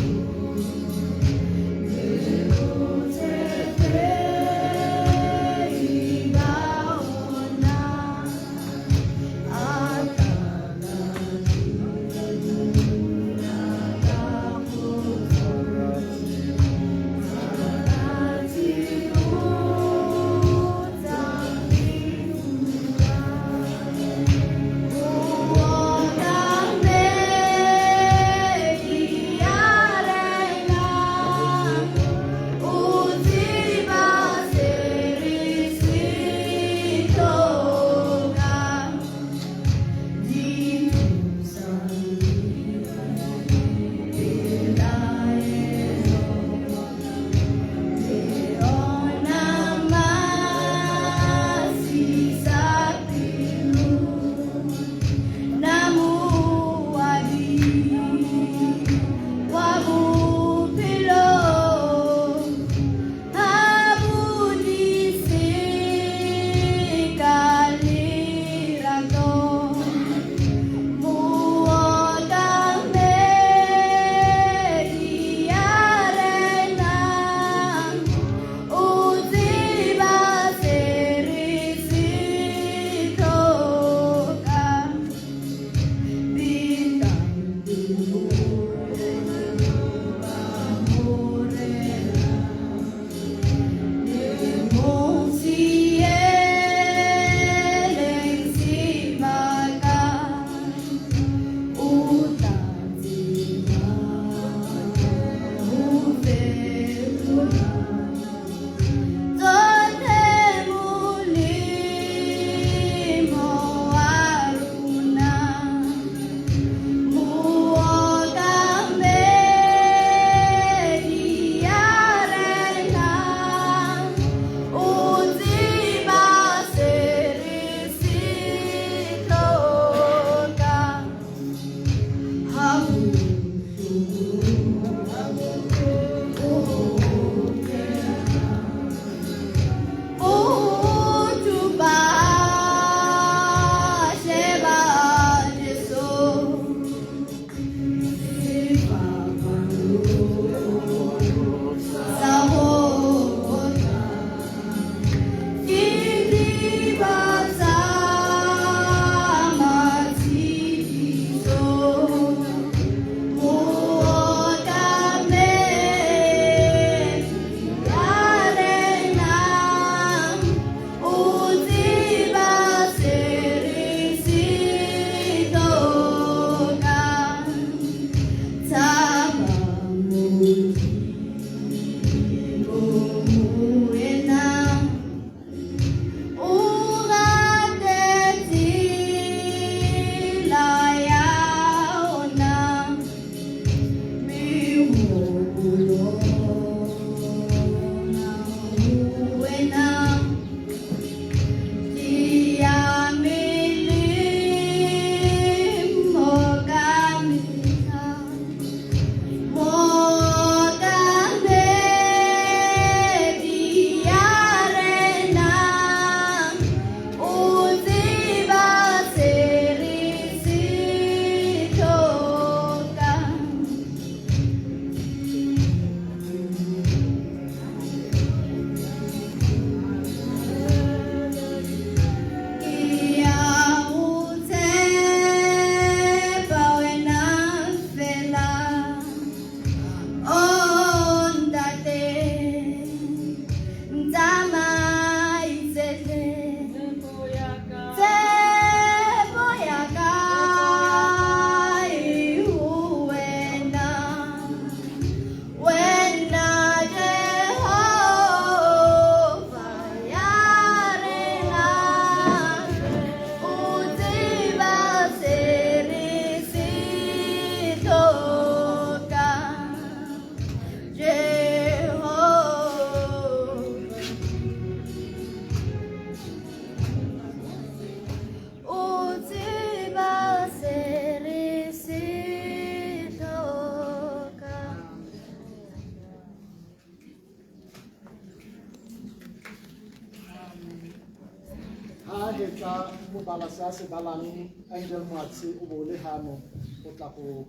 ha hetla mo bala sa se balang Angel Mwatsi o bo le hano o tla go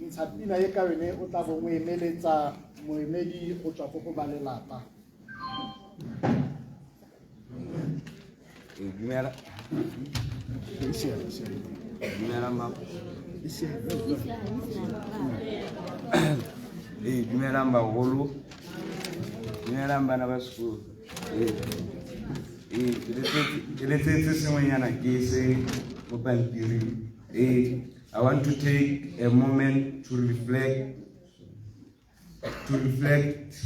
ntsha pina e ka yone o tla bo mo emeletsa moemedi go tswa go ba lelapa. Dumela. Dumela ma. Dumela bagolo. Dumela bana ba sekolo. Ke letsetse sengwenyana ke se mo pampiring. I want to take a moment to reflect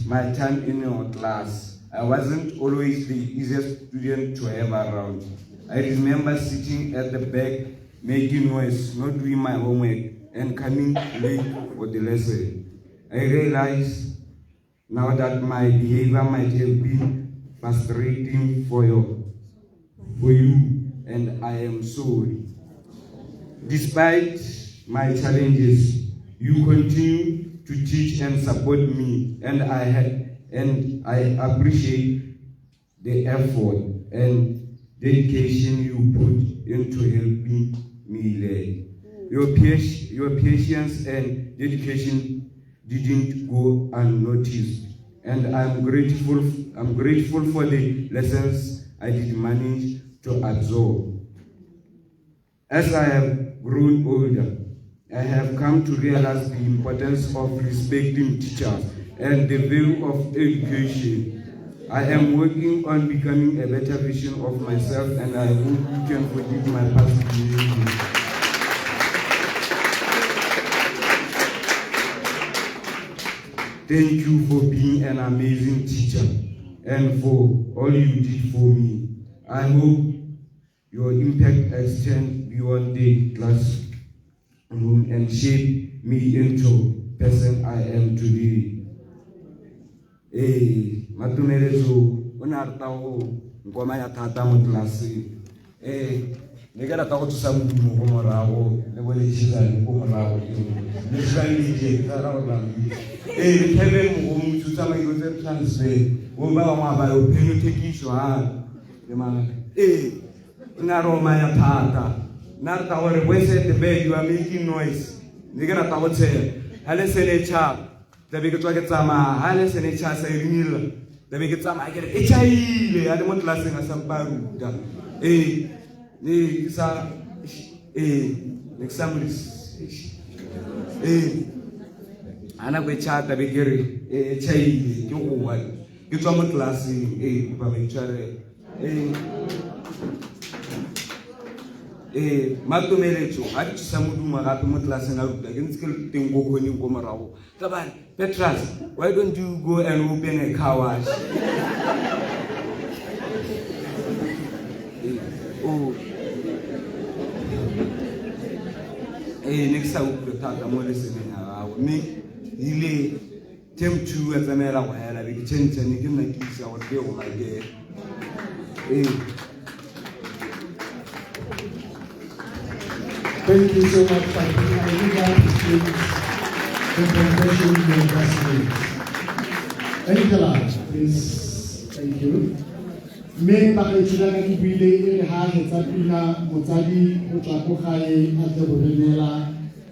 my time in your class. I wasn't always the easiest student to have around. I remember sitting at the back, making noise, not doing my homework, and coming late for the lesson. I realize now that my behavior might have been frustrating for you, and I am sorry. Despite my challenges, you continue to teach and support me, and I appreciate the effort and dedication you put into helping me learn. Your patience and dedication didn't go unnoticed, and I'm grateful for the lessons I did manage to absorb. As I have grown older, I have come to realize the importance of respecting teachers and the value of education. I am working on becoming a better version of myself, and I hope you can forgive my past behavior. Thank you for being an amazing teacher and for all you did for me. I hope your impact extends beyond the classroom and shape me into the person I am today. Matumelezo ona rtao ngoma ya thata mo classe ne ka rata go tsa mo go morago le bo le tshizane go morago le tsani ke tsara go la le thebe mo go mutsa mai go tse transfer o ba wa ba o phenyothekiso ha le mana ona roma ya thata na rta gore voice at the bed you are making noise ne ka rata go tshela ha le sele cha Dabe ke tswa ke tsama ha le sene cha sa irinila dabe ke tsama ke e chaile ya le mo tlaseng a samparuta ne sa next summers ana go cha dabe ke re e chaile ke go wa ke tswa mo tlaseng ba me tshware Matumeletso a di tsa moduma gape mo tlaseng a ruta ke ntse ke teng go kgoneng go morago tabane Petrus, why don't you go and open a car wash? Next time we talk about listening. Me, ile tem tu as a mera where I change and you can kiss our deal my day. Thank you so much for being here. Angela, please, thank you. Me paketila ka dibile e ha hetsa pina motsadi o tla go gae a tlo borenela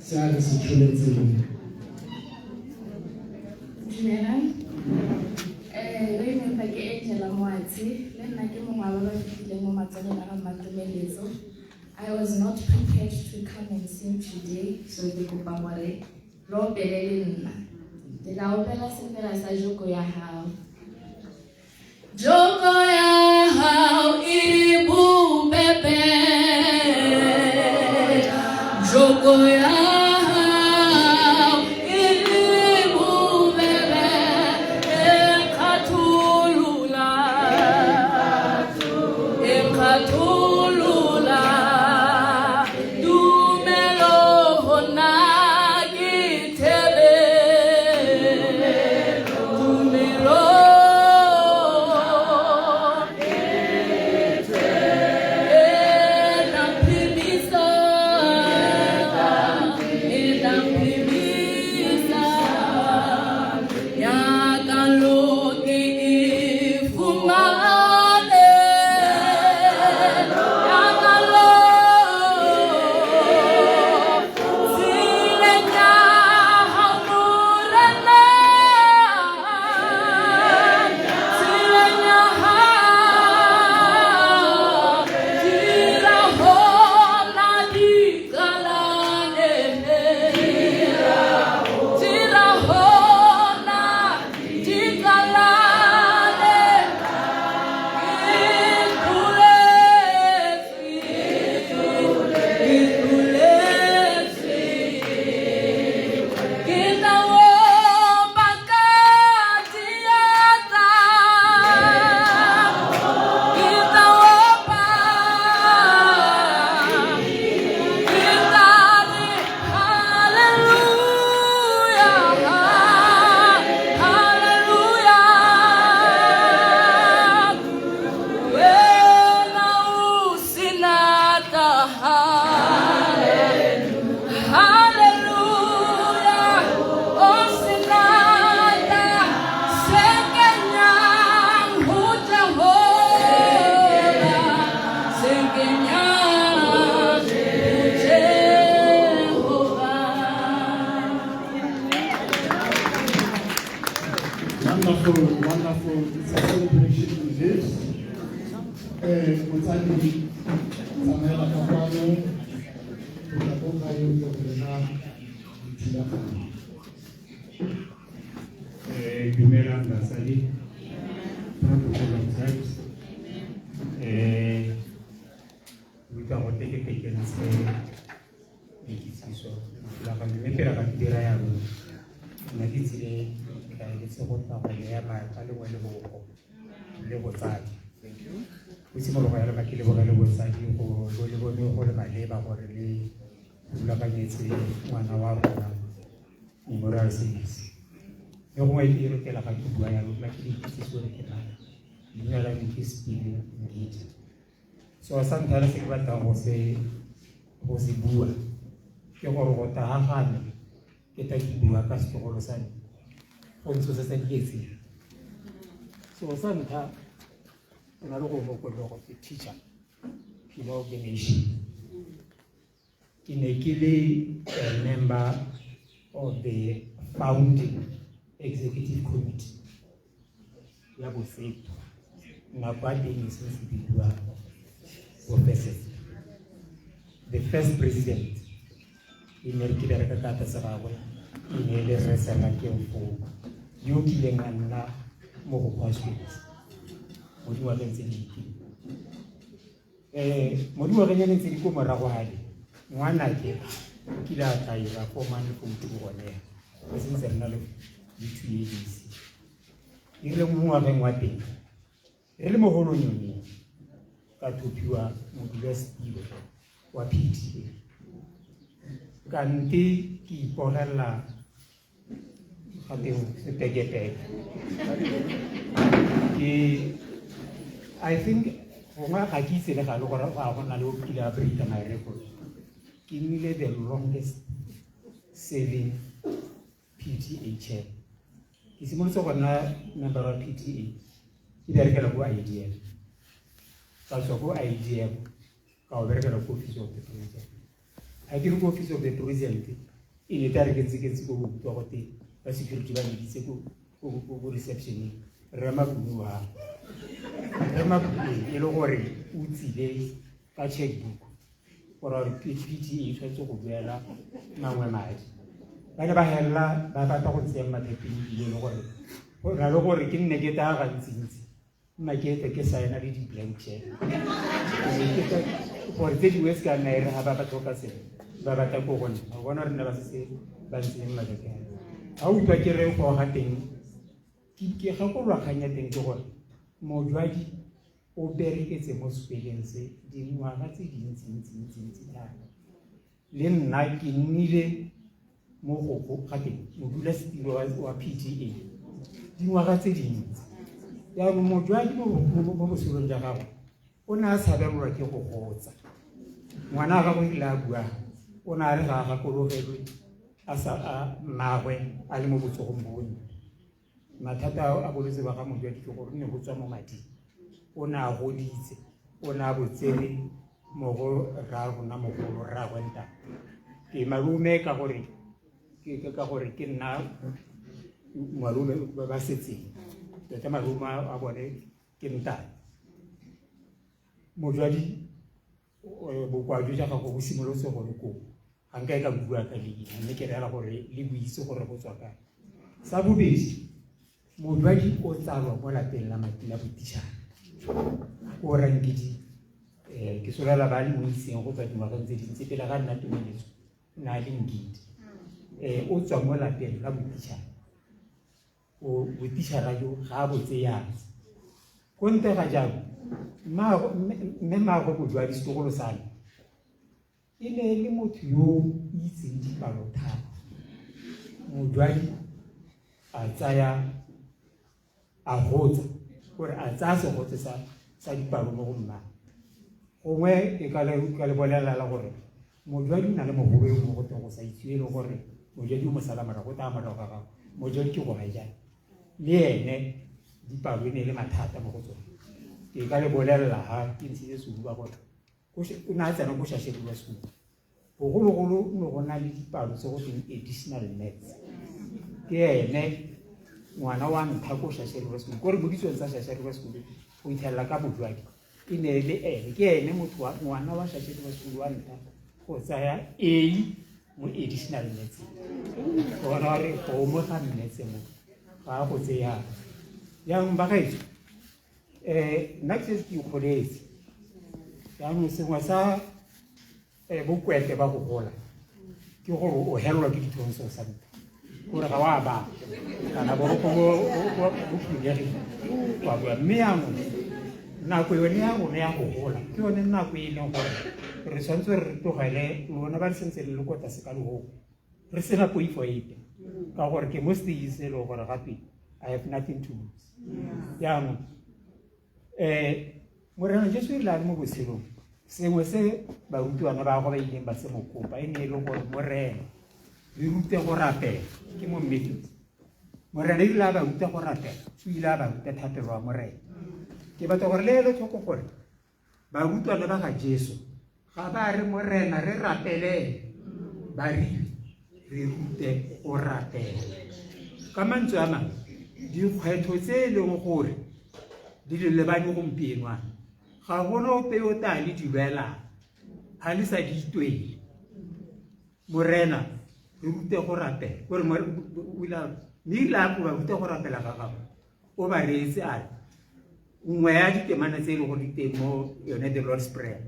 se a se tsholetseng. Dumela. Re ne pa ke Angela Mwatsi, le nna ke mongwe wa ba fitlileng mo matsaleng a Matumeletso. I was not prepared to come and sing today, so ke kopa gore lo belele nna. Ke la opela sepela sa Joko ya hao. Joko ya hao iri bubebe. Joko ya hao iri bubebe. Ekatulula. Ekatulula. Dumelo hona kitebe. Dumelo celebration with this. Motsadi tsamaela ka kwano go tla go ga yo go rena dithulaganyo. Dumelang basadi, protocol of tribes. Buka go teke se dikitsiso la ga mme pera ka dira ya go na ditsile ka le se go tla go ya ba ka le wele go le go tsadi. Thank you. Go simologa ya ba ke le boga le go tsadi go le bone go le maleba gore le la ba nyetse ngwana wa rona memorial service. Yo go e re ke la ga ke bua ya rona ke dikitsiso re ke na mme la ke spile ngiti. So sometimes se ba tla go se bua ke gore go ta hagana ke ta ke bua ka se go sa go ntse se se dietse. So sometimes na lo go go go teacher Pila Organization. Kinekili a member of the founding executive committee. Yabo say na party is individual professors. The first president in the Kata Sarawa in the Resanakian for you killing and now more hospitals. Modua le ntse modua re nyane ntse ko morago hadi ngwana ke kila taira for mane go mtu go ne se se nna le dithuedisi ile mwa ga ngwate le mo holo nyoni ka thupiwa modula stilo wa PTA ka nti ki porela hate se pegete ki I think Oma Haki said that I look at my record. Give me the longest serving PTA chair. It's also a member of PTA. He didn't go idea. That's a good idea. Our very office of the president. I didn't go office of the president in a target against go to a security reception. Ramabuha. E lo gore o tsile ka checkbook gore PTA e tshwetse go buela mangwe madi ba ne ba hella ba batla go tsaya mathepeng le gore ra le gore ke nne ke ta ga ntsi makete ke signa le di blank check gore tse di wes ka nna e re ha ba batla ka se ba batla go gona ba bona re nna ba se ba ntse mathepeng ha o twa ke re go ga teng ke ga go lwa khanya teng ke gore Modwadi o bereketse mo sepeleng se dingwaga tse dintsi thata le nna ke nnile mo go gate modula setilo wa PTA dingwaga tse dintsi ya Modwadi mo bosolong ja gago o na a sabelwa ke go gotsa ngwana ga go ile a bua o na re ga ga kologelwe a sa magwe a le mo botsogong bone mathata a boletse ba ga Modwadi ke gore ne go tswa mo madi o na goditse o na botsere mo go ra rona mo go ra gwenta ke malume ka gore ke nna malume ba setse ke malume a bone ke nta Modwadi bo kwa ja ga go simolotse gore ko ga nka ka bua ka le mme ke rela gore le buitse gore go tswa ka sa bobedi Modwadi o tsalwa mo lapeng la Matila Botishana o rangidi ke solela ba le mo iseng go tswa dingwaga tse dintsi pele ga nna tumeletso na le ngidi o tswa mo lapeng la Botishana o Botishana yo ga botse ya go nte ga jalo mme go Modwadi setogolo sane e ne le motho yo itseng dipalo thata Modwadi a tsaya a gotsa gore a tsaya segotse sa dipalo mo go nna gongwe e ka le bolela la gore Modwadi na le mogolo mo go teng go sa itse le gore Modwadi o mosala morago ta morago ga gago Modwadi ke go ga jana le ene dipalo ne le mathata mo go tsone ke ka le bolela ha ke ntse se bua gore o na tsena go shashe bua se bogologolo no go na le dipalo se go teng additional nets ke ene ngwana wa ntlha ko Shasha River School gore mo ditsong tsa Shasha River School o itlhelela ka bojwadi e ne le ene ke ene motho wa ngwana wa Shasha River School wa ntlha go tsaya A mo additional maths bona re go mo ga maths mo ga go tseya yang ba gae nna ke se ikgoletse yang sengwe sa bokwete ba go gola ke gore o helwa ke dithonso sa ntlha gore ga wa ba kana bo khulegile wa bua mme yango nako yone ya rona ya go gola ke yone nako e leng gore re tshwanetse re tlogele lona ba re sentse le le kota se ka logo re sena poifo epe ka gore ke mo stage se le gore gape I have nothing to lose yango morena Jesu ile a mo botshelong sengwe se barutwana ba go ba ileng ba se mokopa e ne e le gore morena re rute go rapela ke mo mmedi morena ile a ba ruta go rapela o ile a ba ruta thapelo wa morena ke batla gore le tlhoko gore barutwana ba ga Jesu ga ba re morena re rapele ba re rute go rapela ka mantswe a mang dikgwetlho tse e leng gore di le lebane gompieno ga gona ope o tale di belang ga le sa di itwele morena re rute go rapela gore mme la go ba rute go rapela ga gago o ba reetse a nngwe ya ditemana tse e le go di teng mo yone the Lord's Prayer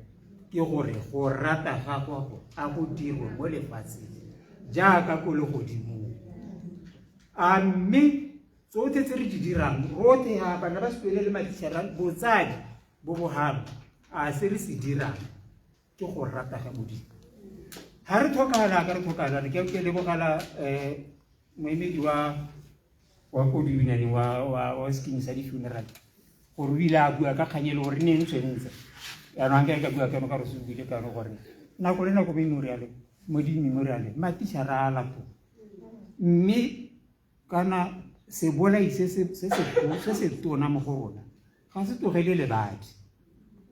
ke gore go rata gago a go dirwe mo lefatsheng jaaka ko le godimo mme tsotlhe tse re di dirang rotlhe ga bana ba sekole le matitšhara botsadi bo bogalo a se re se dirang ke go rata ga modimo ga re tlhokagala ka re tlhokagala ke lebogala moemedi wa kodibinyaneng wa scheme sa di-funeral gore o ile a bua ka kganye le gore neng tshwenetse yaanong ga ka bua kano ka re se buile kano gore nako le nako mo di-memoriale matitšhara a lapo mme kana se bolai se se tona mo go rona ga se tlogele lebadi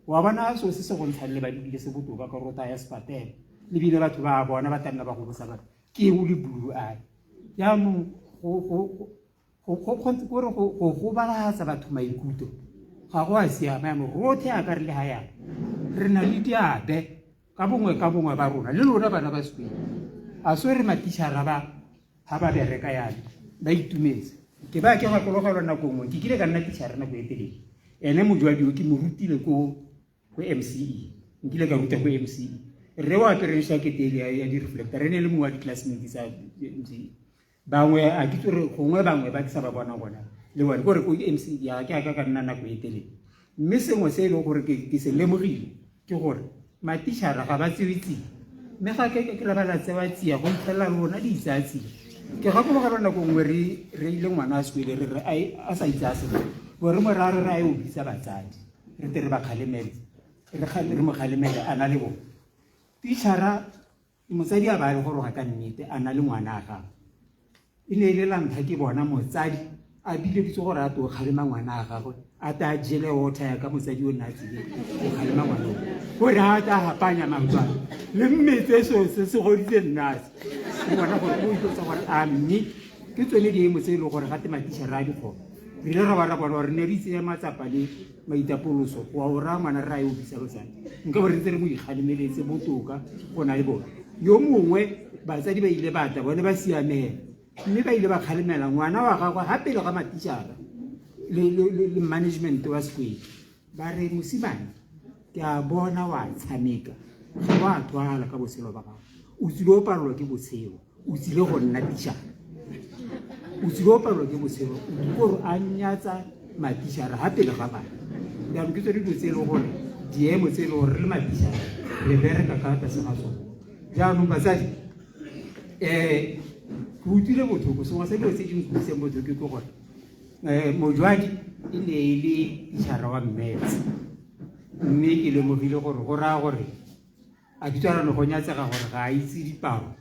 wa bona so se go ntshang lebadi le se botoka ka rota ya sepatela le bile batho ba bona ba tana ba go bosa batho ke o le bulu ai ya mo go balatsa batho maikuto ga go a siama mo rothe a ka re le haya re na le diabe ka bongwe ba rona le lona bana ba sekolo a so re matitšhara ba ha ba bereka yana ba itumetse ke ba ke gakologelwa nako nngwe ke kile ka nna titšhara nako e telele ene mojwadi o ke mo rutile ko MCE nkile ka ruta ko MCE re wa apere shaketele ya di-reflector re ne le mongwe wa di-classmate tsa MCE bangwe a ke tsore gongwe bangwe ba ke sa ba bona le bone gore ko MCE ya ke ka nna nako e telele mme sengwe se e leng gore ke se lemogile ke gore matitšhara ga ba tsewetsi mme ga ke la ba la tsewa tsia go ntlela rona di itsatsi ke ga go ga nako nngwe re ile ngwana a sekole re a sa itse a se gore mo ra e o bitsa batsadi re tere ba khalemele re mo khalemele ana le bo titšhara motsadi a ba le gore ga ka nnete ana le ngwana ga e ne ile la ntha ke bona motsadi a bile ditso gore a to khalema ngwana ga go a ta jele water ya ka motsadi o nna tsile go khalema ngwana gore a ta hapanya mangwana le mmetse se goditse nnase bona gore o itse gore a mme ke tsone di mo tse le gore ga te matitšhara a dikgo re le ra bona gore ne di tsaya matsapa le maitapoloso wa o ra ngwana ra yo bisa bosane nka gore ntse re mo ikgalemeletse botoka go na le bona yo mongwe batsadi ba ile bata bone ba siamela mme ba ile ba kgalemela ngwana wa gagwe gape le ga matitšhara le management wa sekolo ba re mosimane ke a bona wa tshameka ga wa twala ka botshelo ba gago o tsile o palelwa ke botshelo o tsile go nna titšhara o tsile o palelwa ke botshelo o gore a nyatsa matitšhara gape le ga bana jaanong ke tsone dilo tse e le gore diemo tse e le gore re le matitšhara re bereka ka tlase ga tsone jaanong batsadi ke utlwile botlhoko sengwe sa dilo tse dinkhutseng botlhoko ke gore mojwadi e ne e le titšhara wa mmetse mme ke lemogile gore go raya gore a ditswarano go nyatsega gore ga a itse dipalo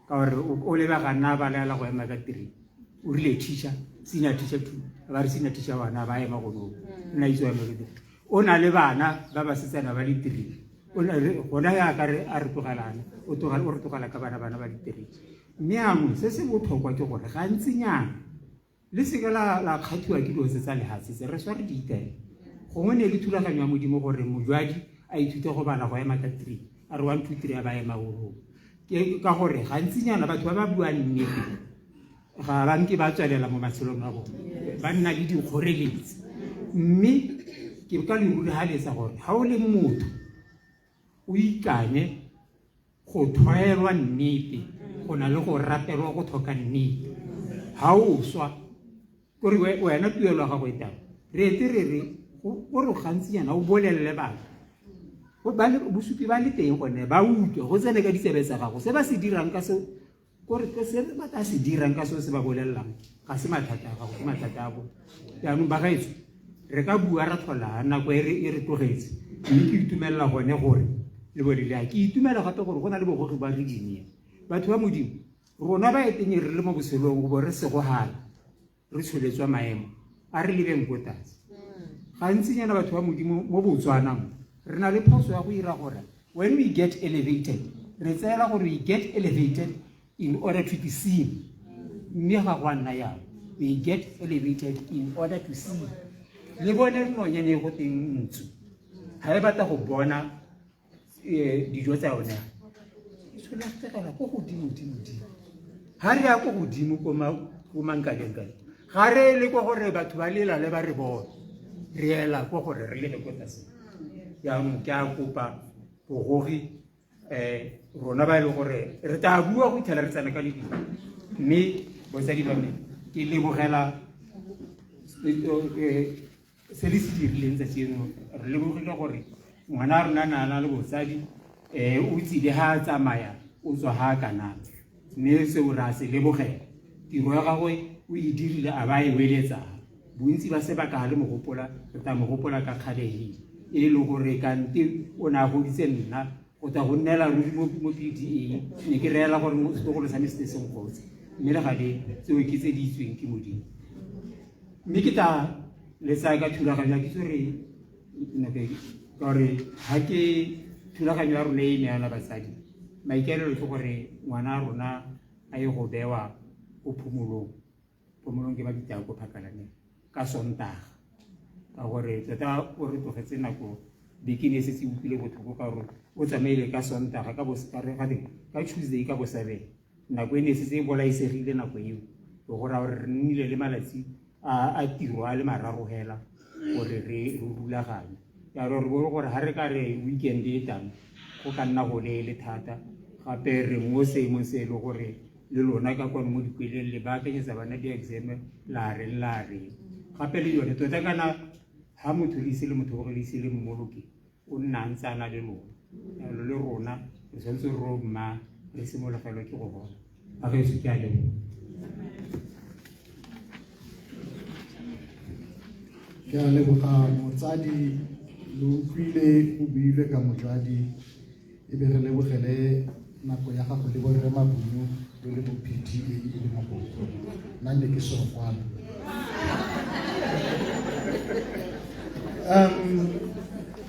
ka gore o lebega nna ba laela go ema ka tiri o rile teacher senior teacher two ba re senior teacher bana ba ema go no nna itse wa mele o na le bana ba ba setsana ba le tiri gona ya ka re a re tlogelana o re tlogela ka bana ba le tiri mme a mo se se botlhokwa ke gore ga ntsinyana le seke la kgathiwa ke dilo tse tsa lehatshe tse re swa re di itele gongwe ne le thulaganyo ya modimo gore mojwadi a ithute go bala go ema ka 3 a re 1 2 3 a ba ema borong ka gore gantsinyana batho ba ba buang nnete ga ba nke ba tswelela mo matshelong a bone ba nna le dikgoreletsi mme ke ka le ruri ha letsa gore ha o le motho o ikanye go thoelwa nnete go na le go rapelwa go thoka nnete ha o swa gore wena tuelo ga go etang re re gore gantsinyana o bolelele batho bosupi ba le teng gone ba utlwe go tsene ka ditsebe tsa gago se ba se dirang ka seo gore se ba ta se dirang ka seo se ba bolelelang ga se mathata a gago ke mathata a bone jaanong ba gaetso re ka bua ra tlhola nako e re tlogetse mme ke itumelela gone gore le bodile ke itumela gape gore go na le bogogi ba redimia batho ba modimo rona ba eteng re le mo boselong go bo re segogala re tsholetswa maemo a re lebeng ko tlase gantsinyana batho ba modimo mo botswanang re na le phoso ya go ira gore when we get elevated re tseela gore we get elevated in order to be seen mme ga go nna yalo we get elevated in order to see le bone nonyane go teng ntsu ha e batla go bona dijo tsa yone so la tsela go godimo ha re ya go godimo go mankalengkale ga re le go gore batho ba lela le ba re bona re ela go gore re le go tlase ya mo ke a kopa bogogi rona ba ile gore re ta bua go thela re tsana ka lebile mme botsadi ba me ke lebogela se le se dirileng tsa tseno re lebogile gore ngwana rona nana le botsadi o tsile ha tsamaya o tswa ha kana mme se o ra se lebogela tiro ya gagwe o e dirile a ba e weletsa bontsi ba se ba ka le mogopola re ta mogopola ka kgalegi e le gore kante o na go ditse nna go ta go nnela ruri mo PDA ne ke reela gore mo sekolo sa me se se ngotse mme le gale tseo ke tse di itsweng ke modimo mme ke ta le sa ka thulaganyo ke tsore gore ha ke thulaganyo ya rona e neela batsadi maikaelelo ke gore ngwana rona a ye go bewa go phomolong ke ba ditao go phakalane ka Sontaga ka gore tota o re tlogetse nako bekine se se utlwile botlhoko ka gore o tsamaile ka Sontaga ka Tuesday ka bo 7 nako e ne se se bolaisegile nako eo go gora gore re nnile le malatsi a tiro a le mararo hela gore re rulaganye ya re bone gore ha re ka re weekend e tang go ka nna go le thata gape re mo seemong se le gore le lona ka kwana mo dikweleng le baakanyetsa bana di-exam la re gape le yone tota kana ha motho le ise le motho gore le ise le mmoloke o nna ntse a na le lona jalo le rona re tshwanetse re romma re simologelwe ke go bona a ge se ke a leboga ke a leboga motsadi lo utlwile o buile ka motswadi e be re lebogele nako ya gago le borre mabunyo le le mo PTA e le mo boko nna ne ke sofala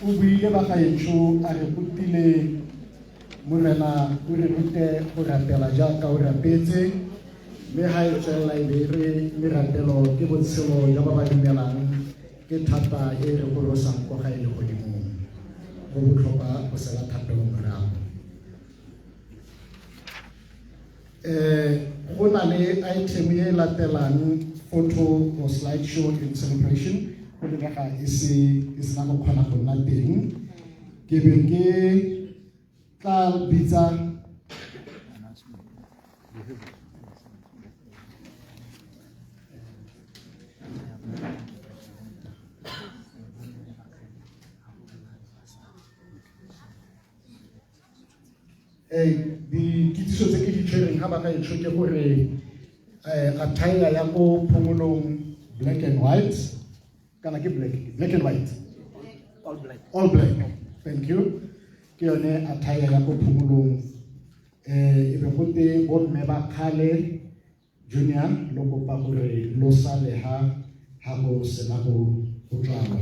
o buile ba gaetsho a re gotile morena o re rute go rapela jaaka o rapetse mme ha e tswelela e be re merapelo ke botshelo ya ba ba dumelang ke thata e re golosang kwa ga e le godimong go botlhokwa go sela thapelo morago go na le item e latelang photo or slide show in celebration go lebega e sena go kgona go nna teng ke be ke tla bitsa di kitsiso tse ke di tshwereng ga ba ka e tshoke gore attire ya go phomolong black and white kana ke black and white all black thank you ke yone attire ya go phomolong e be go te bomme ba kgale junior lo kopa gore lo saleha ha go sena go tlala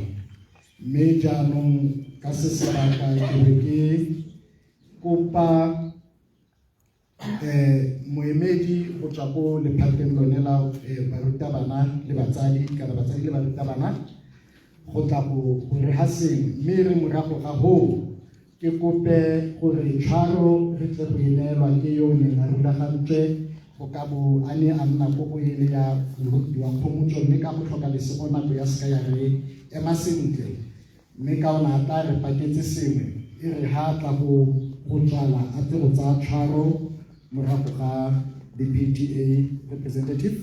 mme jaanong ka se sebaka ke be ke kopa moemedi go tswa go lephateng lone la barutabana le batsadi kana batsadi le barutabana go tla go re ha seng mme re morago ga ho ke kope gore tshwaro re tle go ineelwa ke yo ne a rulagantswe go ka bo a ne a nna go go ele ya wa khomotso mme ka go tlhoka lesego nako ya seka ya re ema sentle mme ka ona a tla re paketse sengwe e re ha tla go tswala a tse go tsaya tshwaro morago ga the PTA representative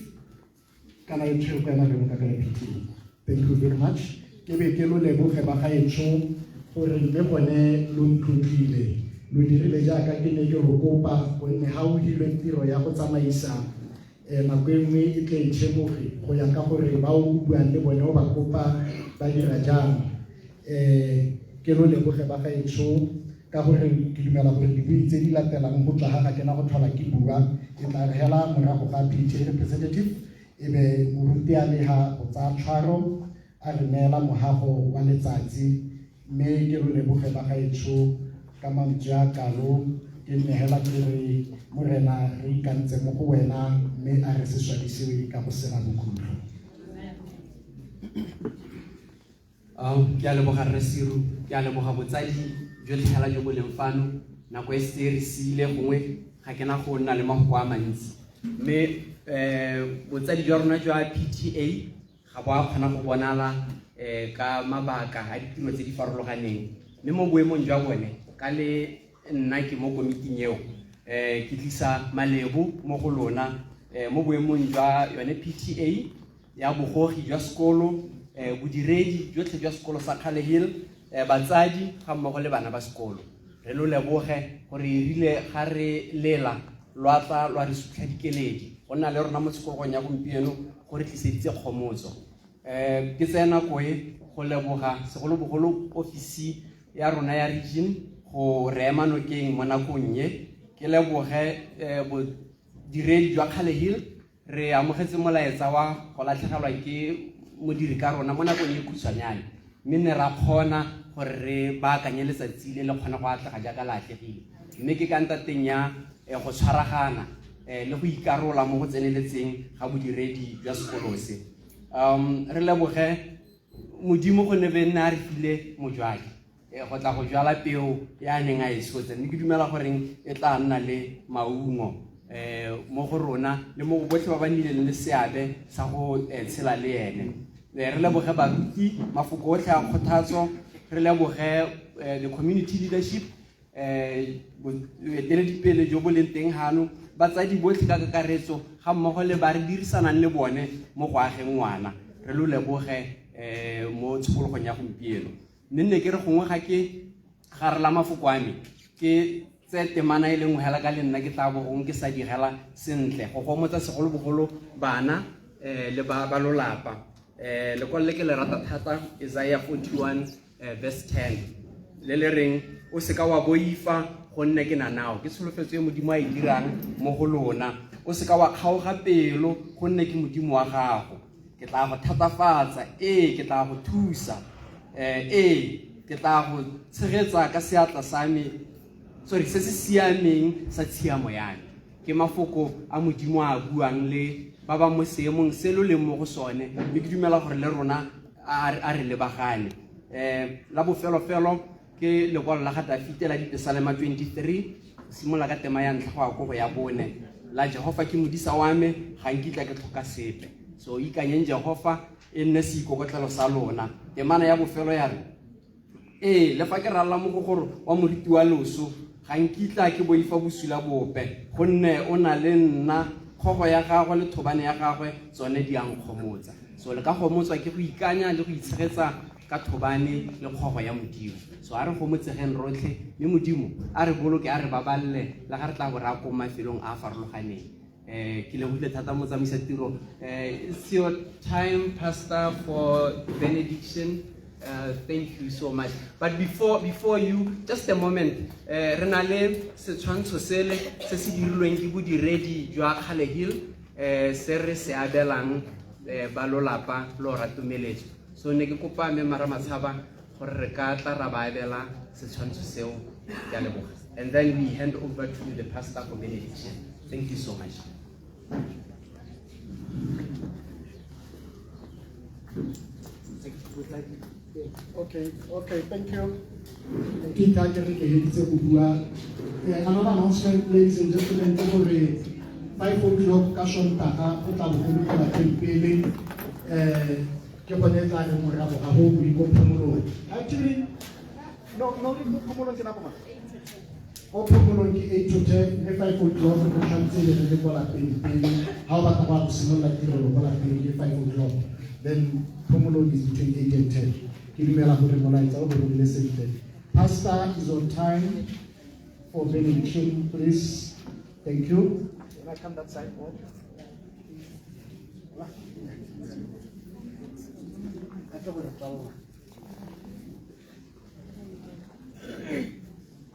kana e tshwere kana re ka PTA. Thank you very much. Ke be ke lo leboge ba ga etsho gore le bone lo ntlotlile lo dirile jaaka ke ne ke go kopa gonne ha o hilwe tiro ya go tsamaisa nako e nngwe e tle itšhemoge go ya ka gore ba o buang le bone o ba kopa ba dira jang ke lo leboge ba ga etsho ka gore ke dumela gore dibui tse di latelang go tswa ga ke na go tlhola ke bua e tla re hela morago ga PTA representative e be moruti a le ha go tsaya tshwaro a re neela mohago wa letsatsi mme ke lo leboge ba ga etsho ka mantswe a kalo ke nnegela ke re morena re ikantse mo go wena mme a re se swadisewe ka go sena bokhutlo. Ke a leboga Rre Siru, ke a leboga botsadi jo tlhela jo bo leng fano nako e se re siile gongwe ga ke na go nna le mafoko a mantsi mme botsadi jwa rona jwa PTA ga bo a kgona go bonala ka mabaka a ditiro tse di farologaneng mme mo boemong jwa bone ka le nna ke mo komiting eo ke tlisa malebo mo go lona mo boemong jwa yone PTA ya bogogi jwa sekolo bodiredi jotlhe jwa sekolo sa Khale Hill batsadi ga mmogo le bana ba sekolo re lo leboge gore rile ga re lela lwa tla lwa re sutlha dikeledi go nna le rona mo sekolong ya gompieno gore tliseditse kgomotso ke tsena koe go leboga segolobogolo ofisi ya rona ya region go re ema nokeng mo nakong ye ke leboge bodiredi jwa Khale Hill re amogetse molaetsa wa go latlhegelwa ke modiri ka rona mo nakong e khutshwanyane mme ne ra kgona gore re baakanye letsatsi le le kgona go atlega jaaka la atlegile mme ke ka ntateng ya go tshwaragana le go ikarola mo go tseneletseng ga bodiredi jwa sekolo se re leboge modimo go ne be nna re file mojwadi go tla go jwala peo ya neng a e sotse mme ke dumela goreng e tla nna le maungo mo go rona le mo botlhe ba ba nnileng le seabe sa go tshela le ene re leboge baruti mafoko otlhe a kgothatso re leboge the community leadership boeteledipele jo bo leng teng hano batsadi botlhe ka kakaretso ga mmogo le ba re dirisanang le bone mo go ageng ngwana re lo leboge mo tshokologong ya gompieno mme nne ke re gongwe ga ke garela mafoko a me ke tse temana e lengwe hela ka le nna ke tla bo gongwe ke sa digela sentle go gomotsa segolobogolo bana le ba lolapa lekwalo le ke le rata thata Isaiah 41 verse 10 le le reng o se ka wa boifa gonne ke na nao ke tsholofetso e modimo a e dirang mo go lona o se ka wa kgaoga pelo gonne ke modimo wa gago ke tla go thatafatsa ke tla go thusa ke tla go tshegetsa ka seatla sa me se se siameng sa tshiamo yane ke mafoko a modimo a buang le ba ba mo seemong se lo leng mo go sone mme ke dumela gore le rona a re lebagane la bofelofelo ke lekwalo la ga Dafite la Dipesalema 23 simola ka tema ya ntlha go a go ya bone la Jehova ke modisa wa me ga nkitla ke tlhoka sepe so ikanyeng Jehova e nne se ikokotlelo sa lona temana ya bofelo ya re le fa ke rala mo go gore wa moriti wa loso ga nkitla ke boifa bosula bope gonne o na le nna kgogo ya gagwe le thobane ya gagwe tsone di ang kgomotsa so le ka kgomotswa ke go ikanya le go itshegetsa ka thobane le kgogo ya modimo so a re gomotsegeng rotlhe mme modimo a re boloke a re baballe le ga re tla bo re a ko mafelong a a farologaneng ke lebohile thata mo tsamaisa tiro it's your time pastor for benediction. Thank you so much. But before you, just a moment. Renale se tshwantsho sele se se dirilweng ke bodiredi jwa Khale Hill se re se abelang ba lolapa lo ratumeletso. So ne ke kopa me mara matshaba gore re ka tla ra ba abela se tshwantsho seo ya leboga. And then we hand over to the pastor for benediction. Thank you so much. Okay, thank you. Another announcement, ladies and gentlemen, over 5 o'clock, Kashon Taka, Otabu, Pele, Keponeta, and Morabo, I hope we go Pomolo. Actually, no, Pomolo Kinapoma. Or Pomolo 8 to 10, 5 o'clock, we can say that the Bola Pele. How about similar like the Bola Pele, 5 o'clock? Then Pomolo is between 8 and 10. Pastor is on time for benediction, please. Thank you. Can I come that side more?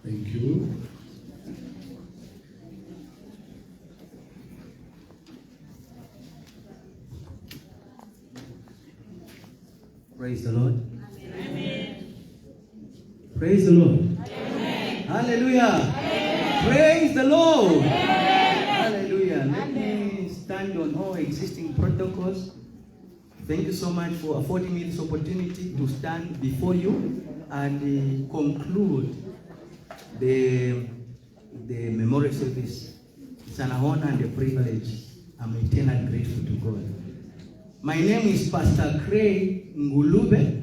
Thank you. Praise the Lord. Praise the Lord. Amen. Hallelujah. Amen. Praise the Lord. Amen. Hallelujah. Let me stand on all existing protocols. Thank you so much for affording me this opportunity to stand before you and conclude the memorial service. It's an honor and a privilege. I'm eternally grateful to God. My name is Pastor Craig Ngulube.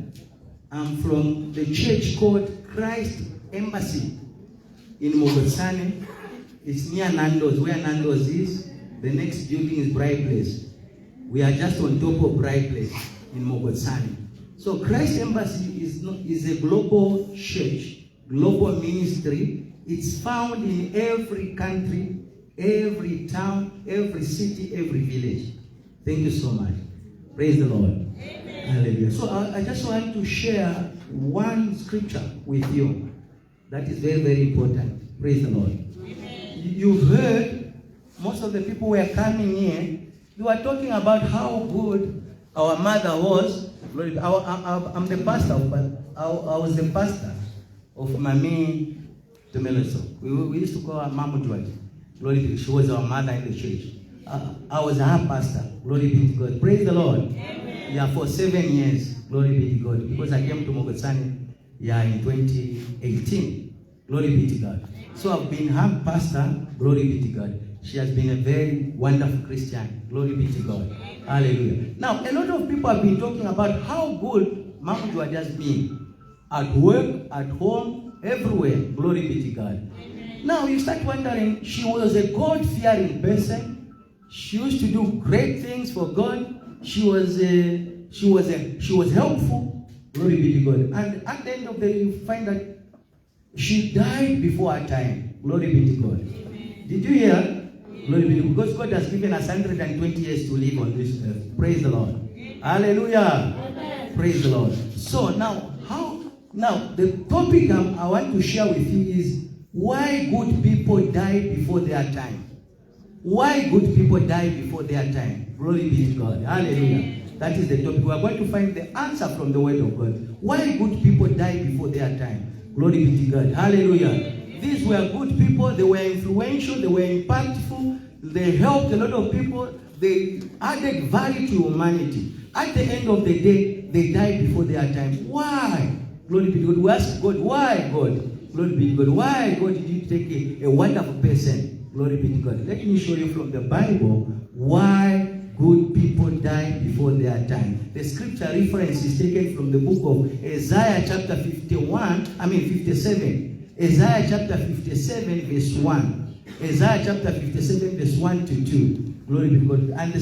I'm from the church called Christ Embassy in Mogosane. It's near Nando's, where Nando's is. The next building is Bright Place. We are just on top of Bright Place in Mogosane. So Christ Embassy is a global church, global ministry. It's found in every country, every town, every city, every village. Thank you so much. Praise the Lord. Amen. Hallelujah. So I just want to share one scripture with you that is very, very important. Praise the Lord. Amen. You've heard most of the people who are coming here, they were talking about how good our mother was. I'm the pastor, but I was the pastor of Mami Tumeleso. We used to call her Mamu Dwight. Glory be. She was our mother in the church. I was her pastor. Glory be to God. Praise the Lord. Amen. Yeah, for 7 years. Glory be to God. Because I came to Mogosane in 2018. Glory be to God. So I've been her pastor. Glory be to God. She has been a very wonderful Christian. Glory be to God. Hallelujah. Now, a lot of people have been talking about how good Mamudwa has been. At work, at home, everywhere. Glory be to God. Amen. Now, you start wondering, she was a God-fearing person. She used to do great things for God. She was helpful. Glory be to God. And at the end of the day, you find that she died before her time. Glory be to God. Amen. Did you hear? Glory be to God. Because God has given us 120 years to live on this earth. Praise the Lord. Amen. Hallelujah. Amen. Praise the Lord. So now the topic I want to share with you is why good people die before their time. Why good people die before their time. Glory be to God. Hallelujah. That is the topic. We are going to find the answer from the word of God. Why good people die before their time. Glory be to God. Hallelujah. These were good people. They were influential. They were impactful. They helped a lot of people. They added value to humanity. At the end of the day, they died before their time. Why? Glory be to God. We ask God, why God? Glory be to God. Why God did you take a wonderful person? Glory be to God. Let me show you from the Bible why good people die before their time. The scripture reference is taken from the book of Isaiah chapter 57. Isaiah chapter 57 verse 1. Isaiah chapter 57 verse 1 to 2. Glory be to God. And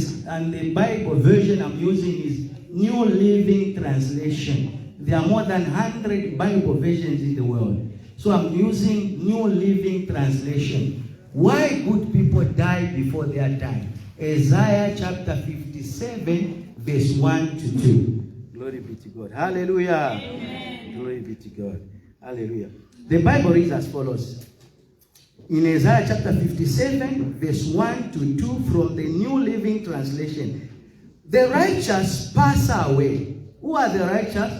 the Bible version I'm using is New Living Translation. There are more than 100 Bible versions in the world. So I'm using New Living Translation. Why good people die before their time. Isaiah chapter 57 verse 1 to 2. Glory be to God. Hallelujah. Amen. Glory be to God. Hallelujah. The Bible reads as follows. In Isaiah chapter 57 verse 1 to 2 from the New Living Translation. The righteous pass away. Who are the righteous?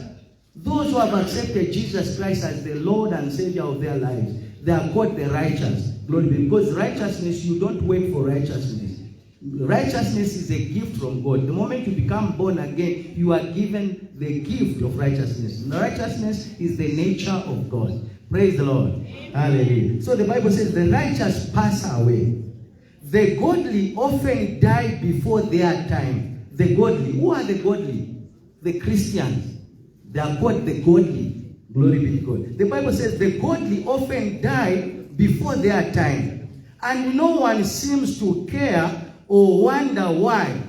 Those who have accepted Jesus Christ as the Lord and Savior of their lives. They are called the righteous. Glory be. Because righteousness, you don't work for righteousness. Righteousness is a gift from God. The moment you become born again, you are given the gift of righteousness. And righteousness is the nature of God. Praise the Lord. Hallelujah. So the Bible says the righteous pass away. The godly often die before their time. The godly. Who are the godly? The Christians. They are called the godly. Glory be to God. The Bible says the godly often die before their time. And no one seems to care or wonder why.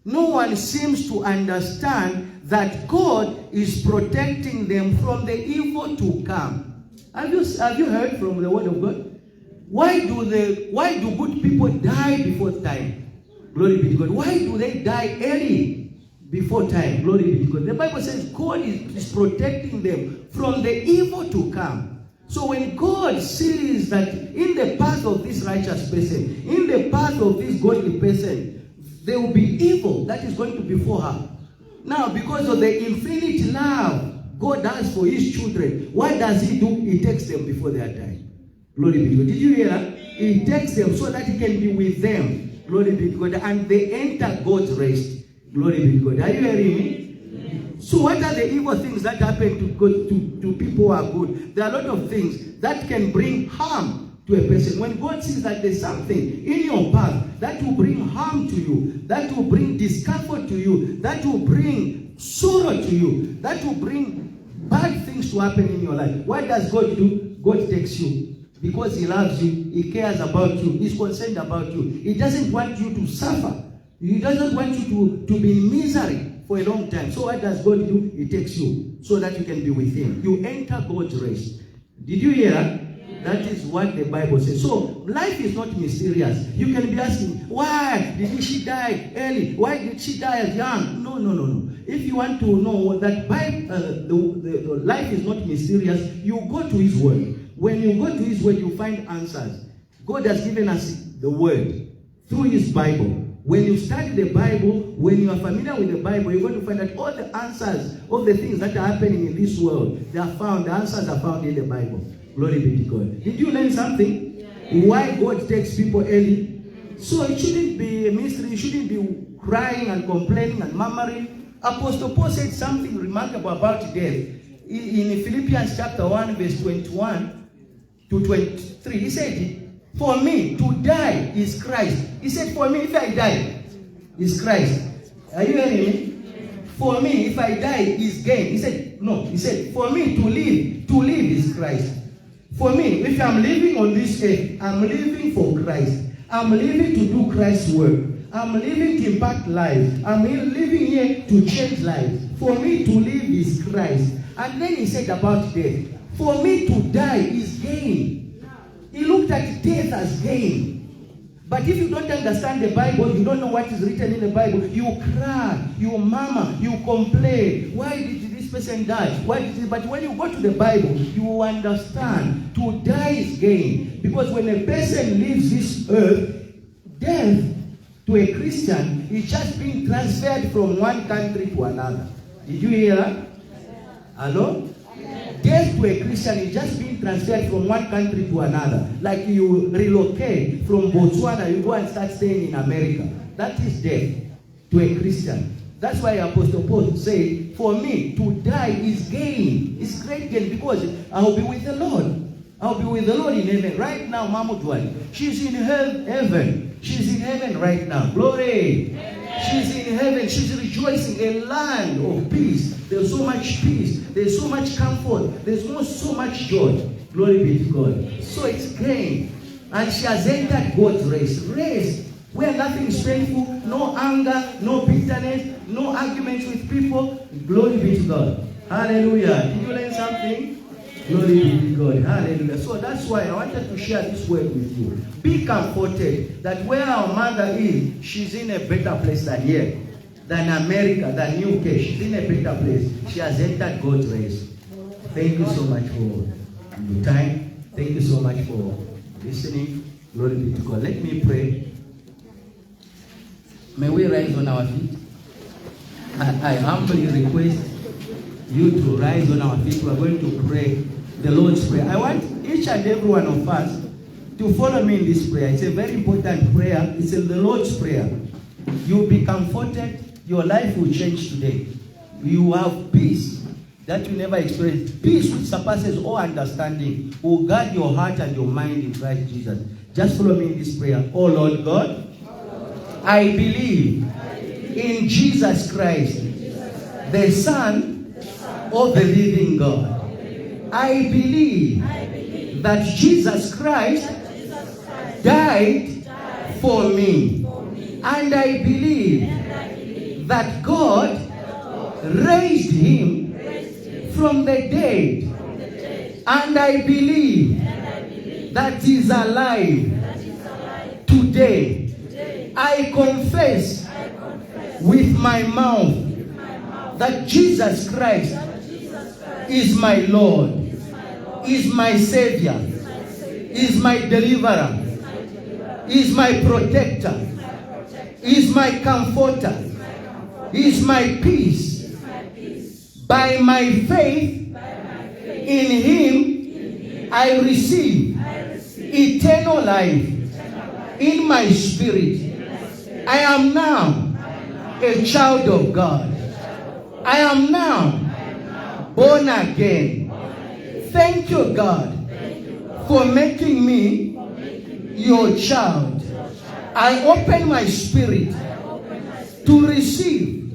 No one seems to understand that God is protecting them from the evil to come. Have you heard from the word of God? Why do good people die before time? Glory be to God. Why do they die early before time? Glory be to God. The Bible says God is protecting them from the evil to come. So when God sees that in the path of this righteous person, in the path of this godly person, there will be evil that is going to be for her. Now, because of the infinite love God has for his children, what does he do? He takes them before their time. Glory be to God. Did you hear that? He takes them so that he can be with them. Glory be to God. And they enter God's rest. Glory be to God. Are you hearing me? So what are the evil things that happen to people who are good? There are a lot of things that can bring harm to a person. When God sees that there's something in your path that will bring harm to you, that will bring discomfort to you, that will bring sorrow to you, that will bring bad things to happen in your life, what does God do? God takes you. Because he loves you, he cares about you, he's concerned about you. He doesn't want you to suffer. He doesn't want you to be in misery for a long time. So what does God do? He takes you so that you can be with him. You enter God's rest. Did you hear that? That is what the Bible says. So life is not mysterious. You can be asking, why did she die early? Why did she die as young? No. If you want to know that the life is not mysterious, you go to his word. When you go to his word, you find answers. God has given us the word through his Bible. When you study the Bible, when you are familiar with the Bible, you're going to find that all the answers of the things that are happening in this world, the answers are found in the Bible. Glory be to God. Did you learn something? Yeah. Why God takes people early? So it shouldn't be a mystery. You shouldn't be crying and complaining and murmuring. Apostle Paul said something remarkable about death. In Philippians chapter 1, verse 21 to 23, he said, for me to die is Christ. He said, for me, if I die, is Christ. Are you hearing me? For me, if I die, is gain. He said, no. He said, for me to live is Christ. For me, if I'm living on this earth, I'm living for Christ. I'm living to do Christ's work. I'm living to impact lives. I'm living here to change lives. For me to live is Christ. And then he said about death, for me to die is gain. He looked at death as gain. But if you don't understand the Bible, you don't know what is written in the Bible, you cry, you murmur, you complain. Why did this person die? But when you go to the Bible, you understand to die is gain. Because when a person leaves this earth, death to a Christian is just being transferred from one country to another. Did you hear that? Hello? Death to a Christian is just being transferred from one country to another. Like you relocate from Botswana, you go and start staying in America. That is death to a Christian. That's why Apostle Paul said, for me to die is gain. It's great gain because I'll be with the Lord. I'll be with the Lord in heaven. Right now, Mama Dwali, she's in heaven. She's in heaven right now. Glory. She's in heaven. She's rejoicing. A land of peace. There's so much peace. There's so much comfort. There's so much joy. Glory be to God. So it's gain. And she has entered God's rest. Rest. Where nothing is painful. No anger. No bitterness. No arguments with people. Glory be to God. Hallelujah. Did you learn something? Glory be to God. Hallelujah. So that's why I wanted to share this word with you. Be comforted that where our mother is, she's in a better place than here. Than America, than UK. She's in a better place. She has entered God's race. Thank you so much for your time. Thank you so much for listening. Glory be to God. Let me pray. May we rise on our feet. I humbly request you to rise on our feet. We are going to pray the Lord's Prayer. I want each and every one of us to to follow me in this prayer. It's a very important prayer. It's in the Lord's Prayer. You'll be comforted. Your life will change today. You have peace that you never experienced. Peace which surpasses all understanding will guard your heart and your mind in Christ Jesus. Just follow me in this prayer. Oh Lord God, I believe in Jesus Christ, the Son of the living God. I believe that Jesus Christ died for me. And I believe that God raised him from the dead. And I believe that he is alive today. I confess with my mouth that Jesus Christ is my Lord, is my Savior, is my deliverer, is my protector, is my comforter, is my peace. By my faith in him, I receive eternal life in my spirit. I am now a child of God. I am now born again. Thank you, God, for making me your child. I open my spirit to receive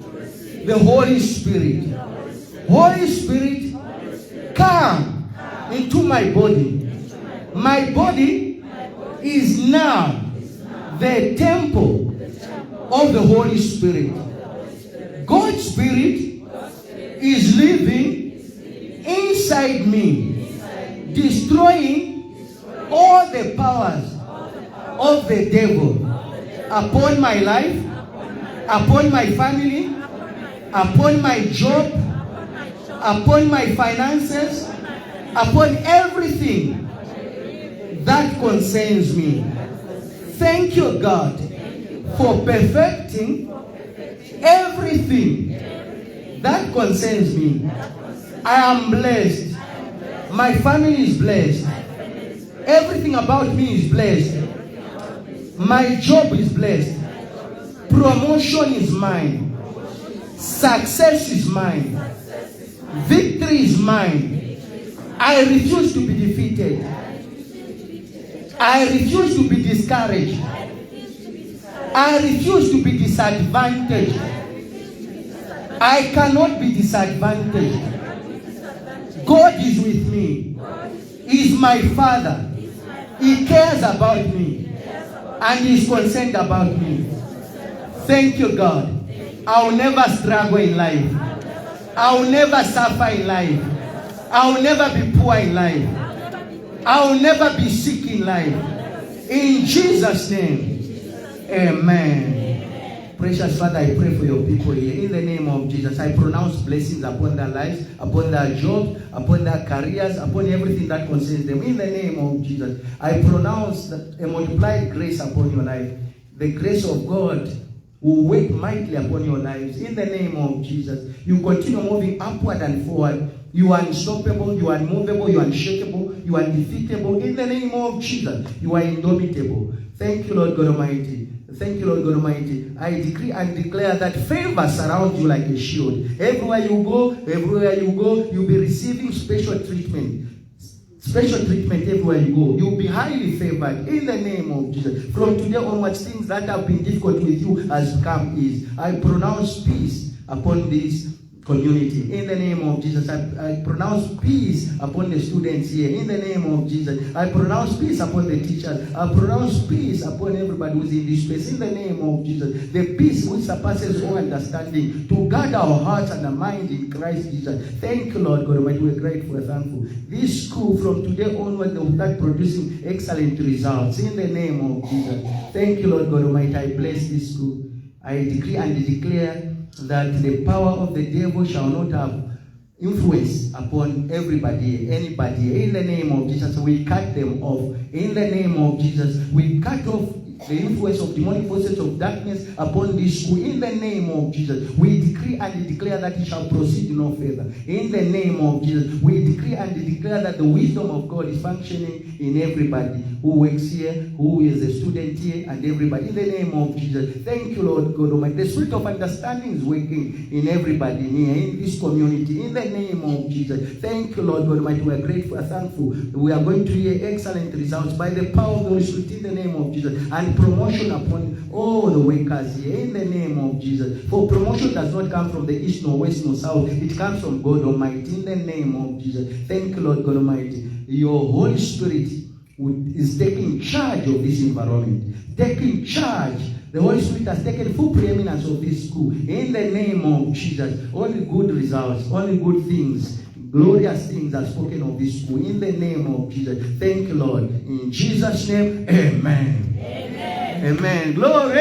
the Holy Spirit. Holy Spirit, come into my body. My body is now the temple of the Holy Spirit. God's Spirit is living inside me, destroying all the powers of the devil upon my life, upon my family, upon my job, upon my finances, upon everything that concerns me. Thank you, God, for perfecting everything that concerns me. I am blessed. My family is blessed. Everything about me is blessed. My job is blessed. Promotion is mine. Success is mine. Victory is mine. I refuse to be defeated. I refuse to be discouraged. I refuse to be disadvantaged. I cannot be disadvantaged. God is with me. He is my Father. He cares about me. And He is concerned about me. Thank you, God. I will never struggle in life. I will never suffer in life. I will never be poor in life. I will never be sick in life. In Jesus' name, amen. Precious Father, I pray for your people here. In the name of Jesus, I pronounce blessings upon their lives, upon their jobs, upon their careers, upon everything that concerns them. In the name of Jesus, I pronounce a multiplied grace upon your life. The grace of God will work mightily upon your lives. In the name of Jesus, you continue moving upward and forward. You are unstoppable, you are unmovable, you are unshakable, you are undefeatable. In the name of Jesus, you are indomitable. Thank you, Lord God Almighty. Thank you, Lord God Almighty. I decree and declare that favor surrounds you like a shield. Everywhere you go, you'll be receiving special treatment. Special treatment everywhere you go. You'll be highly favored in the name of Jesus. From today onwards, things that have been difficult with you has become easy. I pronounce peace upon this community. In the name of Jesus, I pronounce peace upon the students here. In the name of Jesus, I pronounce peace upon the teachers. I pronounce peace upon everybody who's in this space. In the name of Jesus, the peace which surpasses all understanding, to guard our hearts and our mind in Christ Jesus. Thank you, Lord God Almighty. We're grateful and thankful. This school, from today onward, they will start producing excellent results. In the name of Jesus. Thank you, Lord God Almighty. I bless this school. I decree and declare that the power of the devil shall not have influence upon everybody, anybody. In the name of Jesus, we cut them off. In the name of Jesus, we cut off the influence of demonic forces of darkness upon this school. In the name of Jesus, we decree and declare that it shall proceed no further. In the name of Jesus, we declare decree and declare that the wisdom of God is functioning in everybody who works here, who is a student here, and everybody. In the name of Jesus. Thank you, Lord God Almighty. The spirit of understanding is working in everybody here, in this community. In the name of Jesus. Thank you, Lord God Almighty. We are grateful and thankful. We are going to hear excellent results by the power of the Holy Spirit in the name of Jesus. And promotion upon all the workers here in the name of Jesus. For promotion does not come from the east, nor west, nor south. It comes from God Almighty in the name of Jesus. Thank you, Lord God Almighty. Your Holy Spirit is taking charge of this environment. Taking charge. The Holy Spirit has taken full preeminence of this school. In the name of Jesus. Only good results, only good things, glorious things are spoken of this school. In the name of Jesus. Thank you, Lord. In Jesus' name, amen. Amen. Amen. Glory.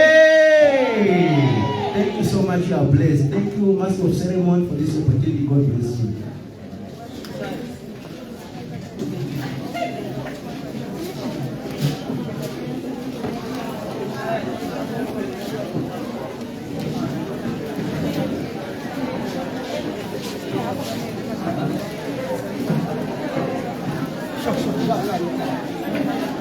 Thank you so much. You are blessed. Thank you, Master of Ceremony, for this opportunity. God bless you. Sure.